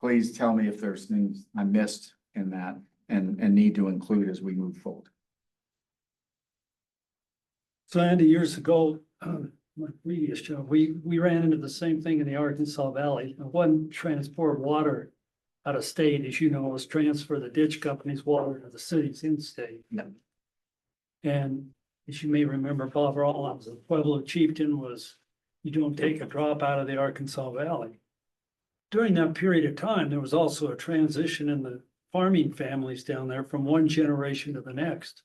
please tell me if there's things I missed in that and need to include as we move forward. So Andy, years ago, my previous job, we ran into the same thing in the Arkansas Valley. One transport water out of state, as you know, was transfer the ditch company's water to the cities in state. Yeah. And as you may remember, Bob Rollins, the Pueblo chieftain, was you don't take a drop out of the Arkansas Valley. During that period of time, there was also a transition in the farming families down there from one generation to the next.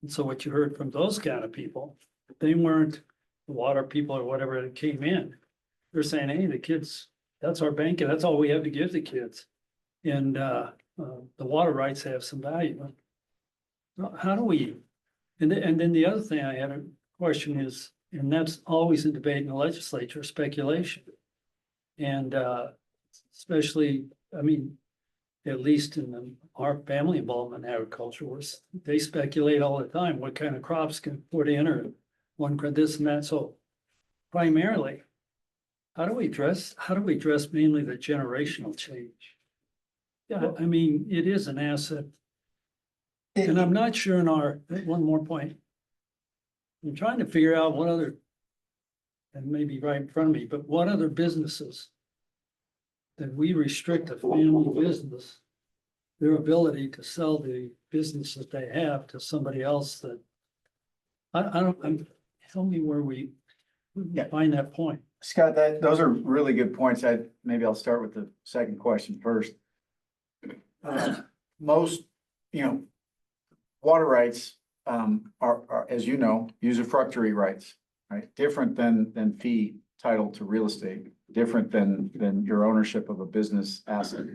And so what you heard from those kind of people, they weren't the water people or whatever that came in. They're saying, hey, the kids, that's our bank, and that's all we have to give the kids. And the water rights have some value. How do we, and then the other thing I had a question is, and that's always a debate in the legislature, speculation. And especially, I mean, at least in our family involvement in agriculture, was they speculate all the time what kind of crops can put in or one this and that. So primarily, how do we address mainly the generational change? Yeah, I mean, it is an asset. And I'm not sure one more point. I'm trying to figure out what other, and maybe right in front of me, but what other businesses that we restrict a family business, their ability to sell the business that they have to somebody else that, tell me where we find that point. Scott, those are really good points. Maybe I'll start with the second question first. Most, water rights are, as you know, usufructuary rights, right? Different than fee title to real estate, different than your ownership of a business asset.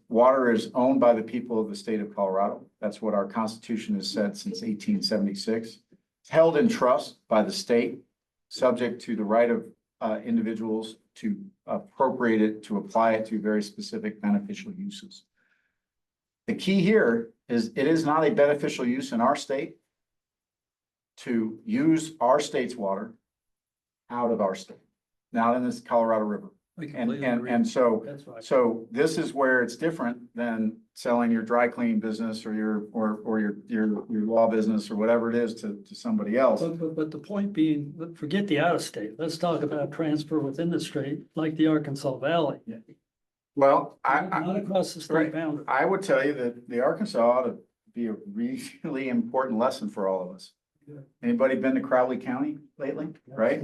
Water is owned by the people of the state of Colorado. That's what our Constitution has said since 1876. It's held in trust by the state, subject to the right of individuals to appropriate it, to apply it to very specific beneficial uses. The key here is it is not a beneficial use in our state to use our state's water out of our state, not in this Colorado River. And so this is where it's different than selling your dry cleaning business or your law business or whatever it is to somebody else. But the point being, forget the out of state. Let's talk about transfer within the state, like the Arkansas Valley. Yeah. Well, not across the state boundary. I would tell you that the Arkansas ought to be a really important lesson for all of us. Anybody been to Crowley County lately? Right?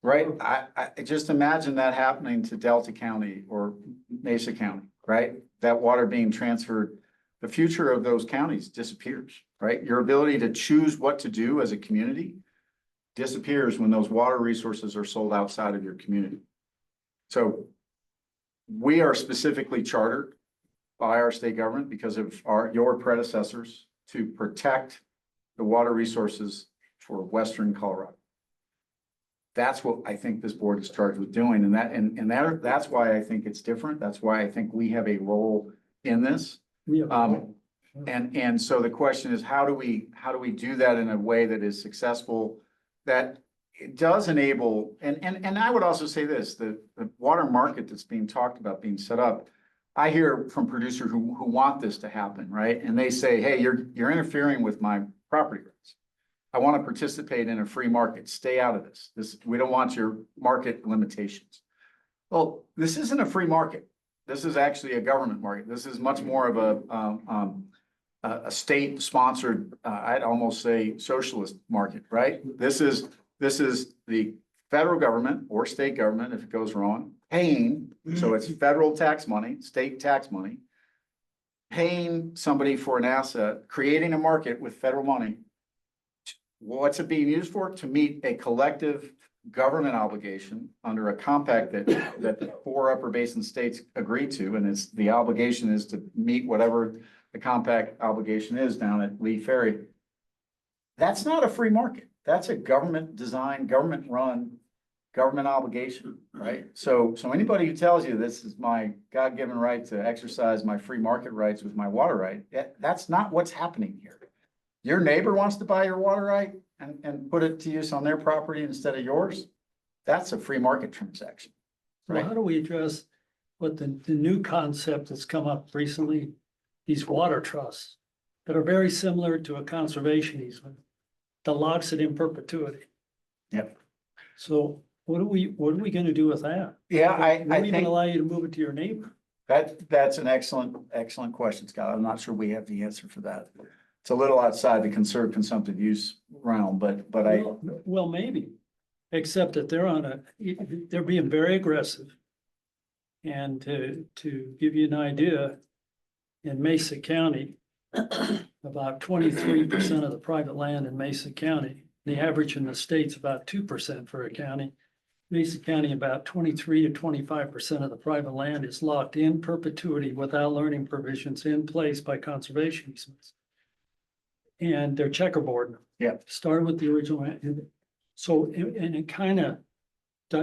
right? I just imagine that happening to Delta County or Mesa County, right? That water being transferred, the future of those counties disappears, right? Your ability to choose what to do as a community disappears when those water resources are sold outside of your community. So we are specifically chartered by our state government because of your predecessors to protect the water resources for Western Colorado. That's what I think this board is charged with doing, and that's why I think it's different. That's why I think we have a role in this. And so the question is, how do we do that in a way that is successful, that it does enable, and I would also say this, the water market that's being talked about being set up, I hear from producers who want this to happen, right? And they say, hey, you're interfering with my property rights. I want to participate in a free market. Stay out of this. We don't want your market limitations. Well, this isn't a free market. This is actually a government market. This is much more of a state-sponsored, I'd almost say socialist market, right? This is the federal government or state government, if it goes wrong, paying, so it's federal tax money, state tax money, paying somebody for an asset, creating a market with federal money. What's it being used for? To meet a collective government obligation under a compact that the 4 upper basin states agreed to, and the obligation is to meet whatever the compact obligation is down at Lee Ferry. That's not a free market. That's a government designed, government run, government obligation, right? So anybody who tells you this is my God-given right to exercise my free market rights with my water right, that's not what's happening here. Your neighbor wants to buy your water right and put it to use on their property instead of yours. That's a free market transaction. So how do we address what the new concept that's come up recently, these water trusts that are very similar to a conservation easement that locks it in perpetuity? Yep. So what are we gonna do with that? Yeah, I Won't even think allow you to move it to your neighbor. that's an excellent question, Scott. I'm not sure we have the answer for that. It's a little outside the conserved consumptive use realm, but I, Well, maybe, except that they're being very aggressive. And to give you an idea, in Mesa County, about 23% of the private land in Mesa County, the average in the state's about 2% for a county. Mesa County, about 23 to 25% of the private land is locked in perpetuity without learning provisions in place by conservation easements. And they're checkerboard. Yeah. Started with the original. So, and it kind of,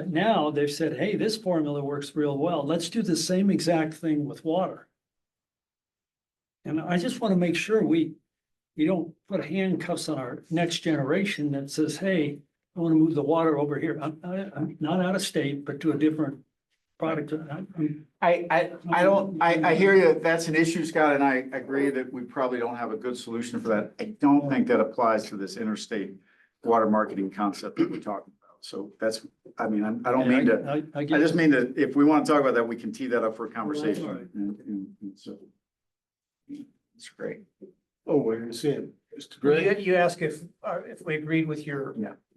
now they've said, hey, this formula works real well. Let's do the same exact thing with water. And I just want to make sure we don't put handcuffs on our next generation that says, hey, I want to move the water over here. I'm not out of state, but to a different product. I hear you. That's an issue, Scott, and I agree that we probably don't have a good solution for that. I don't think that applies to this interstate water marketing concept that we're talking about. So that's, I mean, I don't mean to, I just mean that if we want to talk about that, we can tee that up for a conversation. And so it's great. Oh, wait a second, Mr. Gray. You ask if we agreed with your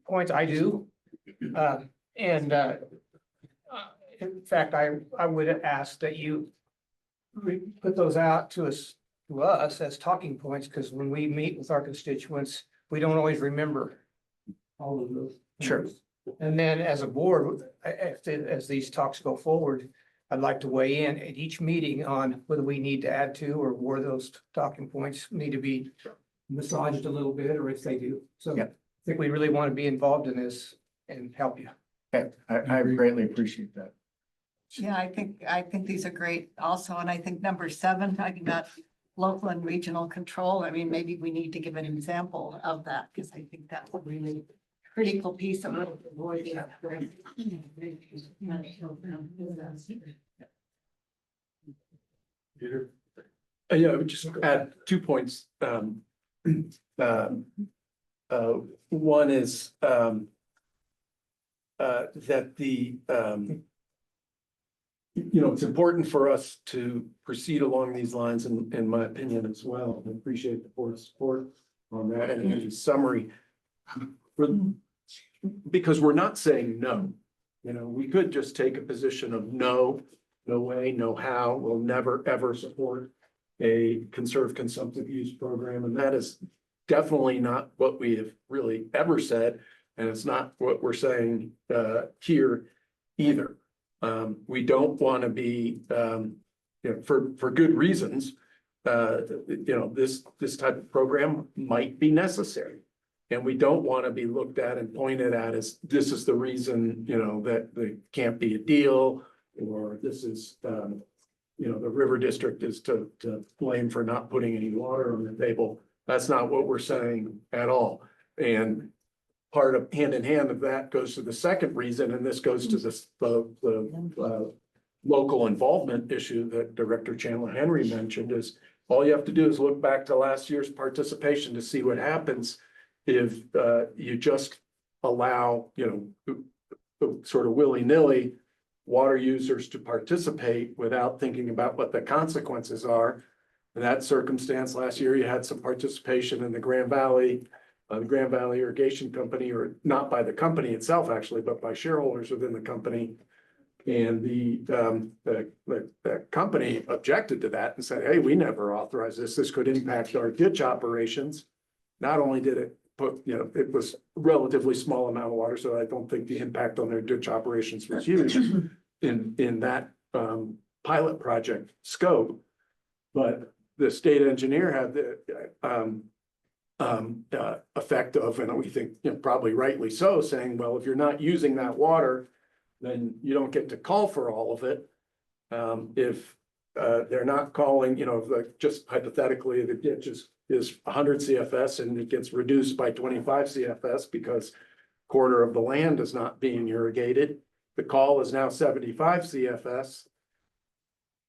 points. I do. In fact, I would ask that you put those out to us as talking points, because when we meet with our constituents, we don't always remember all of those. Sure. And then as a board, as these talks go forward, I'd like to weigh in at each meeting on whether we need to add to, or where those talking points need to be massaged a little bit, or if they do. So I think we really want to be involved in this and help you. Yeah, I greatly appreciate that. Yeah, I think these are great also, and I think number 7, talking about local and regional control, I mean, maybe we need to give an example of that, because I think that's a really critical piece of what the board. Peter? Yeah, I would just add 2 points. One is that it's important for us to proceed along these lines, in my opinion as well. I appreciate the board's support on that. And in summary, because we're not saying no. You know, we could just take a position of no, no way, no how, we'll never, ever support a conserved consumptive use program, and that is definitely not what we have really ever said, and it's not what we're saying here either. We don't want to be, for good reasons, this type of program might be necessary. And we don't want to be looked at and pointed at as this is the reason, that there can't be a deal, or this is, the river district is to blame for not putting any water on the table. That's not what we're saying at all. And part of hand in hand of that goes to the second reason, and this goes to the local involvement issue that Director Chandler Henry mentioned, is all you have to do is look back to last year's participation to see what happens if you just allow, sort of willy-nilly water users to participate without thinking about what the consequences are. In that circumstance, last year, you had some participation in the Grand Valley Irrigation Company, or not by the company itself, actually, but by shareholders within the company. And the company objected to that and said, hey, we never authorized this. This could impact our ditch operations. Not only did it put, it was a relatively small amount of water, so I don't think the impact on their ditch operations was huge in that pilot project scope. But the state engineer had the effect of, and we think, probably rightly so, saying, well, if you're not using that water, then you don't get to call for all of it. If they're not calling, if just hypothetically, the ditch is 100 CFS and it gets reduced by 25 CFS because a quarter of the land is not being irrigated, the call is now 75 CFS.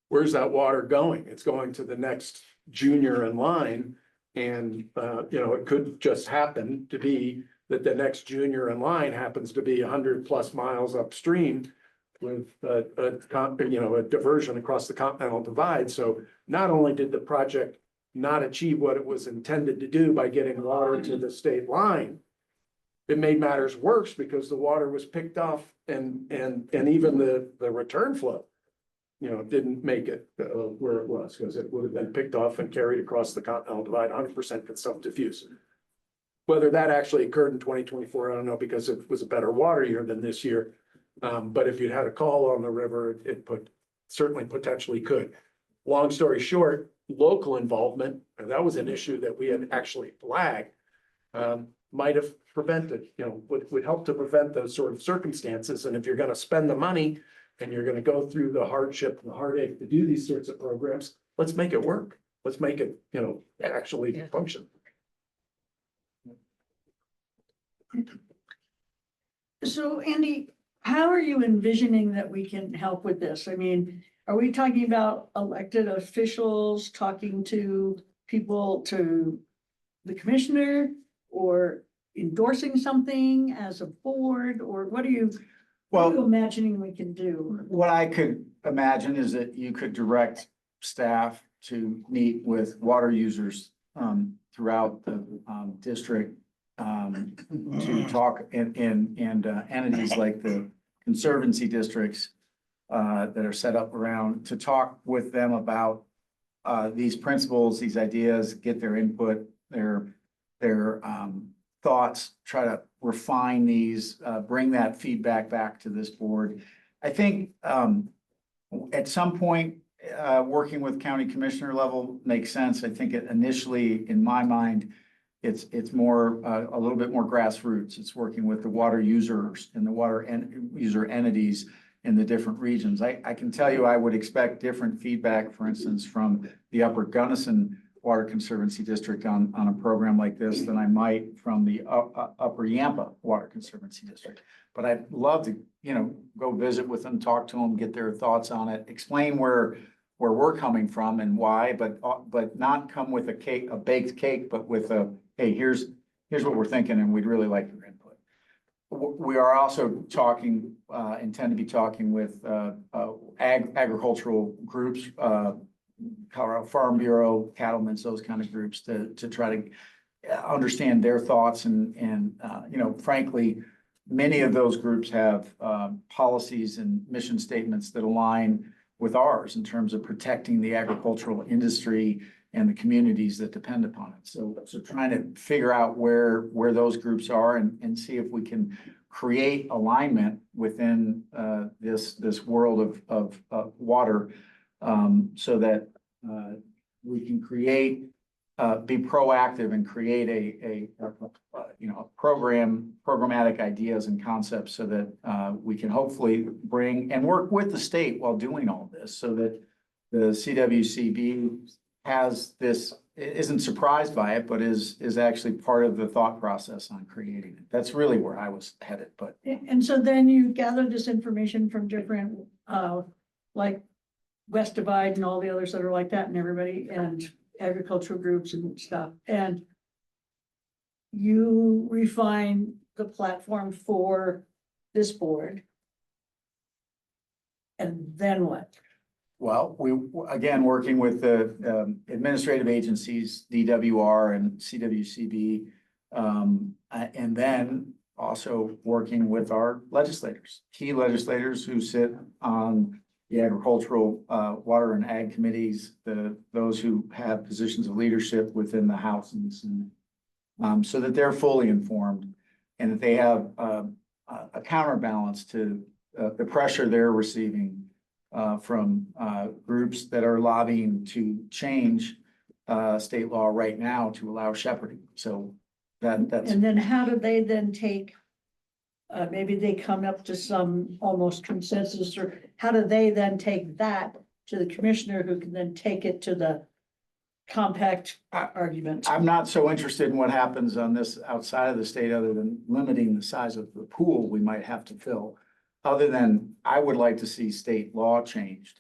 Where's that water going? It's going to the next junior in line. And, it could just happen to be that the next junior in line happens to be 100+ miles upstream with a diversion across the Continental Divide. So not only did the project not achieve what it was intended to do by getting water to the state line, it made matters worse because the water was picked off and even the return flow, didn't make it where it was, because it would have been picked off and carried across the Continental Divide, 100% consumptive use. Whether that actually occurred in 2024, I don't know, because it was a better water year than this year. But if you'd had a call on the river, it certainly potentially could. Long story short, local involvement, and that was an issue that we had actually flagged, might have prevented, would help to prevent those sort of circumstances. And if you're going to spend the money and you're going to go through the hardship and the heartache to do these sorts of programs, let's make it work. Let's make it, actually function. So Andy, how are you envisioning that we can help with this? I mean, are we talking about elected officials talking to people, to the commissioner, or endorsing something as a board, or what are you imagining we can do? What I could imagine is that you could direct staff to meet with water users throughout the district to talk and entities like the conservancy districts that are set up around, to talk with them about these principles, these ideas, get their input, their thoughts, try to refine these, bring that feedback back to this board. I think at some point, working with county commissioner level makes sense. I think initially, in my mind, it's more a little bit more grassroots. It's working with the water users and the water user entities in the different regions. I can tell you, I would expect different feedback, for instance, from the Upper Gunnison Water Conservancy District on a program like this than I might from the Upper Yampa Water Conservancy District. But I'd love to, go visit with them, talk to them, get their thoughts on it, explain where we're coming from and why, but not come with a baked cake, but with hey, here's what we're thinking, and we'd really like your input. We are also intend to be talking with agricultural groups, Colorado Farm Bureau, cattlemen's, those kind of groups to try to understand their thoughts and frankly, many of those groups have policies and mission statements that align with ours in terms of protecting the agricultural industry and the communities that depend upon it. So trying to figure out where those groups are and see if we can create alignment within this world of water, so that we can be proactive and create a programmatic ideas and concepts so that we can hopefully bring and work with the state while doing all this, so that the CWCB isn't surprised by it, but is actually part of the thought process on creating it. That's really where I was headed, but. And so then you gather this information from different, like West Divide and all the others that are like that and everybody and agricultural groups and stuff. And you refine the platform for this board. And then what? Well, again, working with the administrative agencies, DWR and CWCB, and then also working with our legislators, key legislators who sit on the agricultural, water and ag committees, those who have positions of leadership within the House and the Senate, so that they're fully informed and that they have a counterbalance to the pressure they're receiving from groups that are lobbying to change state law right now to allow shepherding. So that's. And then how do they then take, maybe they come up to some almost consensus, or how do they then take that to the commissioner who can then take it to the compact argument? I'm not so interested in what happens on this outside of the state, other than limiting the size of the pool we might have to fill. Other than I would like to see state law changed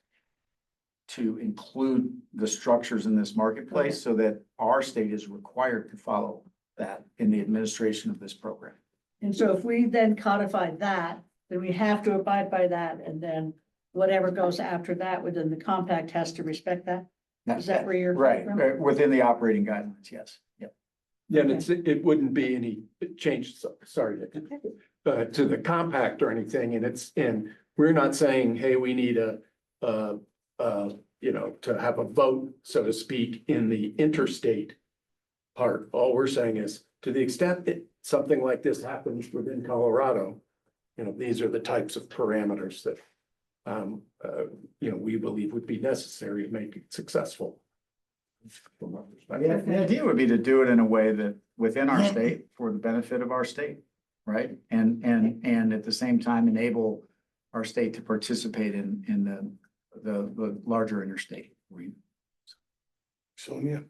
to include the structures in this marketplace so that our state is required to follow that in the administration of this program. And so if we then codify that, then we have to abide by that, and then whatever goes after that within the compact has to respect that? Is that where you're? Right, within the operating guidelines, yes. Yep. Yeah, and it wouldn't be any change, sorry, to the compact or anything, and we're not saying, hey, we need to have a vote, so to speak, in the interstate part. All we're saying is, to the extent that something like this happens within Colorado, these are the types of parameters that we believe would be necessary to make it successful. Yeah, the idea would be to do it in a way that within our state, for the benefit of our state, right? And at the same time enable our state to participate in the larger interstate. Sonia?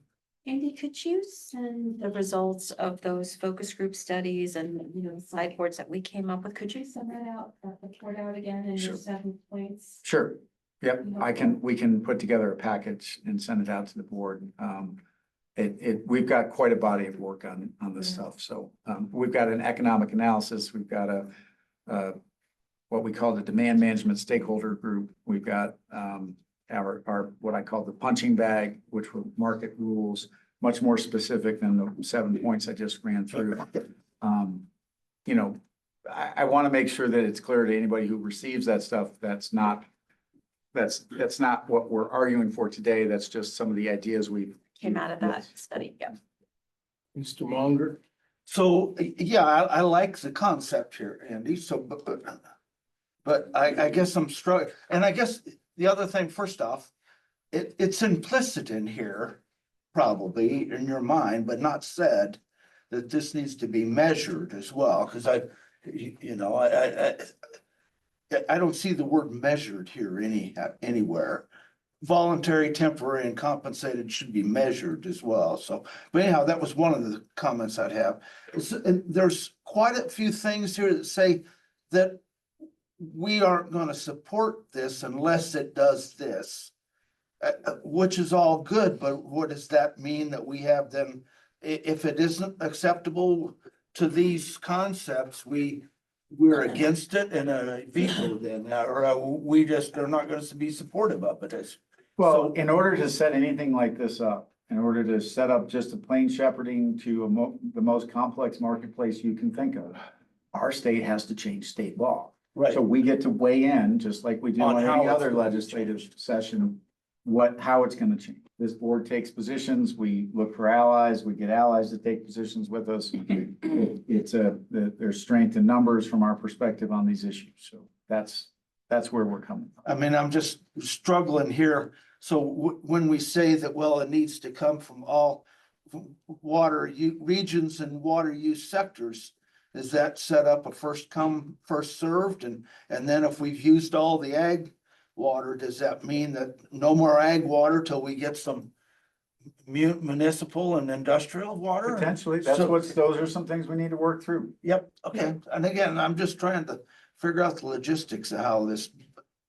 Andy, could you send the results of those focus group studies and, the sideboards that we came up with? Could you send that report out again in your 7 points? Sure. Yep, we can put together a package and send it out to the board. We've got quite a body of work on this stuff. So we've got an economic analysis. We've got what we call the demand management stakeholder group. We've got our what I call the punching bag, which were market rules, much more specific than the 7 points I just ran through. I want to make sure that it's clear to anybody who receives that stuff, that's not what we're arguing for today. That's just some of the ideas we Came out of that study, yeah. Mr. Monger? So, yeah, I like the concept here, Andy, so, but I guess I'm struggling, and I guess the other thing, first off, it's implicit in here, probably in your mind, but not said, that this needs to be measured as well, because I don't see the word measured here anywhere. Voluntary, temporary, and compensated should be measured as well. So, but anyhow, that was one of the comments I'd have. And there's quite a few things here that say that we aren't going to support this unless it does this, which is all good. But what does that mean that we have then? If it isn't acceptable to these concepts, we're against it and veto then, or we just are not going to be supportive of it. Well, in order to set anything like this up, in order to set up just a plain shepherding to the most complex marketplace you can think of, our state has to change state law. Right. So we get to weigh in, just like we do On on how any it's other gonna legislative session, how it's gonna change. This board takes positions, we look for allies, we get allies to take positions with us. There's strength in numbers from our perspective on these issues, so that's where we're coming from. I mean, I'm just struggling here. So when we say that, well, it needs to come from all regions and water use sectors, is that set up a first come, first served? And then if we've used all the ag water, does that mean that no more ag water till we get some municipal and industrial water? Potentially, those are some things we need to work through. Yep, okay. And again, I'm just trying to figure out the logistics of how this,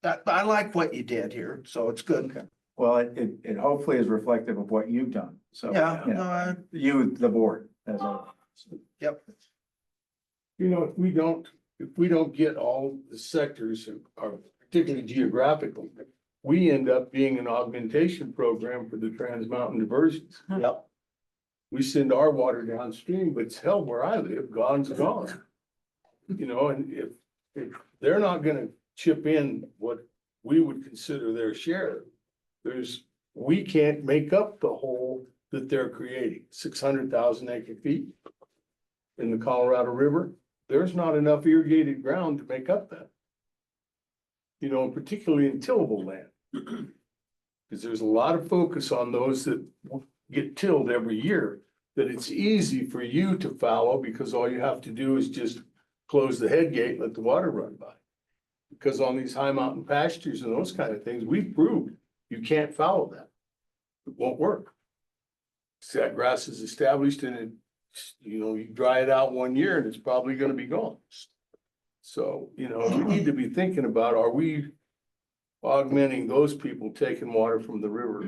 I like what you did here, so it's good. Well, it hopefully is reflective of what you've done, so. Yeah, you no, know, the board, as a. yep. You know, if we don't get all the sectors, or particularly geographical, we end up being an augmentation program for the Trans Mountain diversions. Yep. We send our water downstream, but it's hell where I live, gone's gone. You know, and if they're not gonna chip in what we would consider their share, we can't make up the hole that they're creating, 600,000 acre feet in the Colorado River. There's not enough irrigated ground to make up that. You know, particularly in tillable land. Because there's a lot of focus on those that get tilled every year, that it's easy for you to fallow because all you have to do is just close the head gate and let the water run by. Because on these high mountain pastures and those kind of things, we've proved you can't fallow that. It won't work. So that grass is established and it, you know, you dry it out 1 year and it's probably gonna be gone. So, you know, we need to be thinking about, are we augmenting those people taking water from the river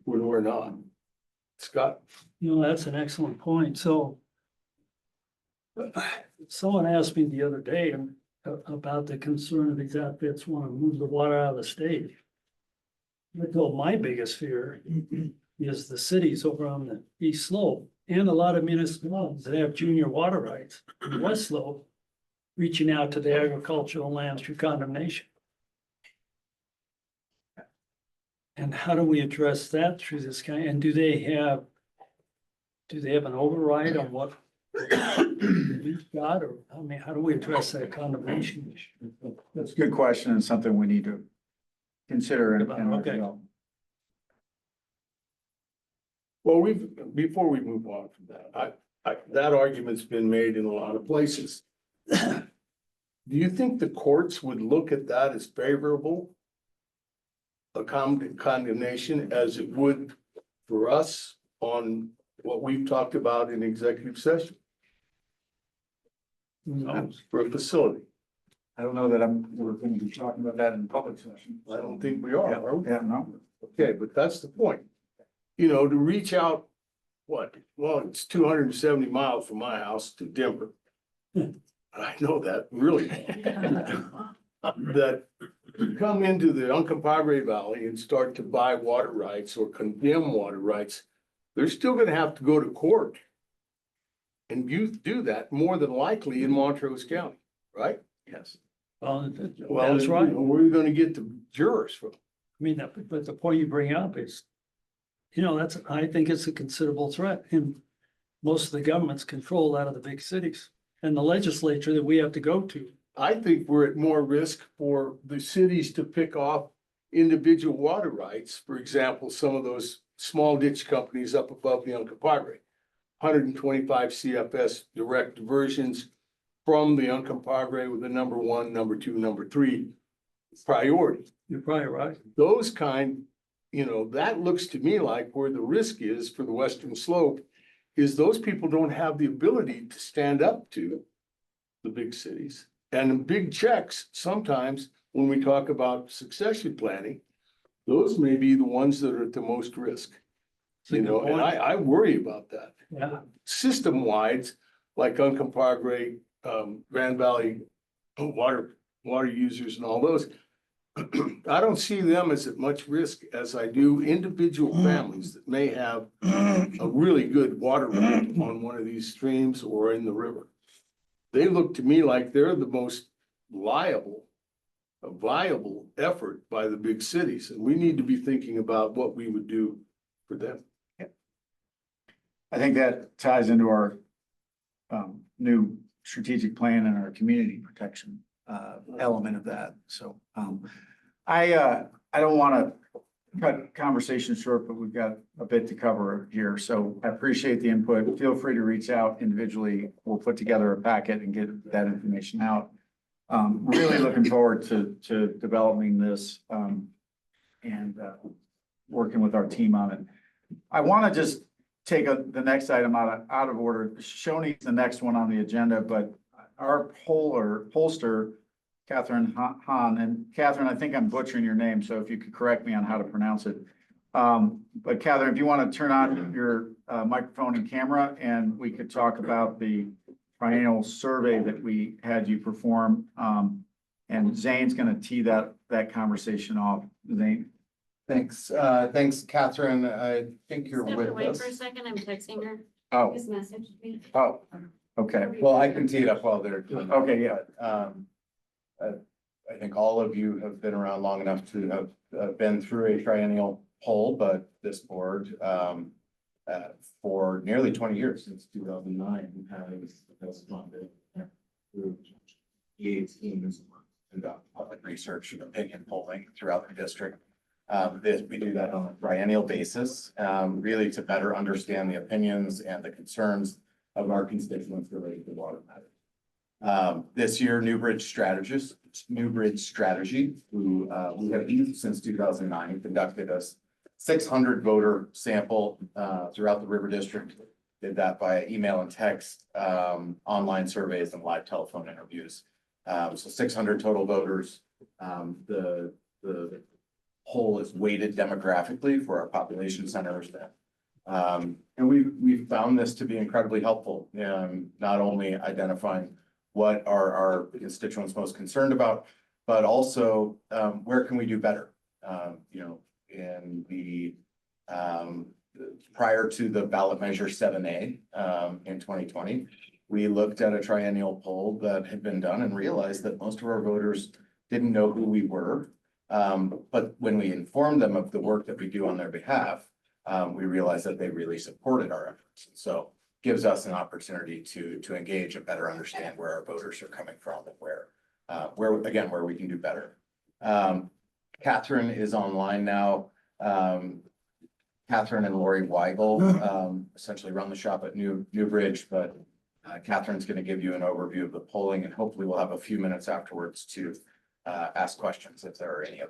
when we're not? Scott? You know, that's an excellent point. So someone asked me the other day about the concern of these outfits want to move the water out of the state. I told my biggest fear is the cities over on the east slope and a lot of municipalities that have junior water rights in the west slope reaching out to the agricultural lands through condemnation. And how do we address that through this kind? And do they have an override on what we've got, or I mean, how do we address that condemnation issue? That's a good question and something we need to consider and. Okay. Well, before we move on from that, that argument's been made in a lot of places. Do you think the courts would look at that as favorable? A condemnation as it would for us on what we've talked about in executive session? No. For a facility. I don't know that we're going to be talking about that in public session. I don't think we are we? Yeah, no. Okay, but that's the point. You know, to reach out, well, it's 270 miles from my house to Denver. I know that, really. That come into the Uncompahgre Valley and start to buy water rights or condemn water rights, they're still gonna have to go to court. And you do that more than likely in Montrose County, right? Yes. Well, Well, that's right. Where are you gonna get the jurors from? I mean, but the point you bring up is, you know, I think it's a considerable threat, and most of the governments control that of the big cities and the legislature that we have to go to. I think we're at more risk for the cities to pick off individual water rights. For example, some of those small ditch companies up above the Uncompahgre, 125 CFS direct diversions from the Uncompahgre with the number 1, number 2, number 3 priority. You're probably right. Those kind, you know, that looks to me like where the risk is for the Western Slope is those people don't have the ability to stand up to the big cities. And big checks, sometimes when we talk about succession planning, those may be the ones that are at the most risk. You know, and I worry about that. Yeah. System wide, like Uncompahgre, Grand Valley water users and all those. I don't see them as at much risk as I do individual families that may have a really good water right on one of these streams or in the river. they look to me like they're the most viable effort by the big cities, and we need to be thinking about what we would do for them. I think that ties into our new strategic plan and our community protection element of that. So I don't want to cut conversation short, but we've got a bit to cover here. So I appreciate the input. Feel free to reach out individually. We'll put together a packet and get that information out. Really looking forward to developing this and working with our team on it. I want to just take the next item out of order. Shoney's the next one on the agenda, but our pollster, Catherine Hahn, and Catherine, I think I'm butchering your name, so if you could correct me on how to pronounce it. But Catherine, if you want to turn on your microphone and camera, and we could talk about the triennial survey that we had you perform. And Zane's going to tee that conversation off. Zane. Thanks, thanks, Catherine. I think you're with Wait us. for a second, I'm texting her. Oh, This message me. oh, okay. Well, I can tee it up while they're doing that. Okay, yeah. I think all of you have been around long enough to have been through a triennial poll, but this board, for nearly 20 years, since 2009, has funded through EA's teams conduct public research and opinion polling throughout the district. We do that on a triennial basis, really to better understand the opinions and the concerns of our constituents related to water matters. This year, Newbridge Strategy, who we have used since 2009, conducted a 600 voter sample throughout the River District. Did that by email and text, online surveys and live telephone interviews. So 600 total voters. The poll is weighted demographically for our population centers. And we've found this to be incredibly helpful in not only identifying what are our constituents most concerned about, but also where can we do better? In the prior to the ballot measure 7A in 2020, we looked at a triennial poll that had been done and realized that most of our voters didn't know who we were. But when we informed them of the work that we do on their behalf, we realized that they really supported our efforts. So gives us an opportunity to engage and better understand where our voters are coming from and where we can do better. Catherine is online now. Catherine and Lori Weigel essentially run the shop at Newbridge, but Catherine's going to give you an overview of the polling, and hopefully we'll have a few minutes afterwards to ask questions if there are any of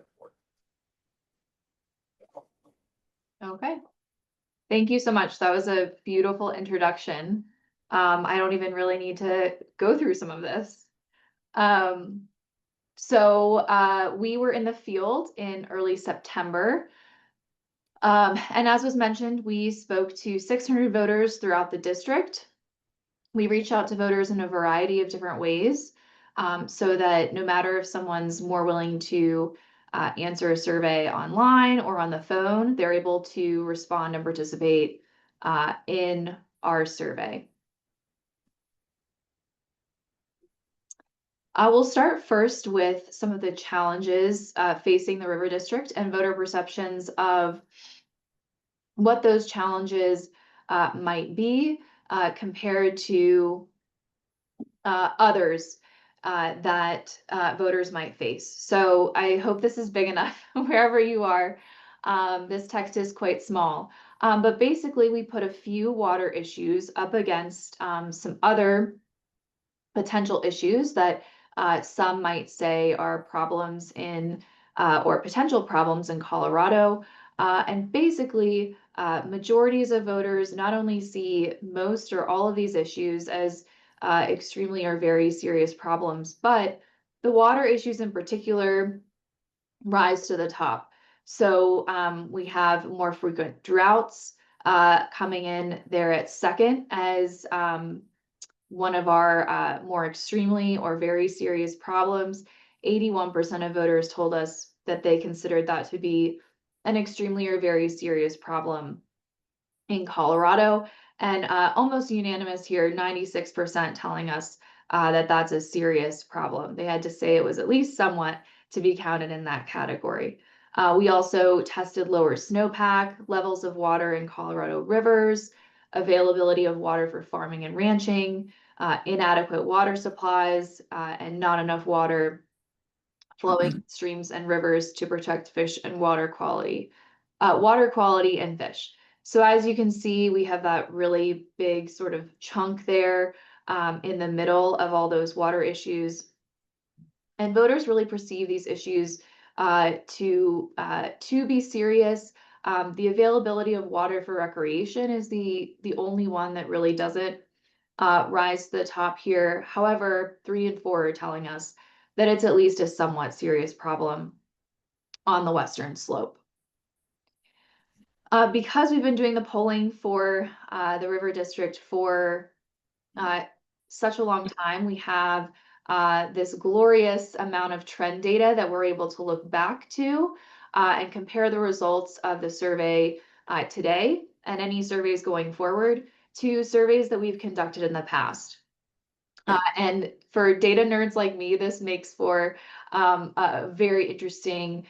them. Okay. Thank you so much. That was a beautiful introduction. I don't even really need to go through some of this. So we were in the field in early September. And as was mentioned, we spoke to 600 voters throughout the district. We reached out to voters in a variety of different ways, so that no matter if someone's more willing to answer a survey online or on the phone, they're able to respond and participate in our survey. I will start first with some of the challenges facing the River District and voter perceptions of what those challenges might be compared to others that voters might face. So I hope this is big enough wherever you are. This text is quite small, but basically we put a few water issues up against some other potential issues that some might say are problems in or potential problems in Colorado. And basically majorities of voters not only see most or all of these issues as extremely or very serious problems, but the water issues in particular rise to the top. So we have more frequent droughts coming in there at second as one of our more extremely or very serious problems. 81% of voters told us that they considered that to be an extremely or very serious problem in Colorado. And almost unanimous here, 96% telling us that's a serious problem. They had to say it was at least somewhat to be counted in that category. We also tested lower snowpack, levels of water in Colorado rivers, availability of water for farming and ranching, inadequate water supplies, and not enough water flowing in streams and rivers to protect fish and water quality and fish. So as you can see, we have that really big sort of chunk there in the middle of all those water issues. And voters really perceive these issues to be serious. The availability of water for recreation is the only one that really doesn't rise to the top here. However, 3 and 4 are telling us that it's at least a somewhat serious problem on the western slope. Because we've been doing the polling for the River District for such a long time, we have this glorious amount of trend data that we're able to look back to and compare the results of the survey today and any surveys going forward to surveys that we've conducted in the past. And for data nerds like me, this makes for a very interesting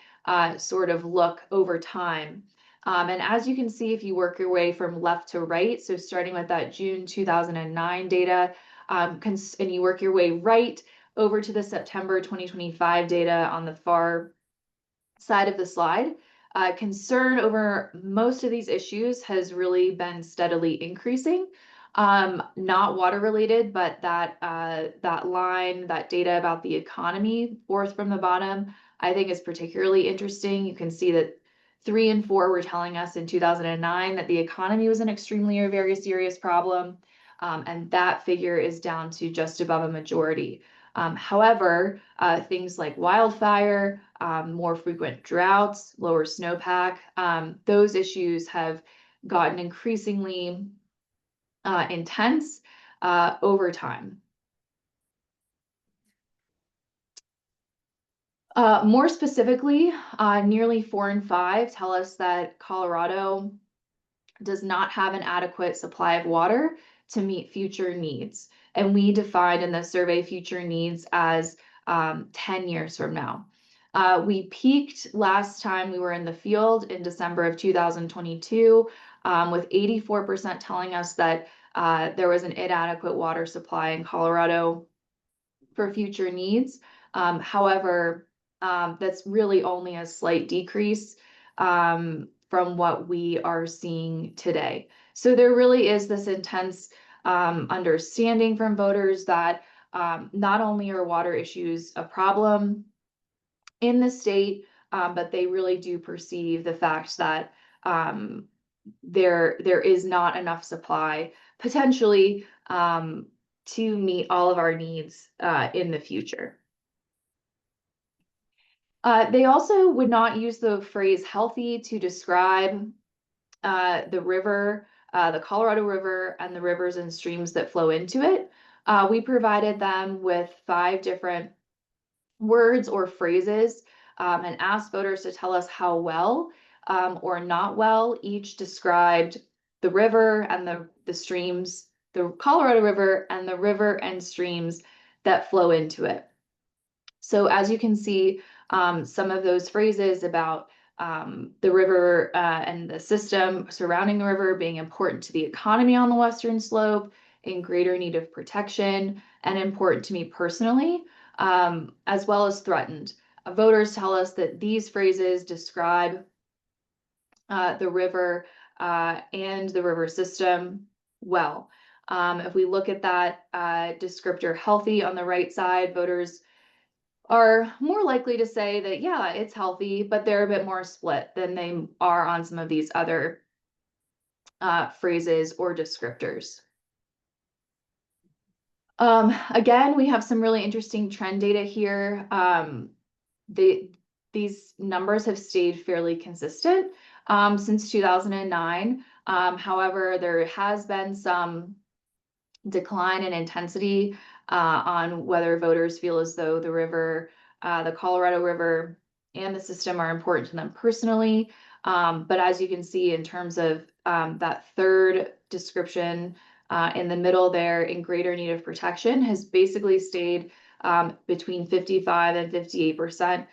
sort of look over time. And as you can see, if you work your way from left to right, so starting with that June 2009 data, and you work your way right over to the September 2025 data on the far side of the slide, concern over most of these issues has really been steadily increasing. Not water related, but that line, that data about the economy, fourth from the bottom, I think is particularly interesting. You can see that 3 and 4 were telling us in 2009 that the economy was an extremely or very serious problem. And that figure is down to just above a majority. However, things like wildfire, more frequent droughts, lower snowpack, those issues have gotten increasingly intense over time. More specifically, nearly 4 and 5 tell us that Colorado does not have an adequate supply of water to meet future needs. And we defined in the survey future needs as 10 years from now. We peaked last time we were in the field in December of 2022 with 84% telling us that there was an inadequate water supply in Colorado for future needs. However, that's really only a slight decrease from what we are seeing today. So there really is this intense understanding from voters that not only are water issues a problem in the state, but they really do perceive the fact that there is not enough supply potentially to meet all of our needs in the future. They also would not use the phrase healthy to describe the river, the Colorado River, and the rivers and streams that flow into it. We provided them with 5 different words or phrases and asked voters to tell us how well or not well each described the river and the streams, the Colorado River and the river and streams that flow into it. So as you can see, some of those phrases about the river and the system surrounding the river being important to the economy on the western slope, in greater need of protection, and important to me personally, as well as threatened. Voters tell us that these phrases describe the river and the river system well. If we look at that descriptor healthy on the right side, voters are more likely to say that, yeah, it's healthy, but they're a bit more split than they are on some of these other phrases or descriptors. Again, we have some really interesting trend data here. These numbers have stayed fairly consistent since 2009. However, there has been some decline in intensity on whether voters feel as though the river, the Colorado River and the system are important to them personally. But as you can see in terms of that third description in the middle there in greater need of protection has basically stayed between 55 and 58%,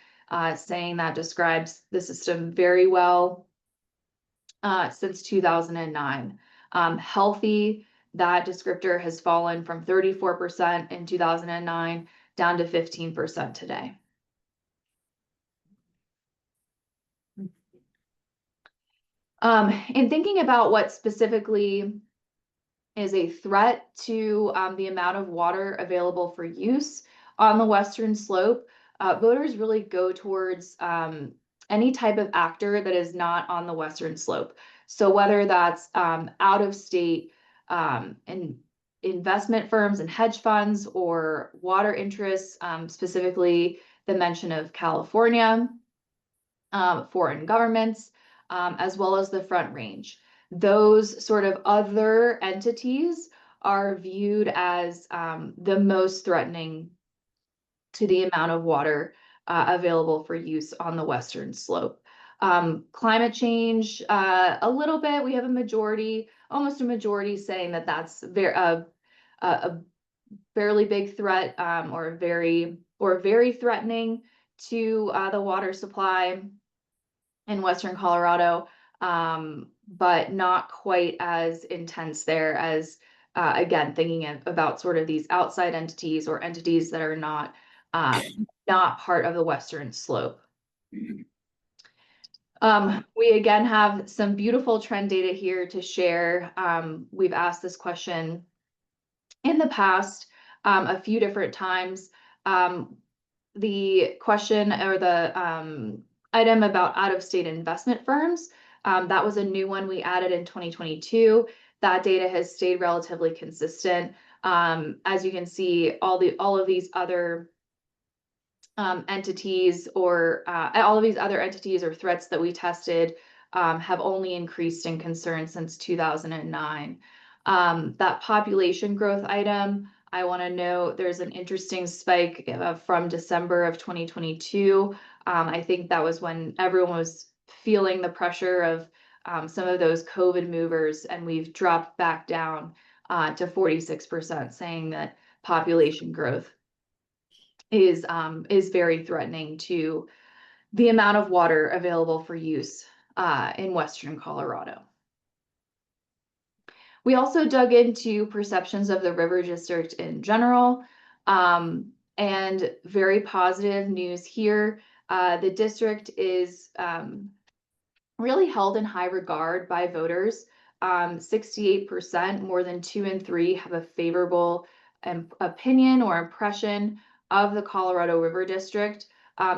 saying that describes the system very well since 2009. Healthy, that descriptor has fallen from 34% in 2009 down to 15% today. In thinking about what specifically is a threat to the amount of water available for use on the western slope, voters really go towards any type of actor that is not on the western slope. So whether that's out of state and investment firms and hedge funds or water interests, specifically the mention of California, foreign governments, as well as the Front Range. Those sort of other entities are viewed as the most threatening to the amount of water available for use on the western slope. Climate change, a little bit, we have a majority, almost a majority saying that that's a fairly big threat or very threatening to the water supply in western Colorado, but not quite as intense there as, again, thinking about sort of these outside entities or entities that are not part of the western slope. We again have some beautiful trend data here to share. We've asked this question in the past a few different times. The question or the item about out-of-state investment firms, that was a new one we added in 2022. That data has stayed relatively consistent. As you can see, all of these other entities or threats that we tested have only increased in concern since 2009. That population growth item, I want to note there's an interesting spike from December of 2022. I think that was when everyone was feeling the pressure of some of those COVID movers, and we've dropped back down to 46%, saying that population growth is very threatening to the amount of water available for use in western Colorado. We also dug into perceptions of the river district in general, and very positive news here. The district is really held in high regard by voters. 68%, more than 2 in 3, have a favorable opinion or impression of the Colorado River District.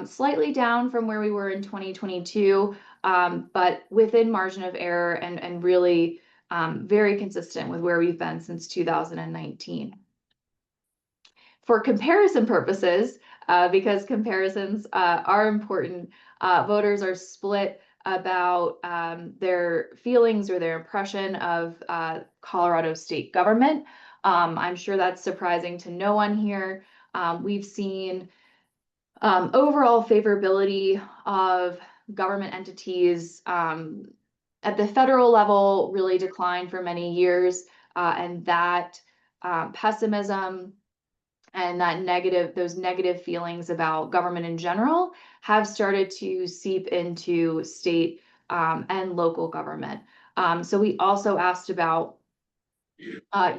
Slightly down from where we were in 2022, but within margin of error and really very consistent with where we've been since 2019. For comparison purposes, because comparisons are important, voters are split about their feelings or their impression of Colorado state government. I'm sure that's surprising to no one here. We've seen overall favorability of government entities at the federal level really declined for many years, and that pessimism and those negative feelings about government in general have started to seep into state and local government. So we also asked about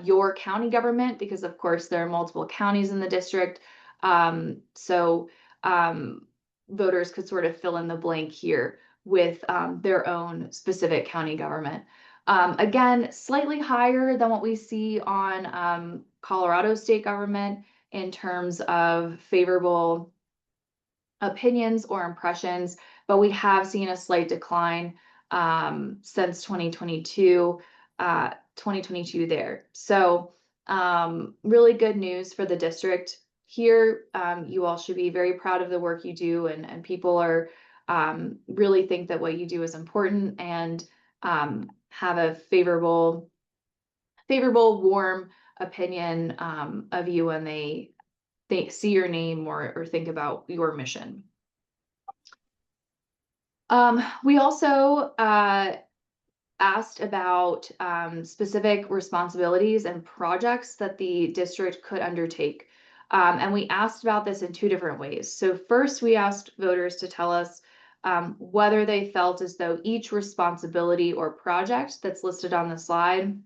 your county government, because of course there are multiple counties in the district. So voters could sort of fill in the blank here with their own specific county government. Again, slightly higher than what we see on Colorado state government in terms of favorable opinions or impressions, but we have seen a slight decline since 2022 there. So really good news for the district here. You all should be very proud of the work you do, and people are really think that what you do is important and have a favorable, warm opinion of you when they see your name or think about your mission. We also asked about specific responsibilities and projects that the district could undertake. And we asked about this in two different ways. So first, we asked voters to tell us whether they felt as though each responsibility or project that's listed on the slide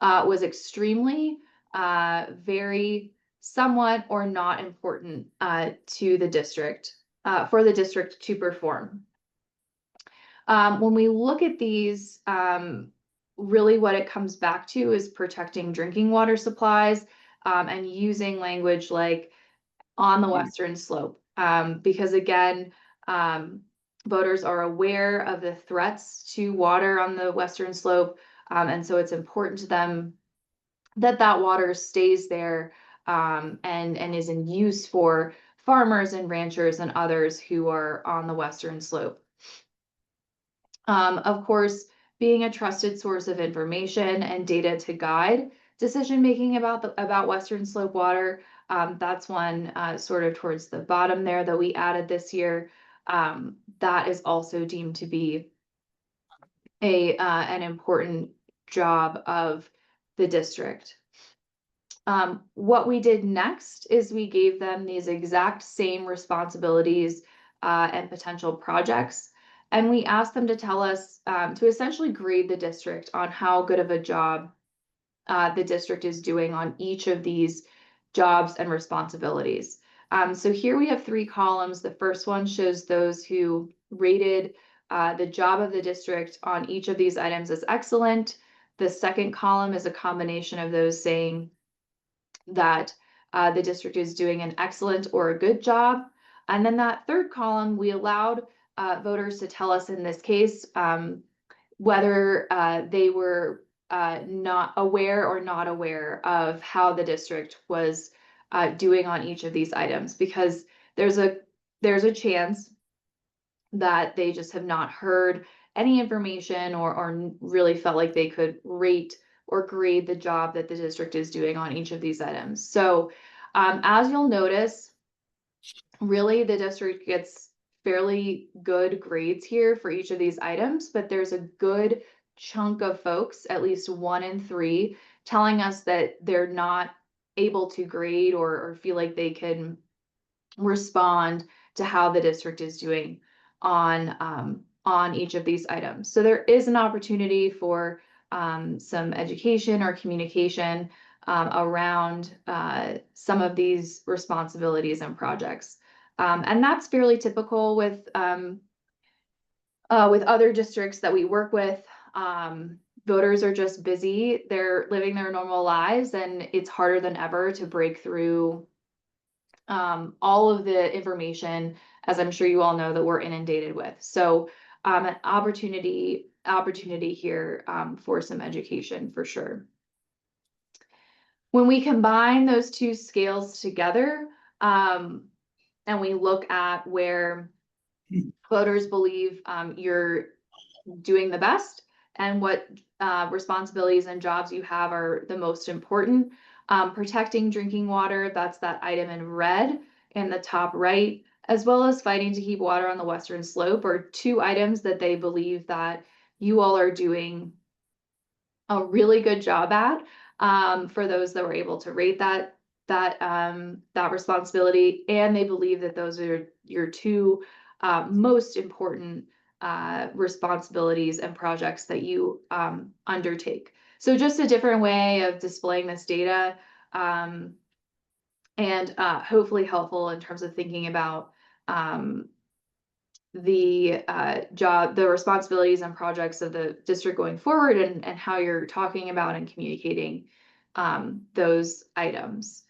was extremely, very, somewhat, or not important to the district, for the district to perform. When we look at these, really what it comes back to is protecting drinking water supplies and using language like on the western slope. Because again, voters are aware of the threats to water on the western slope. And so it's important to them that that water stays there and is in use for farmers and ranchers and others who are on the western slope. Of course, being a trusted source of information and data to guide decision-making about western slope water, that's one sort of towards the bottom there that we added this year. That is also deemed to be an important job of the district. What we did next is we gave them these exact same responsibilities and potential projects. And we asked them to tell us, to essentially grade the district on how good of a job the district is doing on each of these jobs and responsibilities. So here we have 3 columns. The first one shows those who rated the job of the district on each of these items as excellent. The second column is a combination of those saying that the district is doing an excellent or a good job. And then that third column, we allowed voters to tell us in this case whether they were not aware or not aware of how the district was doing on each of these items, because there's a chance that they just have not heard any information or really felt like they could rate or grade the job that the district is doing on each of these items. So as you'll notice, really the district gets fairly good grades here for each of these items, but there's a good chunk of folks, at least 1 in 3, telling us that they're not able to grade or feel like they can respond to how the district is doing on each of these items. So there is an opportunity for some education or communication around some of these responsibilities and projects. And that's fairly typical with other districts that we work with. Voters are just busy, they're living their normal lives, and it's harder than ever to break through all of the information, as I'm sure you all know, that we're inundated with. So an opportunity here for some education for sure. When we combine those 2 scales together, and we look at where voters believe you're doing the best and what responsibilities and jobs you have are the most important, protecting drinking water, that's that item in red in the top right, as well as fighting to keep water on the western slope, are 2 items that they believe that you all are doing a really good job at. For those that were able to rate that responsibility, and they believe that those are your 2 most important responsibilities and projects that you undertake. So just a different way of displaying this data, and hopefully helpful in terms of thinking about the responsibilities and projects of the district going forward, and how you're talking about and communicating those items.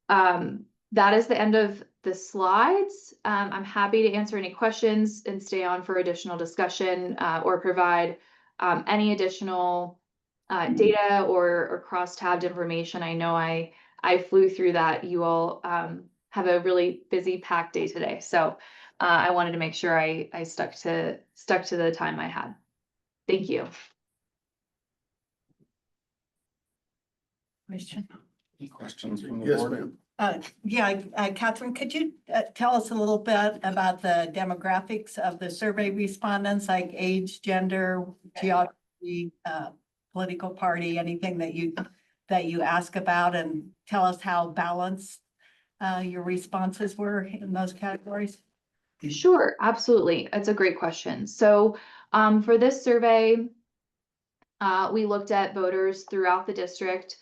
That is the end of the slides. I'm happy to answer any questions and stay on for additional discussion or provide any additional data or cross-tabbed information. I know I flew through that. You all have a really busy, packed day today. So I wanted to make sure I stuck to the time I had. Thank you. Question? Any questions from the Yes, board? ma'am. Catherine, could you tell us a little bit about the demographics of the survey respondents, like age, gender, geography, political party, anything that you ask about, and tell us how balanced your responses were in those categories? Sure, absolutely. That's a great question. So for this survey, we looked at voters throughout the district,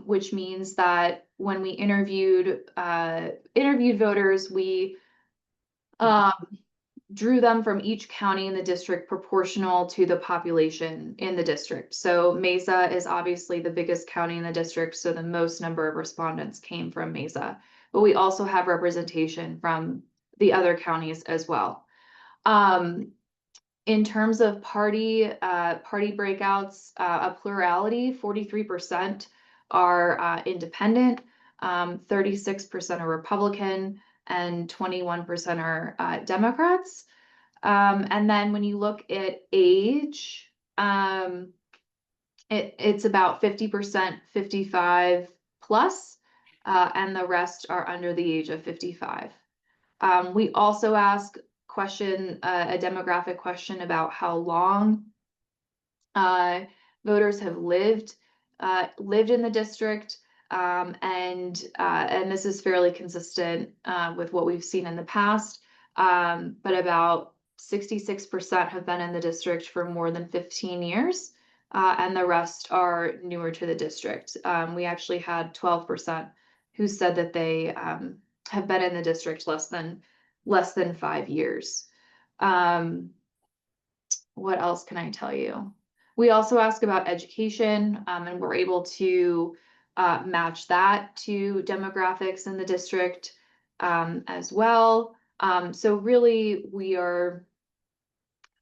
which means that when we interviewed voters, we drew them from each county in the district proportional to the population in the district. So Mesa is obviously the biggest county in the district, so the most number of respondents came from Mesa. But we also have representation from the other counties as well. In terms of party breakouts, a plurality, 43% are independent, 36% are Republican, and 21% are Democrats. And then when you look at age, it's about 50% 55 plus, and the rest are under the age of 55. We also ask a demographic question about how long voters have lived in the district, and this is fairly consistent with what we've seen in the past. But about 66% have been in the district for more than 15 years, and the rest are newer to the district. We actually had 12% who said that they have been in the district less than 5 years. What else can I tell you? We also ask about education, and we're able to match that to demographics in the district as well. So really, we are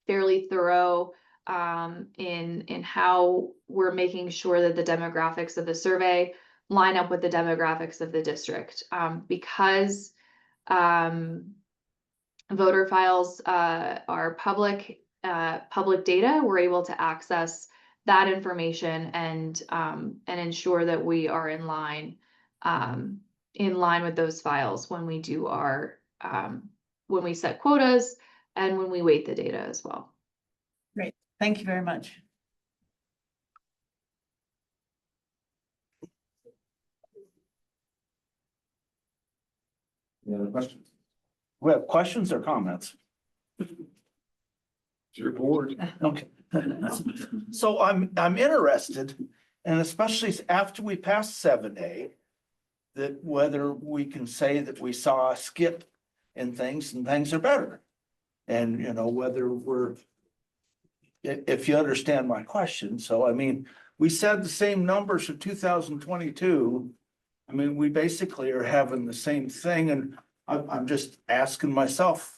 fairly thorough in how we're making sure that the demographics of the survey line up with the demographics of the district, because voter files are public data. We're able to access that information and ensure that we are in line with those files when we do when we set quotas and when we weight the data as well. Great, thank you very much. Any other questions? We have questions or comments? It's your board. Okay. So I'm interested, and especially after we pass 7A, that whether we can say that we saw a skip in things and things are better. And, you know, whether if you understand my question. So, I mean, we said the same numbers for 2022. I mean, we basically are having the same thing, and I'm just asking myself,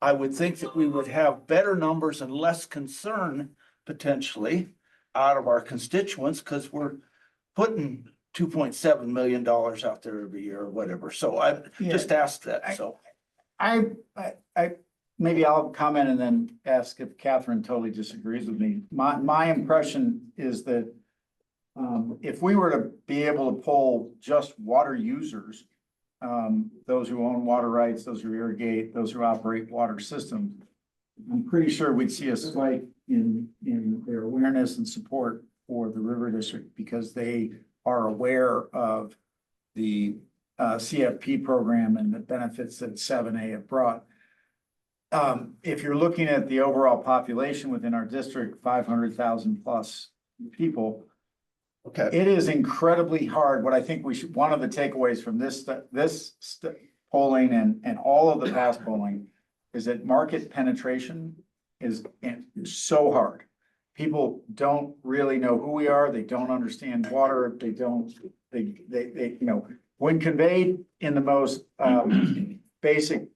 I would think that we would have better numbers and less concern potentially out of our constituents, because we're putting $2.7 million out there every year or whatever. So I just asked that, so. I maybe I'll comment and then ask if Catherine totally disagrees with me. My impression is that if we were to be able to poll just water users, those who own water rights, those who irrigate, those who operate water systems, I'm pretty sure we'd see a spike in their awareness and support for the River District, because they are aware of the CFP program and the benefits that 7A have brought. If you're looking at the overall population within our district, 500,000 plus people, okay, it is incredibly hard. What I think one of the takeaways from this polling and all of the past polling is that market penetration is so hard. People don't really know who we are. They don't understand water. They you know, when conveyed in the most basic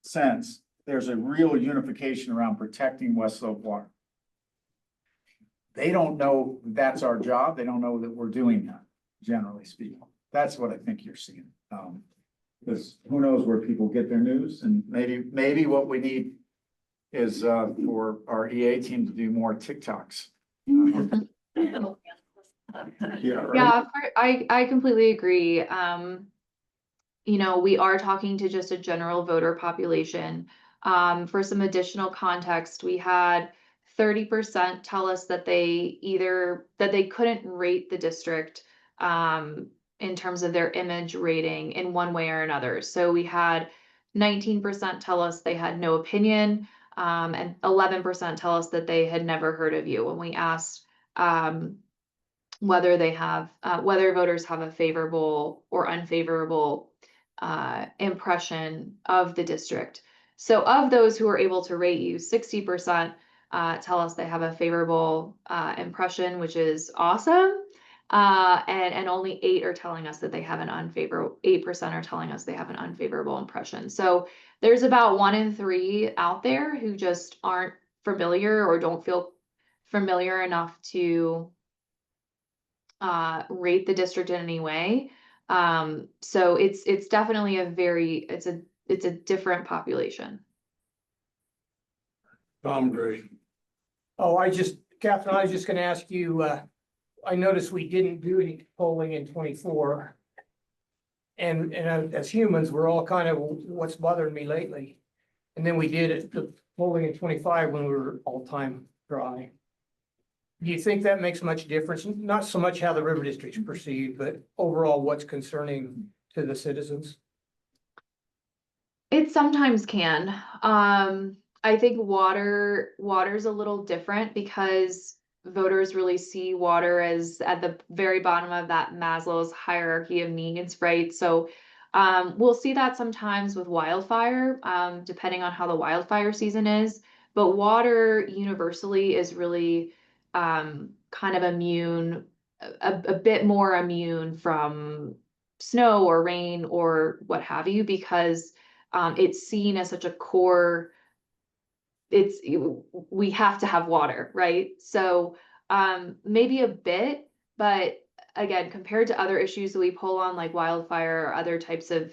sense, there's a real unification around protecting West Slope water. They don't know that's our job. They don't know that we're doing that, generally speaking. That's what I think you're seeing. Because who knows where people get their news, and maybe what we need is for our EA team to do more TikToks. Yeah, I completely agree. You know, we are talking to just a general voter population. For some additional context, we had 30% tell us that they couldn't rate the district in terms of their image rating in one way or another. So we had 19% tell us they had no opinion, and 11% tell us that they had never heard of you. When we asked whether whether voters have a favorable or unfavorable impression of the district. So of those who are able to rate you, 60% tell us they have a favorable impression, which is awesome. And only 8% are telling us that they have an unfavorable, 8% are telling us they have an unfavorable impression. So there's about 1 in 3 out there who just aren't familiar or don't feel familiar enough to rate the district in any way. So it's definitely it's a different population. Tom Gray. Oh, Catherine, I was just gonna ask you, I noticed we didn't do any polling in 24. And as humans, we're all kind of, what's bothering me lately? And then we did the polling in 25 when we were all-time dry. Do you think that makes much difference? Not so much how the river district's perceived, but overall what's concerning to the citizens? It sometimes can. I think water's a little different because voters really see water as at the very bottom of that Maslow's hierarchy of needs, right? So we'll see that sometimes with wildfire, depending on how the wildfire season is. But water universally is really kind of immune, a bit more immune from snow or rain or what have you, because it's seen as such a core, we have to have water, right? So maybe a bit, but again, compared to other issues that we pull on like wildfire or other types of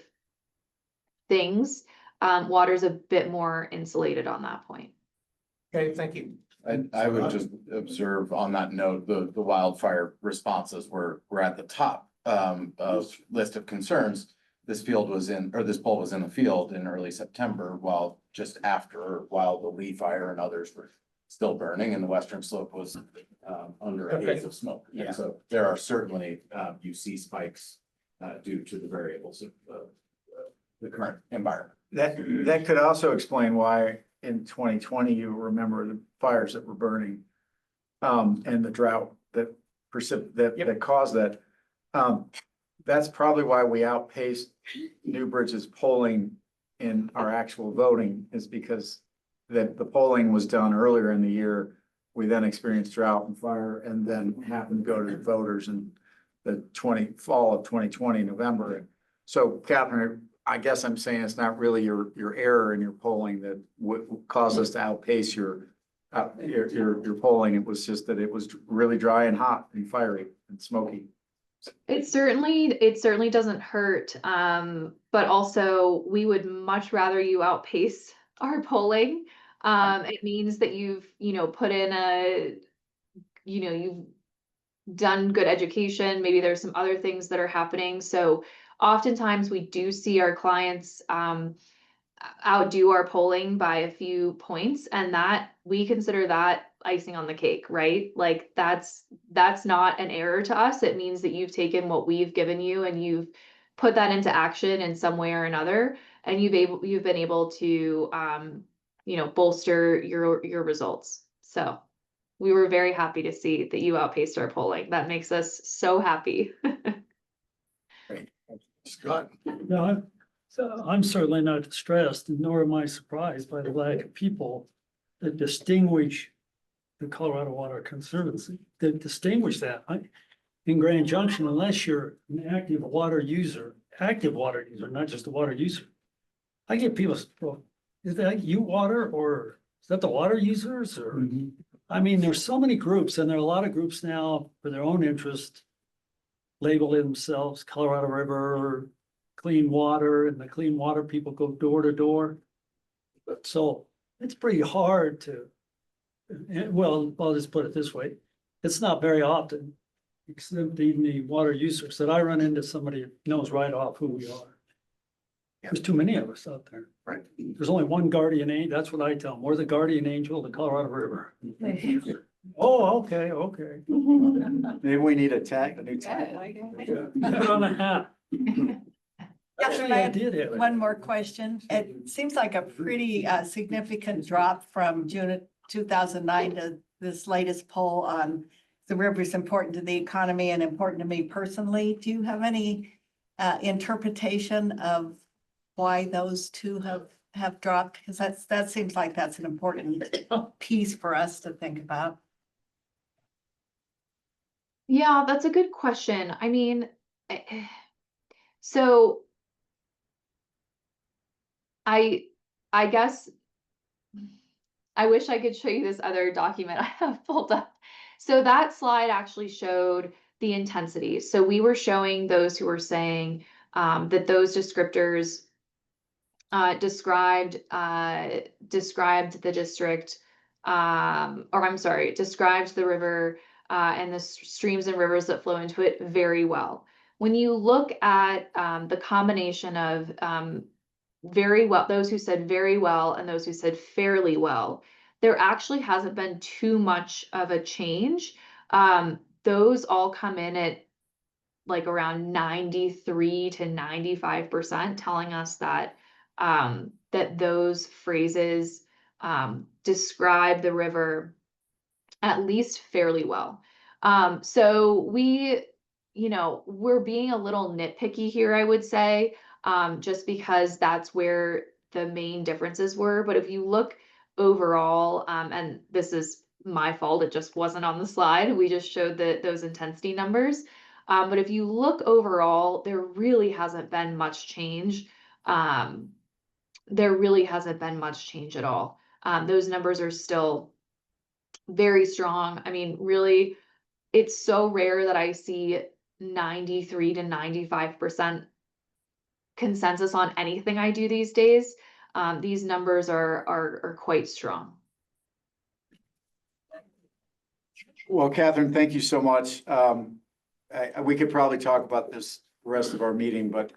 things, water's a bit more insulated on that point. Okay, thank you. I would just observe on that note, the wildfire responses were at the top of list of concerns. This poll was in the field in early September, while the Lee fire and others were still burning and the western slope was under a haze of smoke. And so there are certainly you see spikes due to the variables of the current environment. That could also explain why in 2020, you remember the fires that were burning, and the drought that caused that. That's probably why we outpaced Newbridge's polling in our actual voting, is because the polling was done earlier in the year. We then experienced drought and fire and then happened to go to the voters in the fall of 2020, November. So Catherine, I guess I'm saying it's not really your error in your polling that would cause us to outpace your polling. It was just that it was really dry and hot and fiery and smoky. It certainly doesn't hurt. But also we would much rather you outpace our polling. It means that you've put in you've done good education. Maybe there's some other things that are happening. So oftentimes we do see our clients outdo our polling by a few points, and that we consider that icing on the cake, right? Like that's not an error to us. It means that you've taken what we've given you and you've put that into action in some way or another, and you've been able to bolster your results. So we were very happy to see that you outpaced our polling. That makes us so happy. Scott? No, I'm certainly not distressed, nor am I surprised by the lack of people that distinguish the Colorado Water Conservancy, that distinguish that. In Grand Junction, unless you're an active water user, not just a water user. I get people, well, is that you water, or is that the water users? Or I mean, there's so many groups, and there are a lot of groups now for their own interest label themselves Colorado River or clean water, and the clean water people go door to door. So it's pretty hard to, well, I'll just put it this way. It's not very often exempting the water users, that I run into somebody who knows right off who we are. There's too many of us out there. Right. There's only one guardian angel. That's what I tell them. We're the guardian angel of the Colorado River. Oh, okay, okay. Maybe we need a new tag. Put it on a hat. Catherine, Actually, I I had did have it. one more question. It seems like a pretty significant drop from June of 2009 to this latest poll on the river is important to the economy and important to me personally. Do you have any interpretation of why those two have dropped? Because that seems like that's an important piece for us to think about. Yeah, that's a good question. I mean, so I guess I wish I could show you this other document I have pulled up. So that slide actually showed the intensity. So we were showing those who were saying that those descriptors described the district, or I'm sorry, described the river and the streams and rivers that flow into it very well. When you look at the combination of very well, those who said very well and those who said fairly well, there actually hasn't been too much of a change. Those all come in at like around 93 to 95%, telling us that that those phrases describe the river at least fairly well. So we, we're being a little nitpicky here, I would say, just because that's where the main differences were. But if you look overall, and this is my fault, it just wasn't on the slide. We just showed those intensity numbers. But if you look overall, there really hasn't been much change. There really hasn't been much change at all. Those numbers are still very strong. I mean, really, it's so rare that I see 93 to 95% consensus on anything I do these days. These numbers are quite strong. Well, Catherine, thank you so much. We could probably talk about this the rest of our meeting, but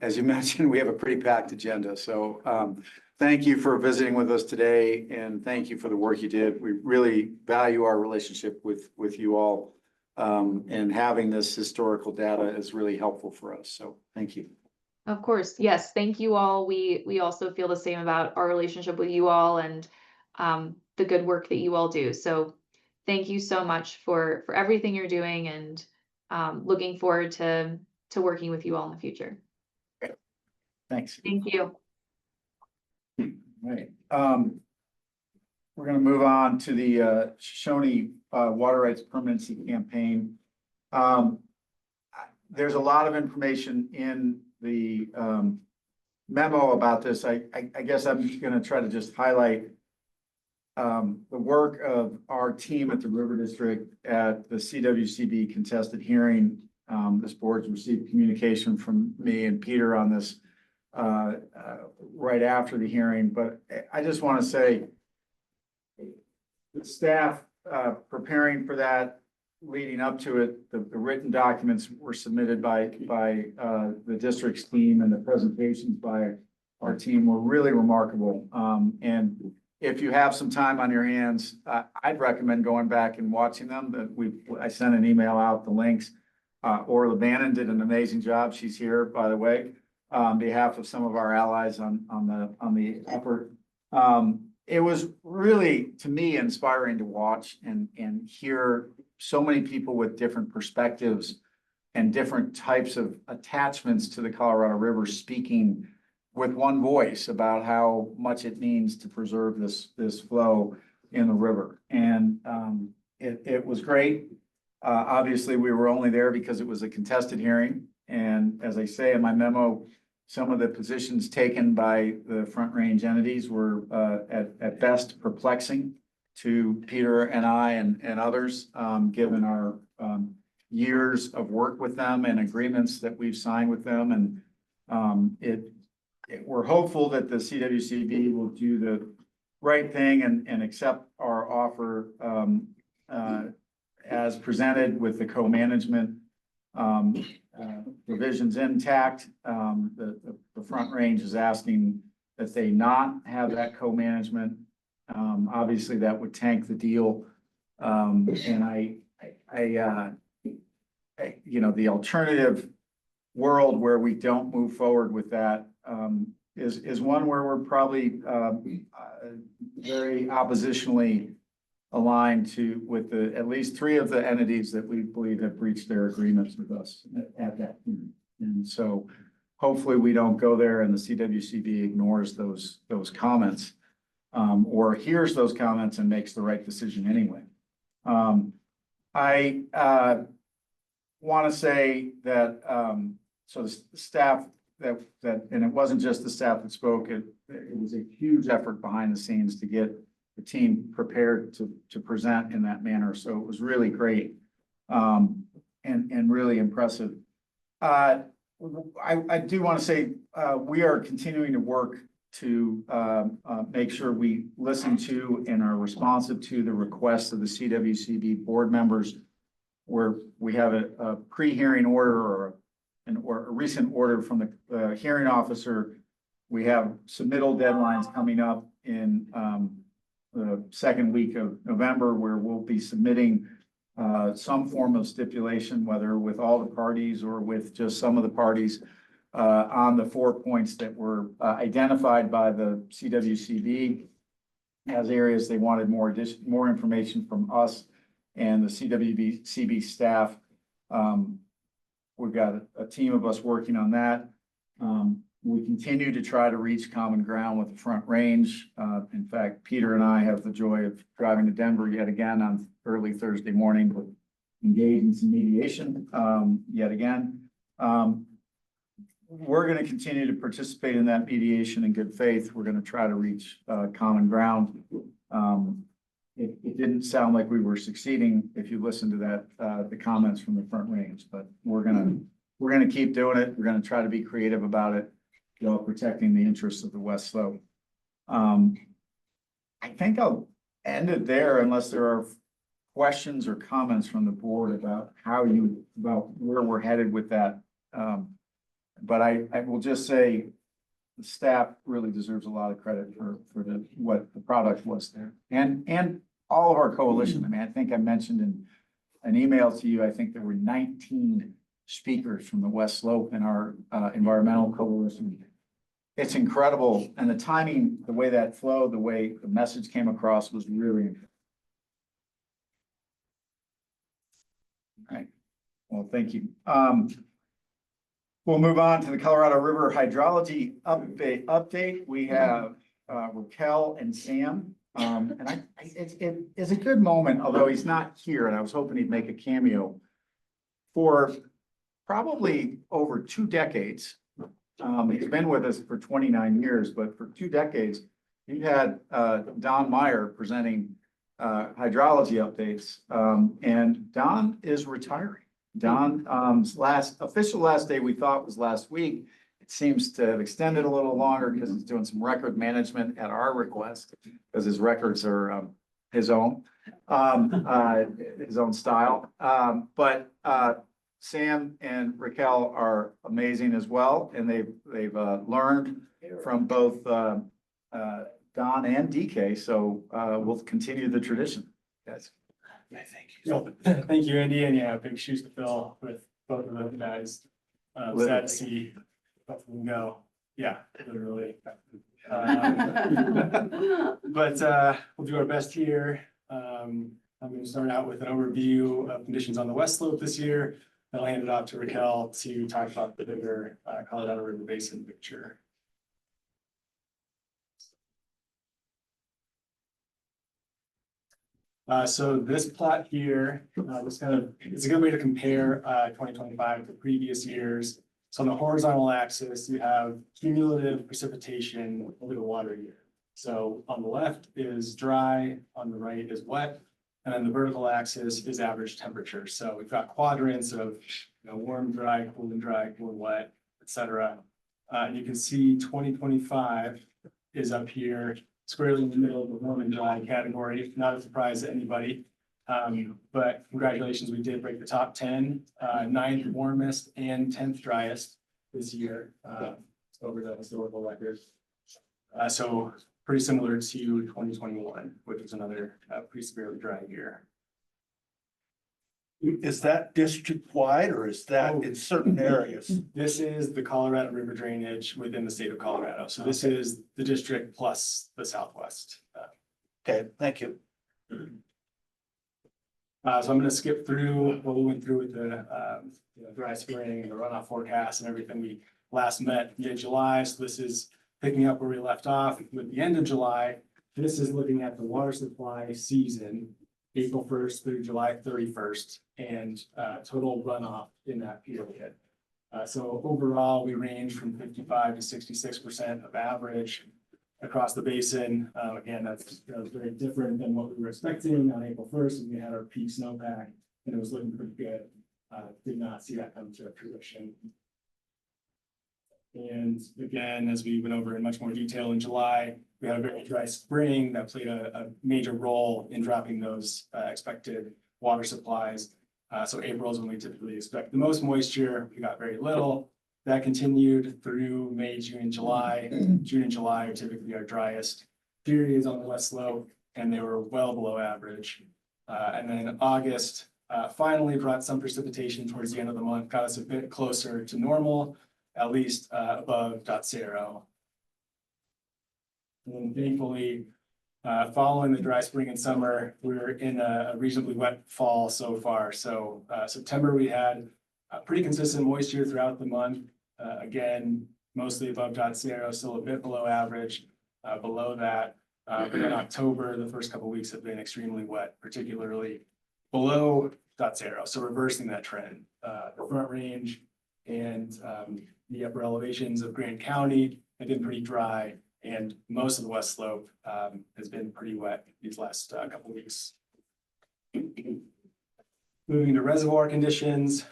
as you mentioned, we have a pretty packed agenda. So thank you for visiting with us today, and thank you for the work you did. We really value our relationship with you all, and having this historical data is really helpful for us. So thank you. Of course, yes, thank you all. We also feel the same about our relationship with you all and the good work that you all do. So thank you so much for everything you're doing, and looking forward to working with you all in the future. Thanks. Thank you. Right. We're going to move on to the Shoshone Water Rights Permanency Campaign. There's a lot of information in the memo about this. I guess I'm going to try to just highlight the work of our team at the River District at the CWCB contested hearing. This board's received communication from me and Peter on this right after the hearing, but I just want to say the staff preparing for that, leading up to it, the written documents were submitted by the district's team, and the presentations by our team were really remarkable. And if you have some time on your hands, I'd recommend going back and watching them. I sent an email out, the links. Orla Bannon did an amazing job. She's here, by the way, on behalf of some of our allies on the effort. It was really, to me, inspiring to watch and hear so many people with different perspectives and different types of attachments to the Colorado River speaking with one voice about how much it means to preserve this flow in the river. And it was great. Obviously, we were only there because it was a contested hearing. And as I say in my memo, some of the positions taken by the Front Range entities were at best perplexing to Peter and I and others, given our years of work with them and agreements that we've signed with them. And we're hopeful that the CWCB will do the right thing and accept our offer as presented with the co-management provisions intact. The Front Range is asking that they not have that co-management. Obviously, that would tank the deal. And you know, the alternative world where we don't move forward with that is one where we're probably very oppositionally aligned with at least three of the entities that we believe have breached their agreements with us at that point. And so hopefully we don't go there and the CWCB ignores those comments or hears those comments and makes the right decision anyway. I want to say that so the staff that and it wasn't just the staff that spoke, it was a huge effort behind the scenes to get the team prepared to present in that manner. So it was really great and really impressive. I do want to say we are continuing to work to make sure we listen to and are responsive to the requests of the CWCB board members, where we have a pre-hearing order or a recent order from the hearing officer. We have submittal deadlines coming up in the second week of November, where we'll be submitting some form of stipulation, whether with all the parties or with just some of the parties, on the 4 points that were identified by the CWCB as areas they wanted more information from us and the CWCB staff. We've got a team of us working on that. We continue to try to reach common ground with the Front Range. In fact, Peter and I have the joy of driving to Denver yet again on early Thursday morning to engage in some mediation yet again. We're going to continue to participate in that mediation in good faith. We're going to try to reach common ground. It didn't sound like we were succeeding if you listen to that, the comments from the Front Range, but we're gonna keep doing it. We're gonna try to be creative about it, while protecting the interests of the West Slope. I think I'll end it there unless there are questions or comments from the board about about where we're headed with that. But I will just say the staff really deserves a lot of credit for what the product was there. And all of our coalition. I mean, I think I mentioned in an email to you, I think there were 19 speakers from the West Slope in our environmental coalition. It's incredible. And the timing, the way that flowed, the way the message came across was really incredible. All right. Well, thank you. We'll move on to the Colorado River hydrology update. We have Raquel and Sam. And it's a good moment, although he's not here, and I was hoping he'd make a cameo. For probably over 2 decades, he's been with us for 29 years, but for 2 decades, you had Don Meyer presenting hydrology updates, and Don is retiring. Don's official last day we thought was last week. It seems to have extended a little longer because he's doing some record management at our request, because his records are his own style. But Sam and Raquel are amazing as well, and they've learned from both Don and DK. So we'll continue the tradition, guys. Thank you. Thank you, Andy. And yeah, big shoes to fill with both of those guys. Sad to see both of them go. Yeah, literally. But we'll do our best here. I'm going to start out with an overview of conditions on the West Slope this year. Then I'll hand it off to Raquel to talk about the bigger Colorado River Basin picture. So this plot here, it's a good way to compare 2025 to previous years. So on the horizontal axis, you have cumulative precipitation over the water year. So on the left is dry, on the right is wet, and then the vertical axis is average temperature. So we've got quadrants of warm, dry, cool and dry, cool and wet, etc. You can see 2025 is up here, squarely in the middle of the warm and dry category. Not a surprise to anybody. But congratulations, we did break the top 10, 9th warmest and 10th driest this year, over the historical record. So pretty similar to 2021, which was another pretty severely dry year. Is that district-wide or is that in certain areas? This is the Colorado River drainage within the state of Colorado. So this is the district plus the Southwest. Okay, thank you. So I'm gonna skip through what we went through with the dry spring and the runoff forecast and everything. We last met mid-July, so this is picking up where we left off with the end of July. This is looking at the water supply season, April 1st through July 31st, and total runoff in that period. So overall, we range from 55 to 66% of average across the basin. Again, that's very different than what we were expecting on April 1st, when we had our peak snowpack, and it was looking pretty good. Did not see that come to fruition. And again, as we went over in much more detail in July, we had a very dry spring that played a major role in dropping those expected water supplies. So April is when we typically expect the most moisture. We got very little. That continued through May, June, and July. June and July are typically our driest periods on the west slope, and they were well below average. And then August finally brought some precipitation towards the end of the month, got us a bit closer to normal, at least above .0. And thankfully, following the dry spring and summer, we're in a reasonably wet fall so far. So September, we had pretty consistent moisture throughout the month. Again, mostly above .0, still a bit below average, below that. But in October, the first couple of weeks have been extremely wet, particularly below .0. So reversing that trend. The Front Range and the upper elevations of Grand County have been pretty dry, and most of the west slope has been pretty wet these last couple of weeks. Moving to reservoir conditions,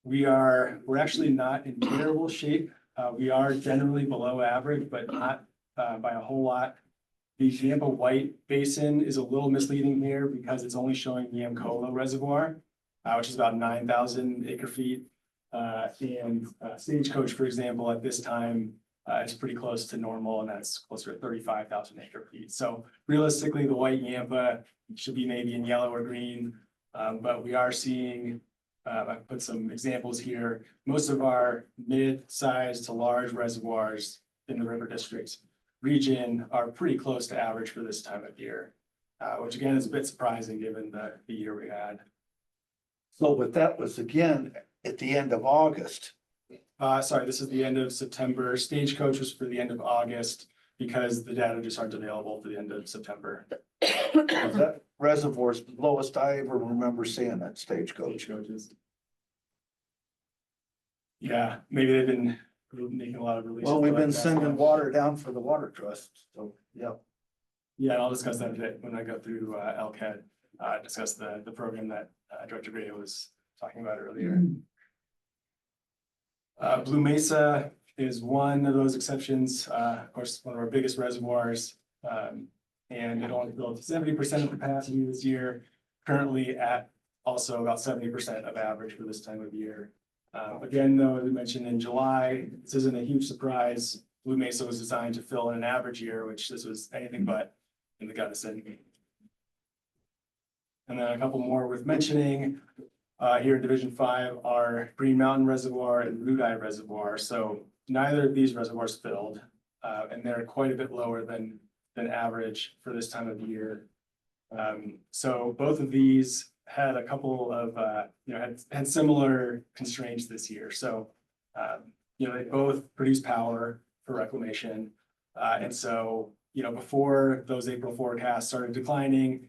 we're actually not in terrible shape. We are generally below average, but not by a whole lot. The Tampa White Basin is a little misleading here because it's only showing the Amcola Reservoir, which is about 9,000 acre feet. And Stagecoach, for example, at this time is pretty close to normal, and that's closer to 35,000 acre feet. So realistically, the White Yampa should be maybe in yellow or green, but we are seeing, I put some examples here. Most of our mid-sized to large reservoirs in the River District region are pretty close to average for this time of year, which again is a bit surprising given the year we had. So, but that was again at the end of August. Sorry, this is the end of September. Stagecoach was for the end of August because the data just aren't available for the end of September. That reservoir's the lowest I ever remember seeing at Stagecoach. Stagecoaches. Yeah, maybe they've been making a lot of releases. Well, we've like been that. sending water down for the water trust, so, yeah. Yeah, and I'll discuss that a bit when I go through LCAD, discuss the program that Director Gray was talking about earlier. Blue Mesa is one of those exceptions, of course, one of our biggest reservoirs. And it only filled 70% of capacity this year, currently at also about 70% of average for this time of year. Again, though, as we mentioned in July, this isn't a huge surprise. Blue Mesa was designed to fill in an average year, which this was anything but in the Gunnison. And then a couple more worth mentioning. Here in Division 5 are Green Mountain Reservoir and Rudeye Reservoir. So neither of these reservoirs filled, and they're quite a bit lower than average for this time of year. So both of these had a couple of, had similar constraints this year. So, they both produce power for reclamation. And so, before those April forecasts started declining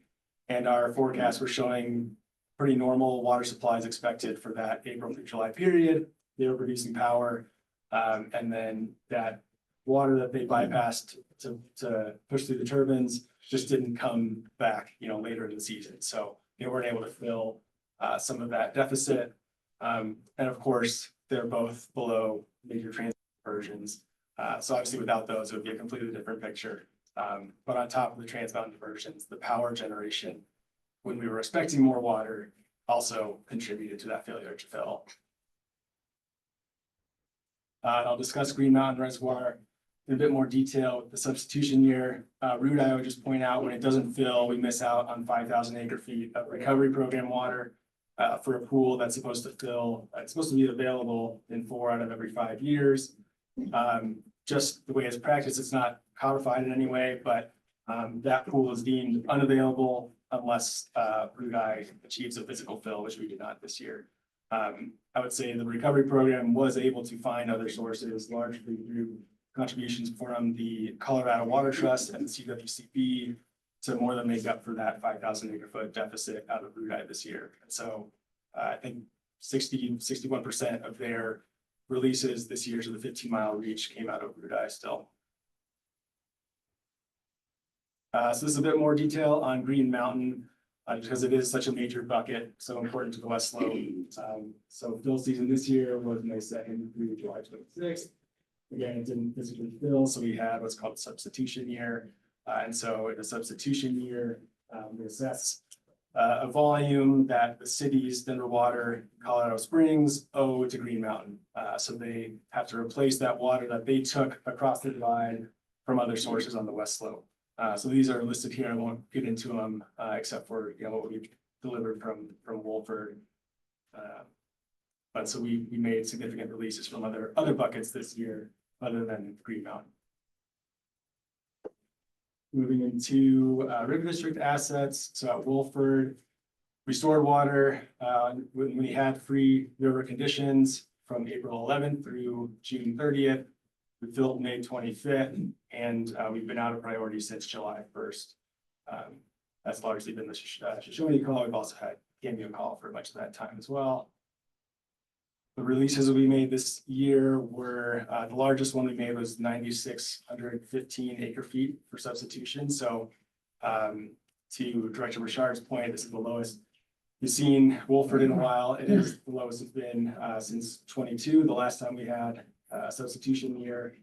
and our forecasts were showing pretty normal water supplies expected for that April through July period, they were producing power. And then that water that they bypassed to push through the turbines just didn't come back, later in the season. So they weren't able to fill some of that deficit. And of course, they're both below major transit conversions. So obviously without those, it would be a completely different picture. But on top of the Trans Mountain diversions, the power generation, when we were expecting more water, also contributed to that failure to fill. I'll discuss Green Mountain Reservoir in a bit more detail with the substitution year. Root, I would just point out when it doesn't fill, we miss out on 5,000 acre feet of recovery program water for a pool that's supposed to fill. It's supposed to be available in 4 out of every 5 years. Just the way it's practiced, it's not codified in any way, but that pool is deemed unavailable unless Root I achieves a physical fill, which we did not this year. I would say the recovery program was able to find other sources largely through contributions from the Colorado Water Trust and the CWCB to more than make up for that 5,000 acre foot deficit out of Root I this year. And so I think 61% of their releases this year to the 15-mile reach came out of Root I still. So this is a bit more detail on Green Mountain because it is such a major bucket, so important to the West Slope. So fill season this year was May 2nd through July 26th. Again, it didn't physically fill, so we had what's called a substitution year. And so in a substitution year, we assess a volume that the cities, Denver Water, Colorado Springs owe to Green Mountain. So they have to replace that water that they took across the divide from other sources on the West Slope. So these are listed here. I won't get into them except for what we delivered from Wolford. But so we made significant releases from other buckets this year, other than Green Mountain. Moving into River District assets. So at Wolford, we stored water when we had free river conditions from April 11th through June 30th. We filled May 25th, and we've been out of priority since July 1st. That's largely been the Shoshone call. We've also had Cameo call for much of that time as well. The releases that we made this year were, the largest one we made was 9,615 acre feet for substitution. So to Director Richard's point, this is the lowest we've seen Wolford in a while. It is the lowest it's been since 22, the last time we had a substitution year.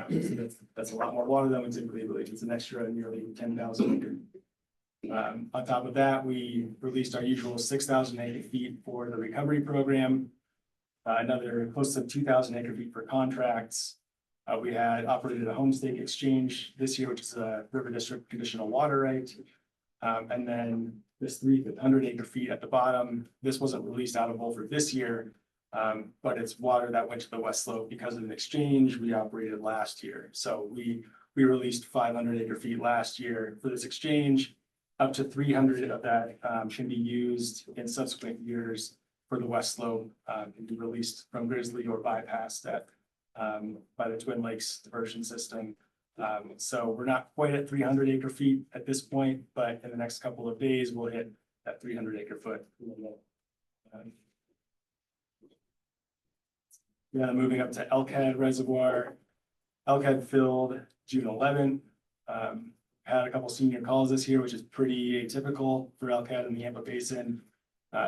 So that's a lot more water than we typically release. It's an extra nearly 10,000 acre. On top of that, we released our usual 6,000 acre feet for the recovery program. Another close to 2,000 acre feet for contracts. We had operated a homestake exchange this year, which is a River District conditional water right. And then this 300 acre feet at the bottom, this wasn't released out of Wolford this year, but it's water that went to the West Slope because of an exchange we operated last year. So we released 500 acre feet last year for this exchange. Up to 300 of that can be used in subsequent years for the West Slope, can be released from Grizzly or bypassed at by the Twin Lakes diversion system. So we're not quite at 300 acre feet at this point, but in the next couple of days, we'll hit that 300 acre foot limit. Yeah, moving up to Elkhead Reservoir. Elkhead filled June 11th. Had a couple senior calls this year, which is pretty atypical for Elkhead in the Yampa Basin.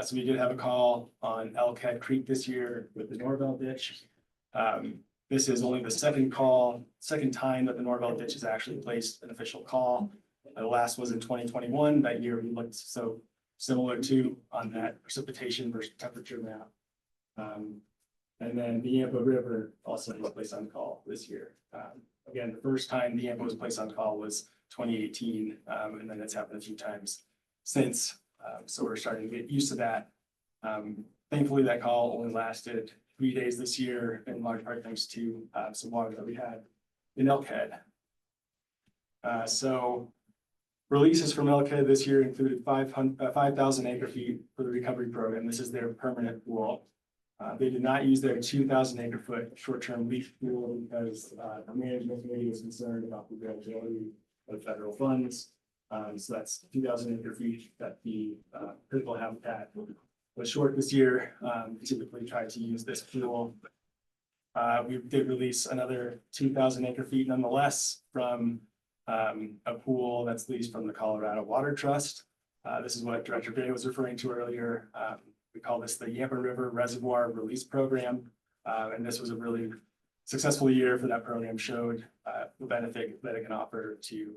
So we did have a call on Elkhead Creek this year with the Norvell ditch. This is only the second time that the Norvell ditch has actually placed an official call. The last was in 2021. That year we looked so similar to on that precipitation versus temperature map. And then the Yampa River also was placed on call this year. Again, the first time the Yampa was placed on call was 2018, and then it's happened a few times since. So we're starting to get used to that. Thankfully, that call only lasted 3 days this year, in large part thanks to some water that we had in Elkhead. So releases from Elkhead this year included 5,000 acre feet for the recovery program. This is their permanent pool. They did not use their 2,000 acre foot short-term lease pool because the management committee was concerned about the availability of federal funds. So that's 2,000 acre feet that the critical habitat was short this year. We typically try to use this pool. We did release another 2,000 acre feet nonetheless from a pool that's leased from the Colorado Water Trust. This is what Director Gray was referring to earlier. We call this the Yampa River Reservoir Release Program. And this was a really successful year for that program showed the benefit that it can offer to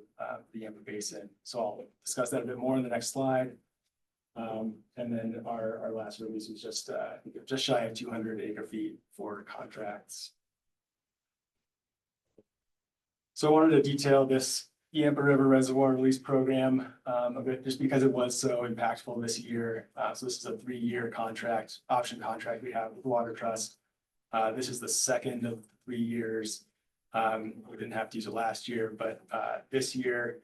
the Yampa Basin. So I'll discuss that a bit more in the next slide. And then our last release was just shy of 200 acre feet for contracts. So I wanted to detail this Yampa River Reservoir Release Program a bit, just because it was so impactful this year. So this is a 3-year contract, option contract we have with Water Trust. This is the second of 3 years. We didn't have to use it last year, but this year,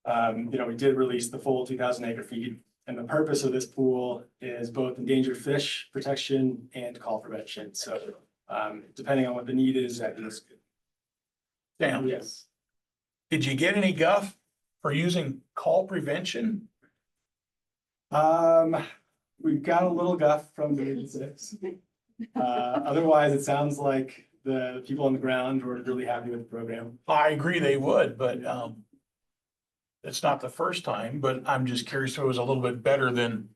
we did release the full 2,000 acre feet. And the purpose of this pool is both endangered fish protection and call prevention. So depending on what the need is, that is good. Damn. Yes. Did you get any guff for using call prevention? We've got a little guff from Division 6. Otherwise, it sounds like the people on the ground were really happy with the program. I agree they would, but it's not the first time, but I'm just curious if it was a little bit better than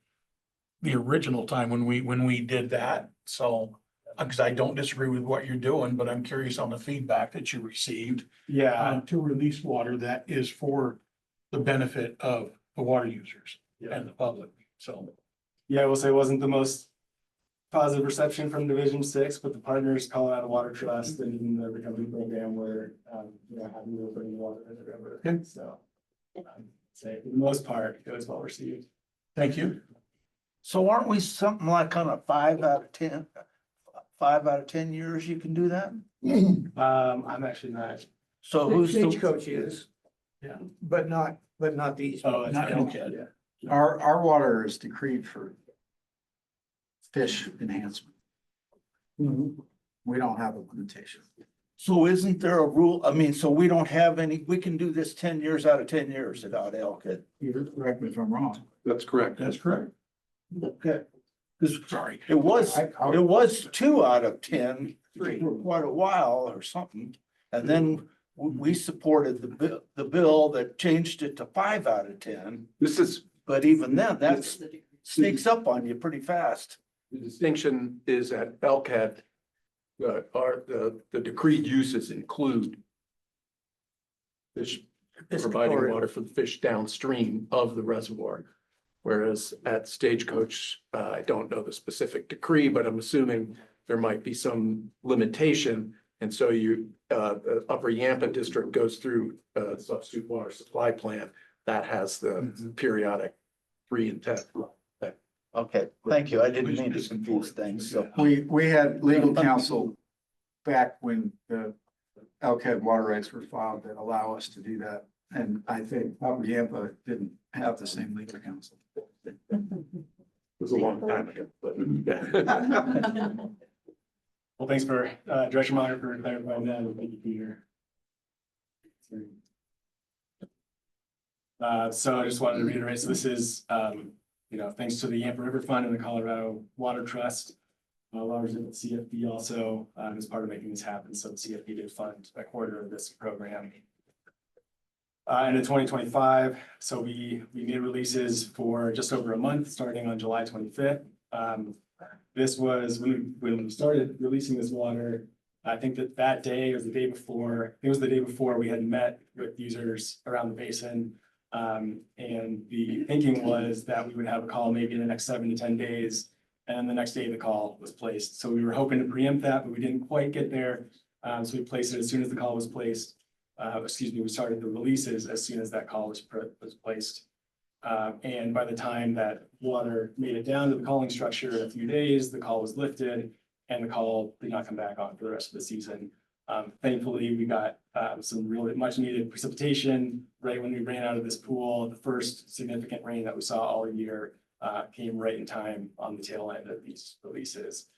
the original time when we did that. So, because I don't disagree with what you're doing, but I'm curious on the feedback that you received. Yeah. To release water that is for the benefit of the water users and the public, so. Yeah, I will say it wasn't the most positive reception from Division 6, but the partners, Colorado Water Trust and even the recovery program were, happy with putting water in the river. Okay. So, say for the most part, it was well received. Thank you. So aren't we something like on a 5 out of 10? 5 out of 10 years you can do that? I'm actually not. So who's the, Stagecoach is, Yeah. but not these. Oh, it's Not okay. Elkhead. Yeah. Our water is decreed for fish enhancement. We don't have a limitation. so isn't there a rule? I mean, so we don't have any, we can do this 10 years out of 10 years without Elkhead. You correct me if I'm wrong. That's correct. That's correct. Okay. Sorry. It was 2 out of 10 for quite a while or something. And then we supported the bill that changed it to 5 out of 10. This is, But even then, that sneaks up on you pretty fast. the distinction is that Elkhead, the decreed uses include fish, providing water for the fish downstream of the reservoir. Whereas at Stagecoach, I don't know the specific decree, but I'm assuming there might be some limitation. And so the Upper Yampa District goes through a substitute water supply plan that has the periodic 3 and 10. Okay, thank you. I didn't mean to confuse things, so. We had legal counsel back when the Elkhead water rights were filed that allow us to do that. And I think Upper Yampa didn't have the same legal counsel. It was a long time ago, but. Well, thanks for Director Meyer for clarifying that. And thank you, Peter. So I just wanted to reiterate, so this is, thanks to the Yampa River Fund and the Colorado Water Trust. Lars and the CFP also is part of making this happen. So the CFP did fund a quarter of this program. And in 2025, so we made releases for just over a month, starting on July 25th. This was when we started releasing this water. I think that day or the day before, it was the day before we had met with users around the basin. And the thinking was that we would have a call maybe in the next 7 to 10 days. And then the next day the call was placed. So we were hoping to preempt that, but we didn't quite get there. So we placed it as soon as the call was placed. We started the releases as soon as that call was placed. And by the time that water made it down to the calling structure in a few days, the call was lifted and the call did not come back on for the rest of the season. Thankfully, we got some really much needed precipitation right when we ran out of this pool. The first significant rain that we saw all year came right in time on the tail end of these releases.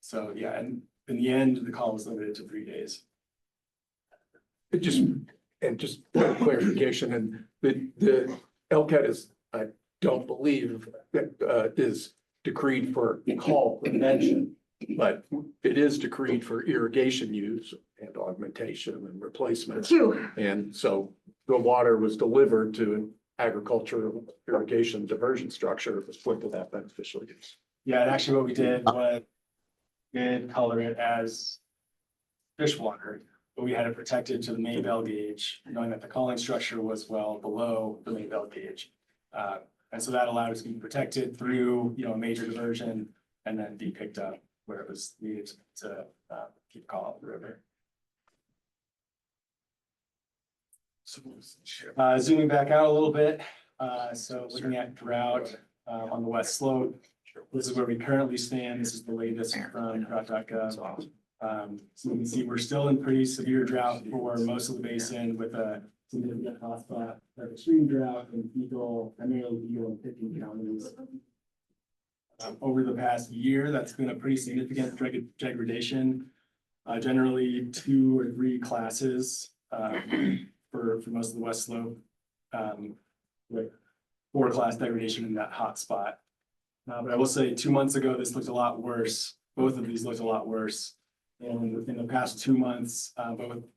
So yeah, and in the end, the call was limited to 3 days. Just for clarification, and the Elkhead is, I don't believe, is decreed for call prevention, but it is decreed for irrigation use and augmentation and replacement. And so the water was delivered to an agricultural irrigation diversion structure that was put to that beneficial use. Yeah, and actually what we did was we did color it as fish water, but we had it protected to the Maybell gauge, knowing that the calling structure was well below the Maybell gauge. And so that allowed us to be protected through, a major diversion and then be picked up where it was needed to keep call out the river. Zooming back out a little bit, so looking at drought on the west slope. This is where we currently stand. This is the latest from drought.gov. So you can see we're still in pretty severe drought for most of the basin with a significant hotspot of extreme drought in Eagle, primarily Eagle and 15 counties. Over the past year, that's been a pretty significant degradation. Generally 2 or 3 classes for most of the west slope. With 4-class degradation in that hot spot. But I will say 2 months ago, this looked a lot worse. Both of these looked a lot worse. And within the past 2 months,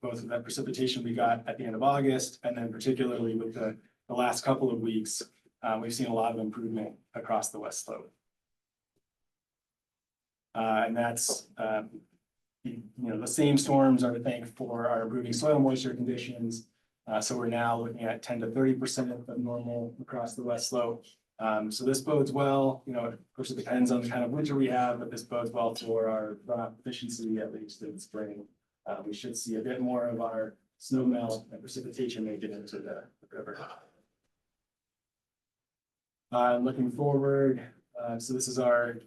both of that precipitation we got at the end of August, and then particularly with the last couple of weeks, we've seen a lot of improvement across the west slope. And that's, the same storms are to thank for our improving soil moisture conditions. So we're now looking at 10 to 30% of normal across the west slope. So this bodes well, of course, it depends on the kind of winter we have, but this bodes well for our runoff efficiency, at least in the spring. We should see a bit more of our snow melt and precipitation make it into the river. Looking forward, so this is our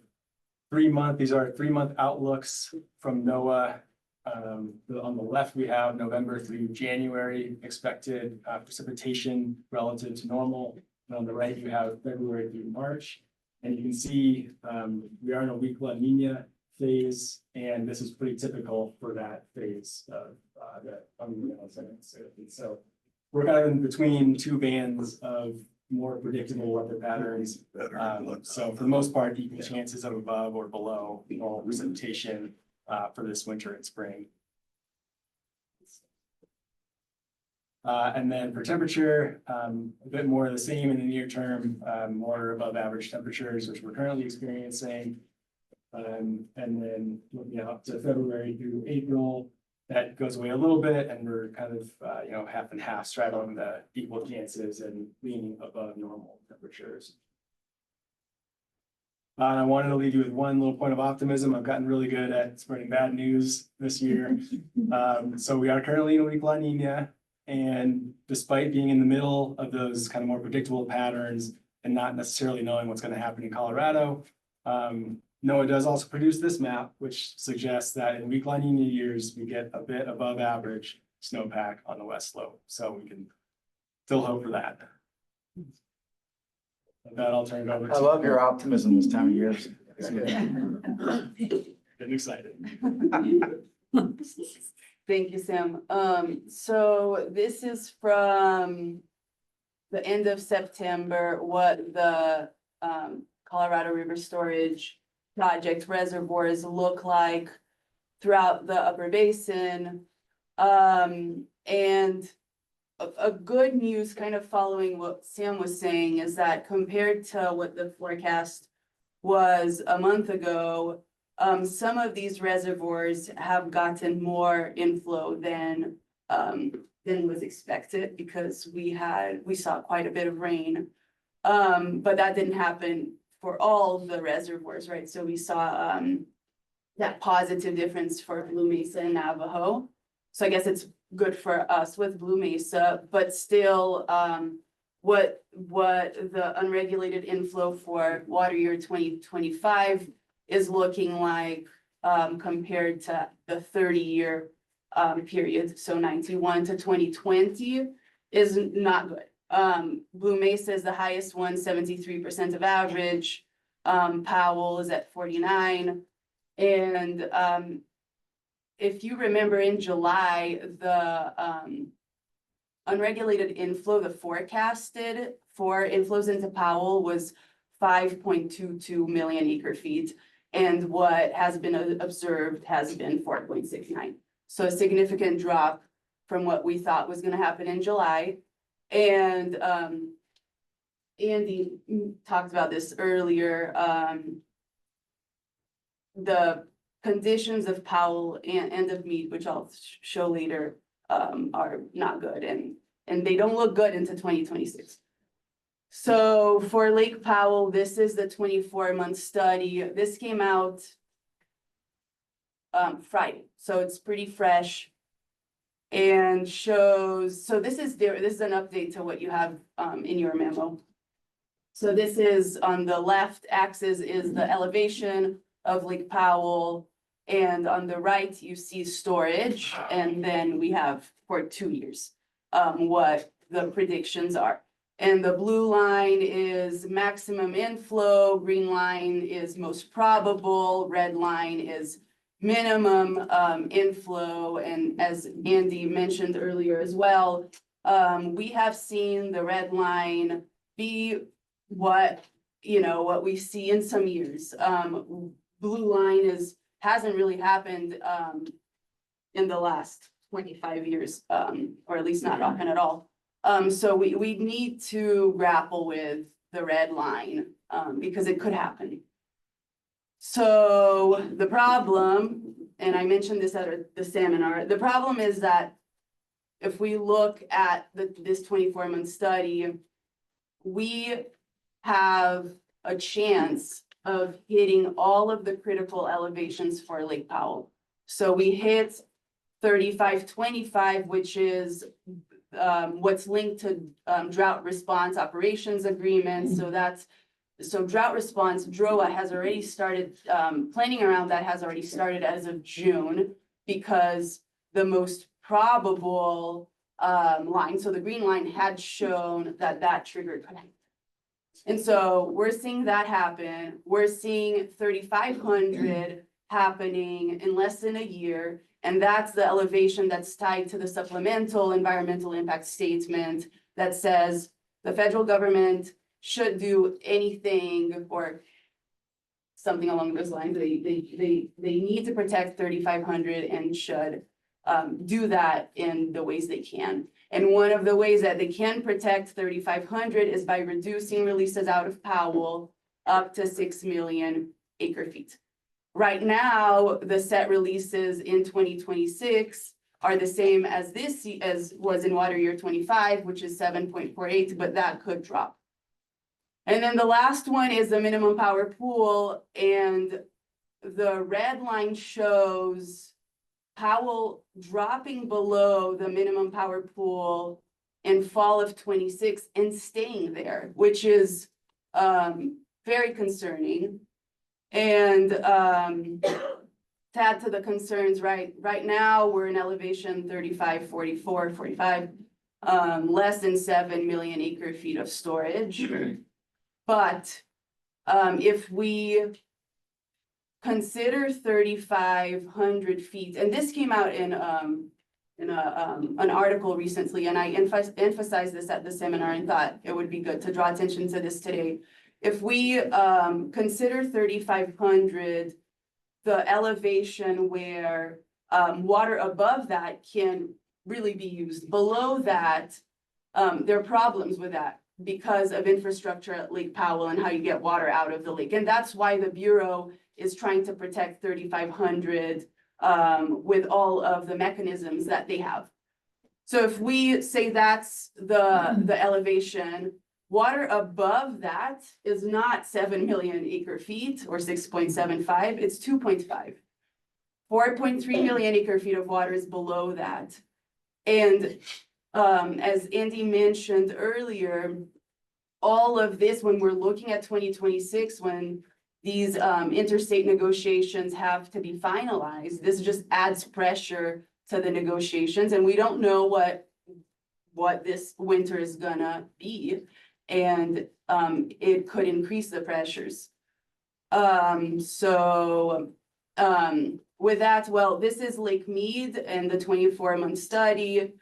3-month, these are 3-month outlooks from NOAA. On the left, we have November through January expected precipitation relative to normal. And on the right, you have February through March. And you can see we are in a weak La Nina phase, and this is pretty typical for that phase of that. So we're kind of in between 2 bands of more predictable weather patterns. So for the most part, equal chances of above or below normal precipitation for this winter and spring. And then for temperature, a bit more of the same in the near term, more above average temperatures, which we're currently experiencing. And then looking out to February through April, that goes away a little bit, and we're kind of, half and half, straddling the equal chances and leaning above normal temperatures. I wanted to leave you with one little point of optimism. I've gotten really good at spreading bad news this year. So we are currently in a weak La Nina, and despite being in the middle of those kind of more predictable patterns and not necessarily knowing what's going to happen in Colorado, NOAA does also produce this map, which suggests that in weak La Nina years, we get a bit above average snowpack on the west slope. So we can still hope for that. With that, I'll turn it over to. I love your optimism this time of year. Getting excited. Thank you, Sam. So this is from the end of September, what the Colorado River Storage Project reservoirs look like throughout the upper basin. And a good news, kind of following what Sam was saying, is that compared to what the forecast was a month ago, some of these reservoirs have gotten more inflow than was expected, because we saw quite a bit of rain. But that didn't happen for all the reservoirs, right? So we saw that positive difference for Blue Mesa and Navajo. So I guess it's good for us with Blue Mesa, but still, what the unregulated inflow for water year 2025 is looking like compared to the 30-year period, so 91 to 2020 is not good. Blue Mesa is the highest one, 73% of average. Powell is at 49. And if you remember in July, the unregulated inflow, the forecasted for inflows into Powell was 5.22 million acre feet. And what has been observed has been 4.69. So a significant drop from what we thought was going to happen in July. And Andy talked about this earlier. The conditions of Powell and of Mead, which I'll show later, are not good and they don't look good into 2026. So for Lake Powell, this is the 24-month study. This came out Friday, so it's pretty fresh. And shows, so this is an update to what you have in your memo. So this is on the left axis is the elevation of Lake Powell. And on the right, you see storage. And then we have for 2 years, what the predictions are. And the blue line is maximum inflow, green line is most probable, red line is minimum inflow. And as Andy mentioned earlier as well, we have seen the red line be what we see in some years. Blue line hasn't really happened in the last 25 years, or at least not often at all. So we need to grapple with the red line because it could happen. So the problem, and I mentioned this at the seminar, the problem is that if we look at this 24-month study, we have a chance of hitting all of the critical elevations for Lake Powell. So we hit 3525, which is what's linked to drought response operations agreement. So drought response, DROA has already started, planning around that has already started as of June, because the most probable line, so the green line had shown that triggered. And so we're seeing that happen. We're seeing 3,500 happening in less than a year. And that's the elevation that's tied to the supplemental environmental impact statement that says the federal government should do anything or something along those lines. They need to protect 3,500 and should do that in the ways they can. And one of the ways that they can protect 3,500 is by reducing releases out of Powell up to 6 million acre feet. Right now, the set releases in 2026 are the same as as was in water year 25, which is 7.48, but that could drop. And then the last one is the minimum power pool, and the red line shows Powell dropping below the minimum power pool in fall of 26 and staying there, which is very concerning. And to add to the concerns, right now we're in elevation 35, 44, 45, less than 7 million acre feet of storage. But if we consider 3,500 feet, and this came out in an article recently, and I emphasized this at the seminar and thought it would be good to draw attention to this today. If we consider 3,500, the elevation where water above that can really be used. Below that, there are problems with that because of infrastructure at Lake Powell and how you get water out of the lake. And that's why the Bureau is trying to protect 3,500 with all of the mechanisms that they have. So if we say that's the elevation, water above that is not 7 million acre feet or 6.75, it's 2.5. 4.3 million acre feet of water is below that. And as Andy mentioned earlier, all of this, when we're looking at 2026, when these interstate negotiations have to be finalized, this just adds pressure to the negotiations, and we don't know what this winter is gonna be, and it could increase the pressures. With that, well, this is Lake Mead and the 24-month study.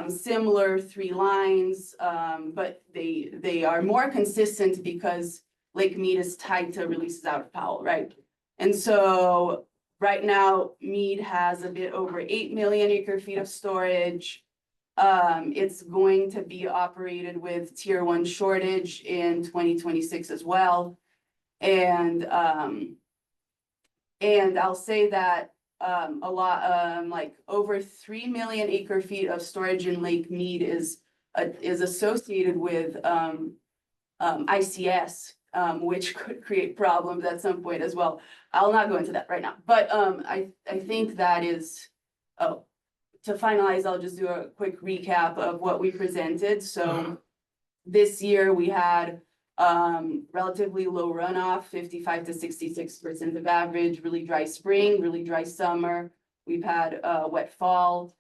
Similar 3 lines, but they are more consistent because Lake Mead is tied to releases out of Powell, right? And so right now, Mead has a bit over 8 million acre feet of storage. It's going to be operated with tier 1 shortage in 2026 as well. And And I'll say that a lot, like over 3 million acre feet of storage in Lake Mead is associated with ICS, which could create problems at some point as well. I'll not go into that right now, but I think that is, oh, to finalize, I'll just do a quick recap of what we presented. So this year we had relatively low runoff, 55 to 66% of average, really dry spring, really dry summer. We've had a wet fall.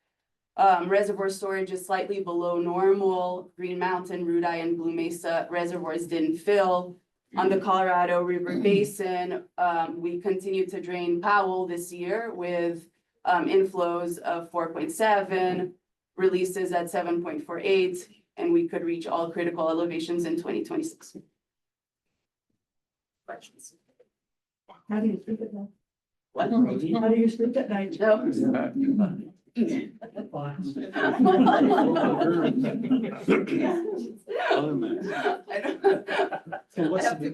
Reservoir storage is slightly below normal. Green Mountain, Rudai, and Blue Mesa reservoirs didn't fill. On the Colorado River Basin, we continued to drain Powell this year with inflows of 4.7, releases at 7.48, and we could reach all critical elevations in 2026. Questions? How do you sleep at night? What? How do you sleep at night? So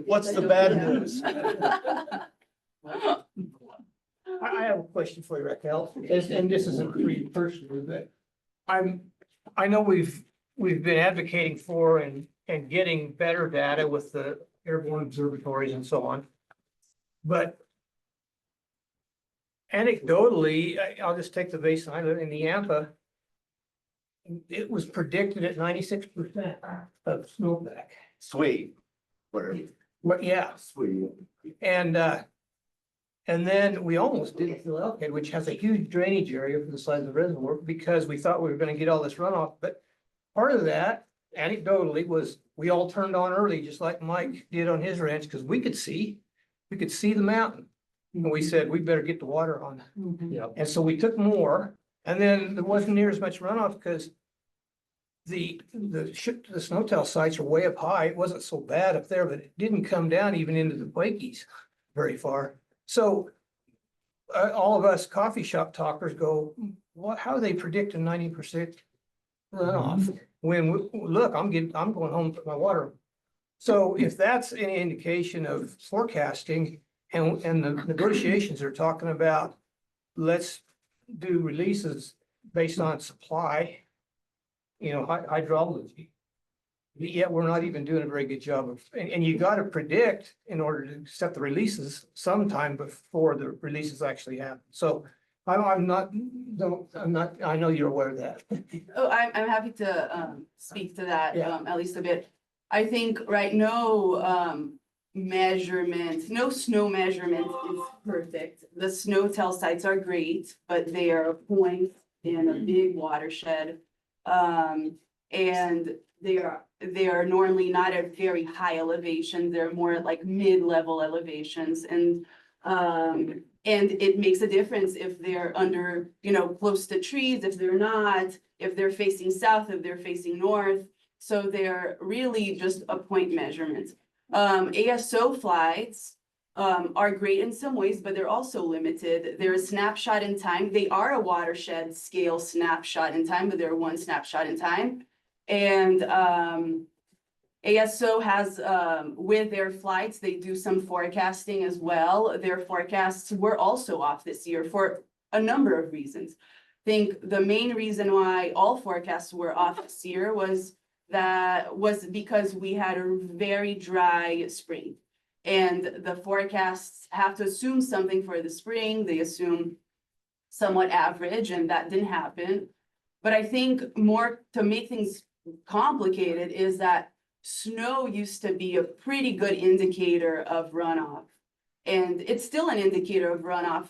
what's the bad news? I have a question for you, Raquel, and this isn't for you personally, but I know we've been advocating for and getting better data with the airborne observatories and so on. But anecdotally, I'll just take the basin I live in the Yampa. It was predicted at 96% of snowpack. Sweet. Whatever. But yeah, Sweet. and then we almost did Elkhead, which has a huge drainage area for the size of the reservoir, because we thought we were gonna get all this runoff, but part of that anecdotally was we all turned on early, just like Mike did on his ranch, because we could see the mountain. And we said, we better get the water on. Mhm. And so we took more, and then there wasn't near as much runoff because the snowtail sites are way up high. It wasn't so bad up there, but it didn't come down even into the Quakies very far. So all of us coffee shop talkers go, what, how are they predicting 90% runoff? When, look, I'm going home to my water. So if that's any indication of forecasting, and the negotiations are talking about, let's do releases based on supply, hydrology. Yet we're not even doing a very good job of, and you got to predict in order to set the releases sometime before the releases actually happen. So I know you're aware of that. Oh, I'm happy to speak to that, Yeah. at least a bit. I think right now, no snow measurement is perfect. The snowtail sites are great, but they are a point in a big watershed. And they are normally not at very high elevation. They're more like mid-level elevations, and it makes a difference if they're under, close to trees, if they're not, if they're facing south, if they're facing north. So they're really just a point measurement. ASO flights are great in some ways, but they're also limited. They're a snapshot in time. They are a watershed scale snapshot in time, but they're one snapshot in time. And ASO has, with their flights, they do some forecasting as well. Their forecasts were also off this year for a number of reasons. I think the main reason why all forecasts were off this year was because we had a very dry spring. And the forecasts have to assume something for the spring. They assume somewhat average, and that didn't happen. But I think more to make things complicated is that snow used to be a pretty good indicator of runoff. And it's still an indicator of runoff,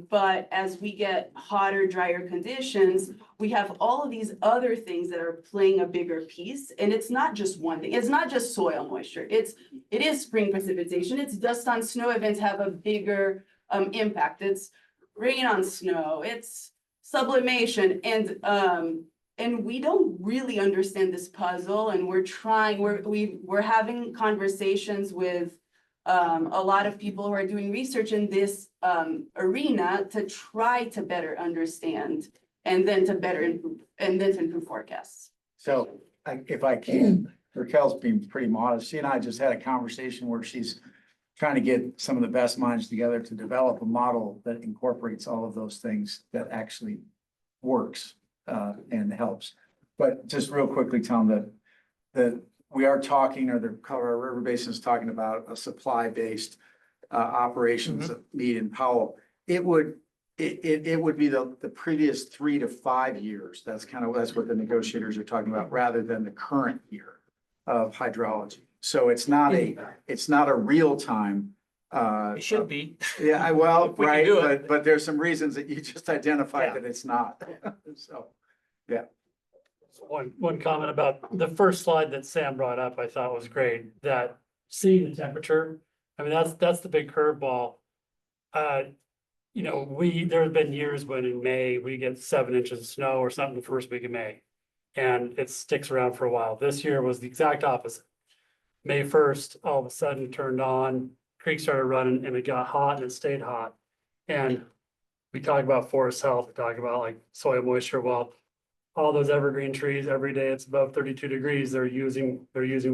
but as we get hotter, drier conditions, we have all of these other things that are playing a bigger piece. And it's not just one thing. It's not just soil moisture. It is spring precipitation. It's dust on snow events have a bigger impact. It's rain on snow. It's sublimation, and we don't really understand this puzzle. And we're having conversations with a lot of people who are doing research in this arena to try to better understand and then to improve forecasts. So if I can, Raquel's being pretty modest. She and I just had a conversation where she's trying to get some of the best minds together to develop a model that incorporates all of those things that actually works and helps. But just real quickly, Tom, that we are talking, or the Colorado River Basin is talking about a supply-based operations need in Powell. It would be the previous 3 to 5 years. That's what the negotiators are talking about, rather than the current year of hydrology. So it's not a real time. It should be. Yeah, well, If we can right, do it. but there's some reasons that you just identified Yeah. that it's not. So, yeah. One comment about the first slide that Sam brought up, I thought was great, that seeing the temperature, I mean, that's the big curveball. You know, there have been years when in May, we get 7 inches of snow or something the first week of May. And it sticks around for a while. This year was the exact opposite. May 1st, all of a sudden it turned on, creek started running and it got hot and it stayed hot. And we talk about forest health, we talk about like soil moisture. Well, all those evergreen trees, every day it's above 32 degrees, they're using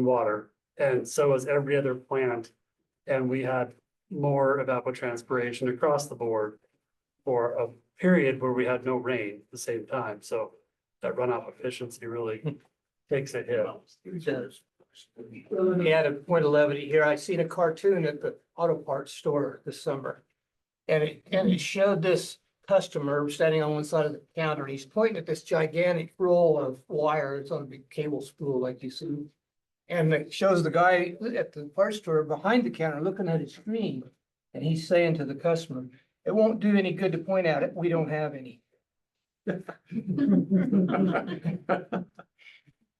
water. And so is every other plant. And we had more evapotranspiration across the board for a period where we had no rain at the same time. So that runoff efficiency really takes a hit. It does. Let me add a point of levity here. I seen a cartoon at the auto parts store this summer. And it showed this customer standing on one side of the counter. And he's pointing at this gigantic roll of wire. It's on a big cable spool like you see. And it shows the guy at the parts store behind the counter looking at his screen. And he's saying to the customer, "It won't do any good to point at it. We don't have any."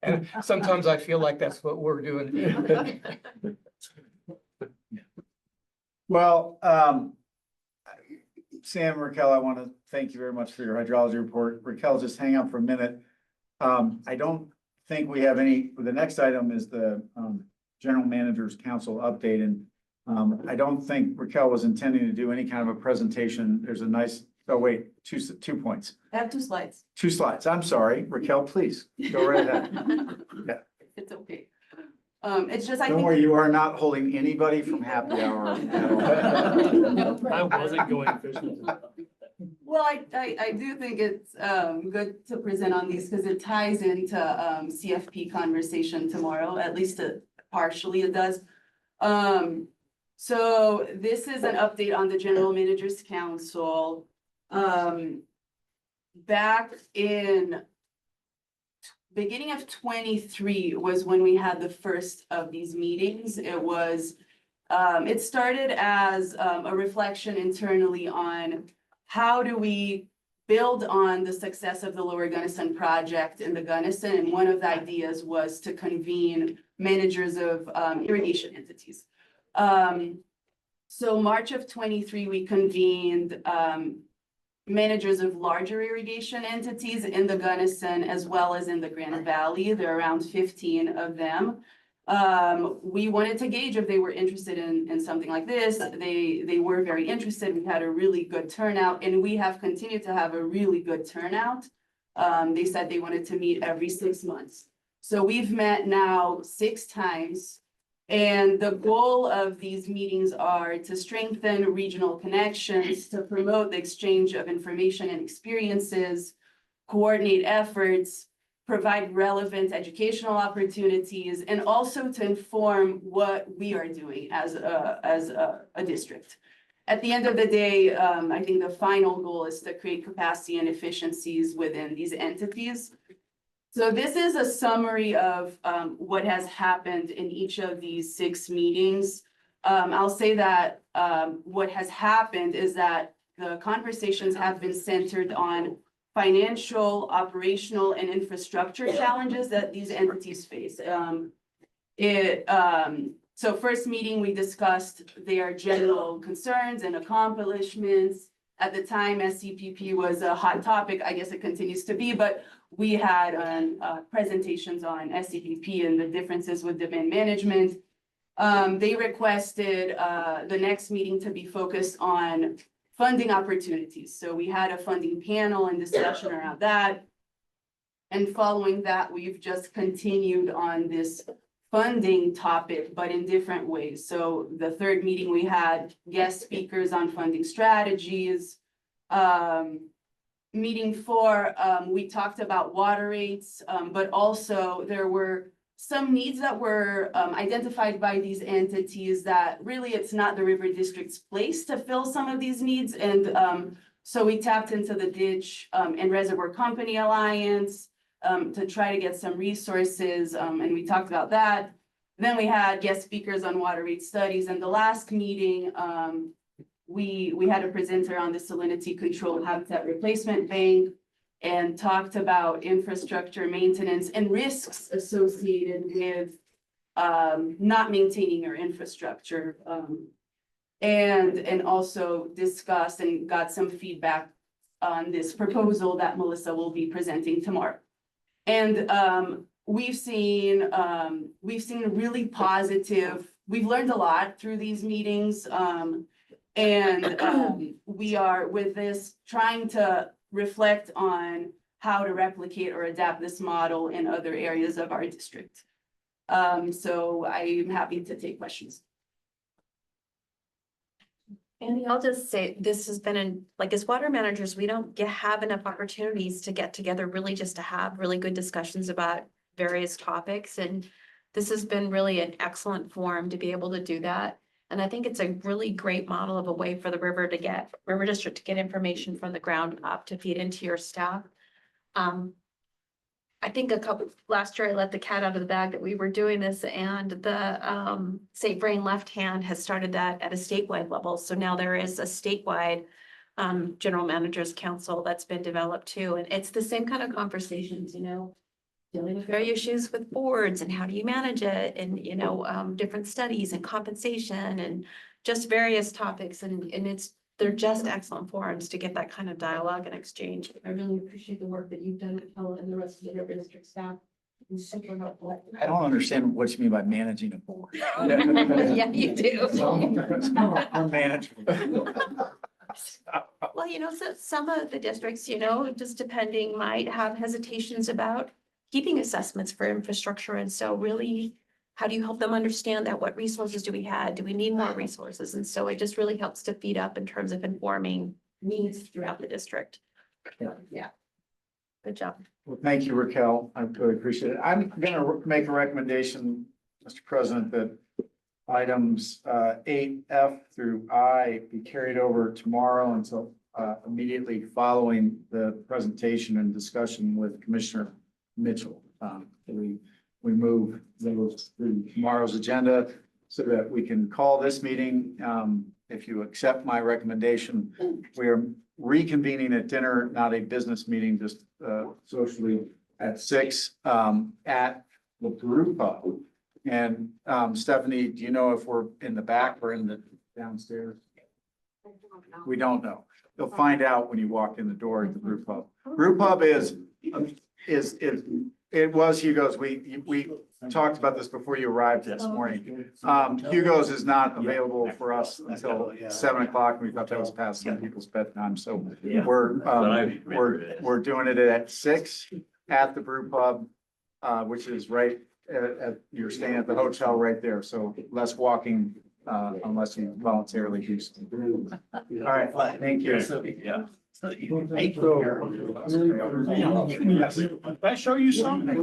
And sometimes I feel like that's what we're doing. Well, Sam, Raquel, I want to thank you very much for your hydrology report. Raquel, just hang on for a minute. I don't think we have any, the next item is the General Manager's Council update. And I don't think Raquel was intending to do any kind of a presentation. There's a nice, oh wait, two points. I have 2 slides. 2 slides. I'm sorry. Raquel, please go right ahead. Yeah. It's okay. It's just, I Don't think. worry, you are not holding anybody from happy hour at all. I wasn't going fishing. Well, I do think it's good to present on these because it ties into CFP conversation tomorrow, at least partially it does. So this is an update on the General Managers Council. Back in beginning of 23 was when we had the first of these meetings. It started as a reflection internally on how do we build on the success of the Lower Gunnison project in the Gunnison. And one of the ideas was to convene managers of irrigation entities. So March of 23, we convened managers of larger irrigation entities in the Gunnison as well as in the Grand Valley. There are around 15 of them. We wanted to gauge if they were interested in something like this. They were very interested. We had a really good turnout and we have continued to have a really good turnout. They said they wanted to meet every 6 months. So we've met now 6 times. And the goal of these meetings are to strengthen regional connections, to promote the exchange of information and experiences, coordinate efforts, provide relevant educational opportunities, and also to inform what we are doing as a district. At the end of the day, I think the final goal is to create capacity and efficiencies within these entities. So this is a summary of what has happened in each of these 6 meetings. I'll say that what has happened is that the conversations have been centered on financial, operational, and infrastructure challenges that these entities face. So first meeting, we discussed their general concerns and accomplishments. At the time, SCPP was a hot topic. I guess it continues to be, but we had presentations on SCPP and the differences with demand management. They requested the next meeting to be focused on funding opportunities. So we had a funding panel and discussion around that. And following that, we've just continued on this funding topic, but in different ways. So the third meeting, we had guest speakers on funding strategies. Meeting 4, we talked about water rates, but also there were some needs that were identified by these entities that really it's not the River District's place to fill some of these needs. And so we tapped into the Ditch and Reservoir Company Alliance to try to get some resources, and we talked about that. Then we had guest speakers on water rate studies, and the last meeting, we had a presenter on the Salinity Control Habitat Replacement Bank and talked about infrastructure maintenance and risks associated with not maintaining your infrastructure. And also discussed and got some feedback on this proposal that Melissa will be presenting tomorrow. And we've seen really positive, we've learned a lot through these meetings. And we are with this trying to reflect on how to replicate or adapt this model in other areas of our district. So I'm happy to take questions. Andy, I'll just say, this has been as water managers, we don't have enough opportunities to get together really just to have really good discussions about various topics. And this has been really an excellent forum to be able to do that. And I think it's a really great model of a way for the River District to get information from the ground up to feed into your staff. I think last year I let the cat out of the bag that we were doing this, and the Safe Brain Left Hand has started that at a statewide level. So now there is a statewide General Managers Council that's been developed too. And it's the same kind of conversations, dealing with various issues with boards and how do you manage it, and, different studies and compensation and just various topics. And they're just excellent forums to get that kind of dialogue and exchange. I really appreciate the work that you've done, Ella, and the rest of the River District staff. It's super helpful. I don't understand what you mean by managing a board. Yeah, you do. We're managing. Well, so some of the districts, just depending, might have hesitations about keeping assessments for infrastructure. And so really, how do you help them understand that? What resources do we have? Do we need more resources? And so it just really helps to feed up in terms of informing needs throughout the district. Yeah. Good job. Well, thank you, Raquel. I really appreciate it. I'm gonna make a recommendation, Mr. President, that items 8F through I be carried over tomorrow until immediately following the presentation and discussion with Commissioner Mitchell. We move those to tomorrow's agenda so that we can call this meeting. If you accept my recommendation, we are reconvening at dinner, not a business meeting, just socially at 6 at the Brew Pub. And Stephanie, do you know if we're in the back or in the downstairs? We don't know. You'll find out when you walk in the door at the Brew Pub. Brew Pub it was Hugo's. We talked about this before you arrived this morning. Hugo's is not available for us until 7 o'clock. We thought that was past some people's bedtime. So we're doing it at 6 at the Brew Pub, which is right at you're staying at the hotel right there. So less walking unless you voluntarily do something. All right, thank you. Yeah. Did I show you something?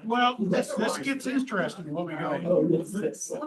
Well, this gets interesting when we go.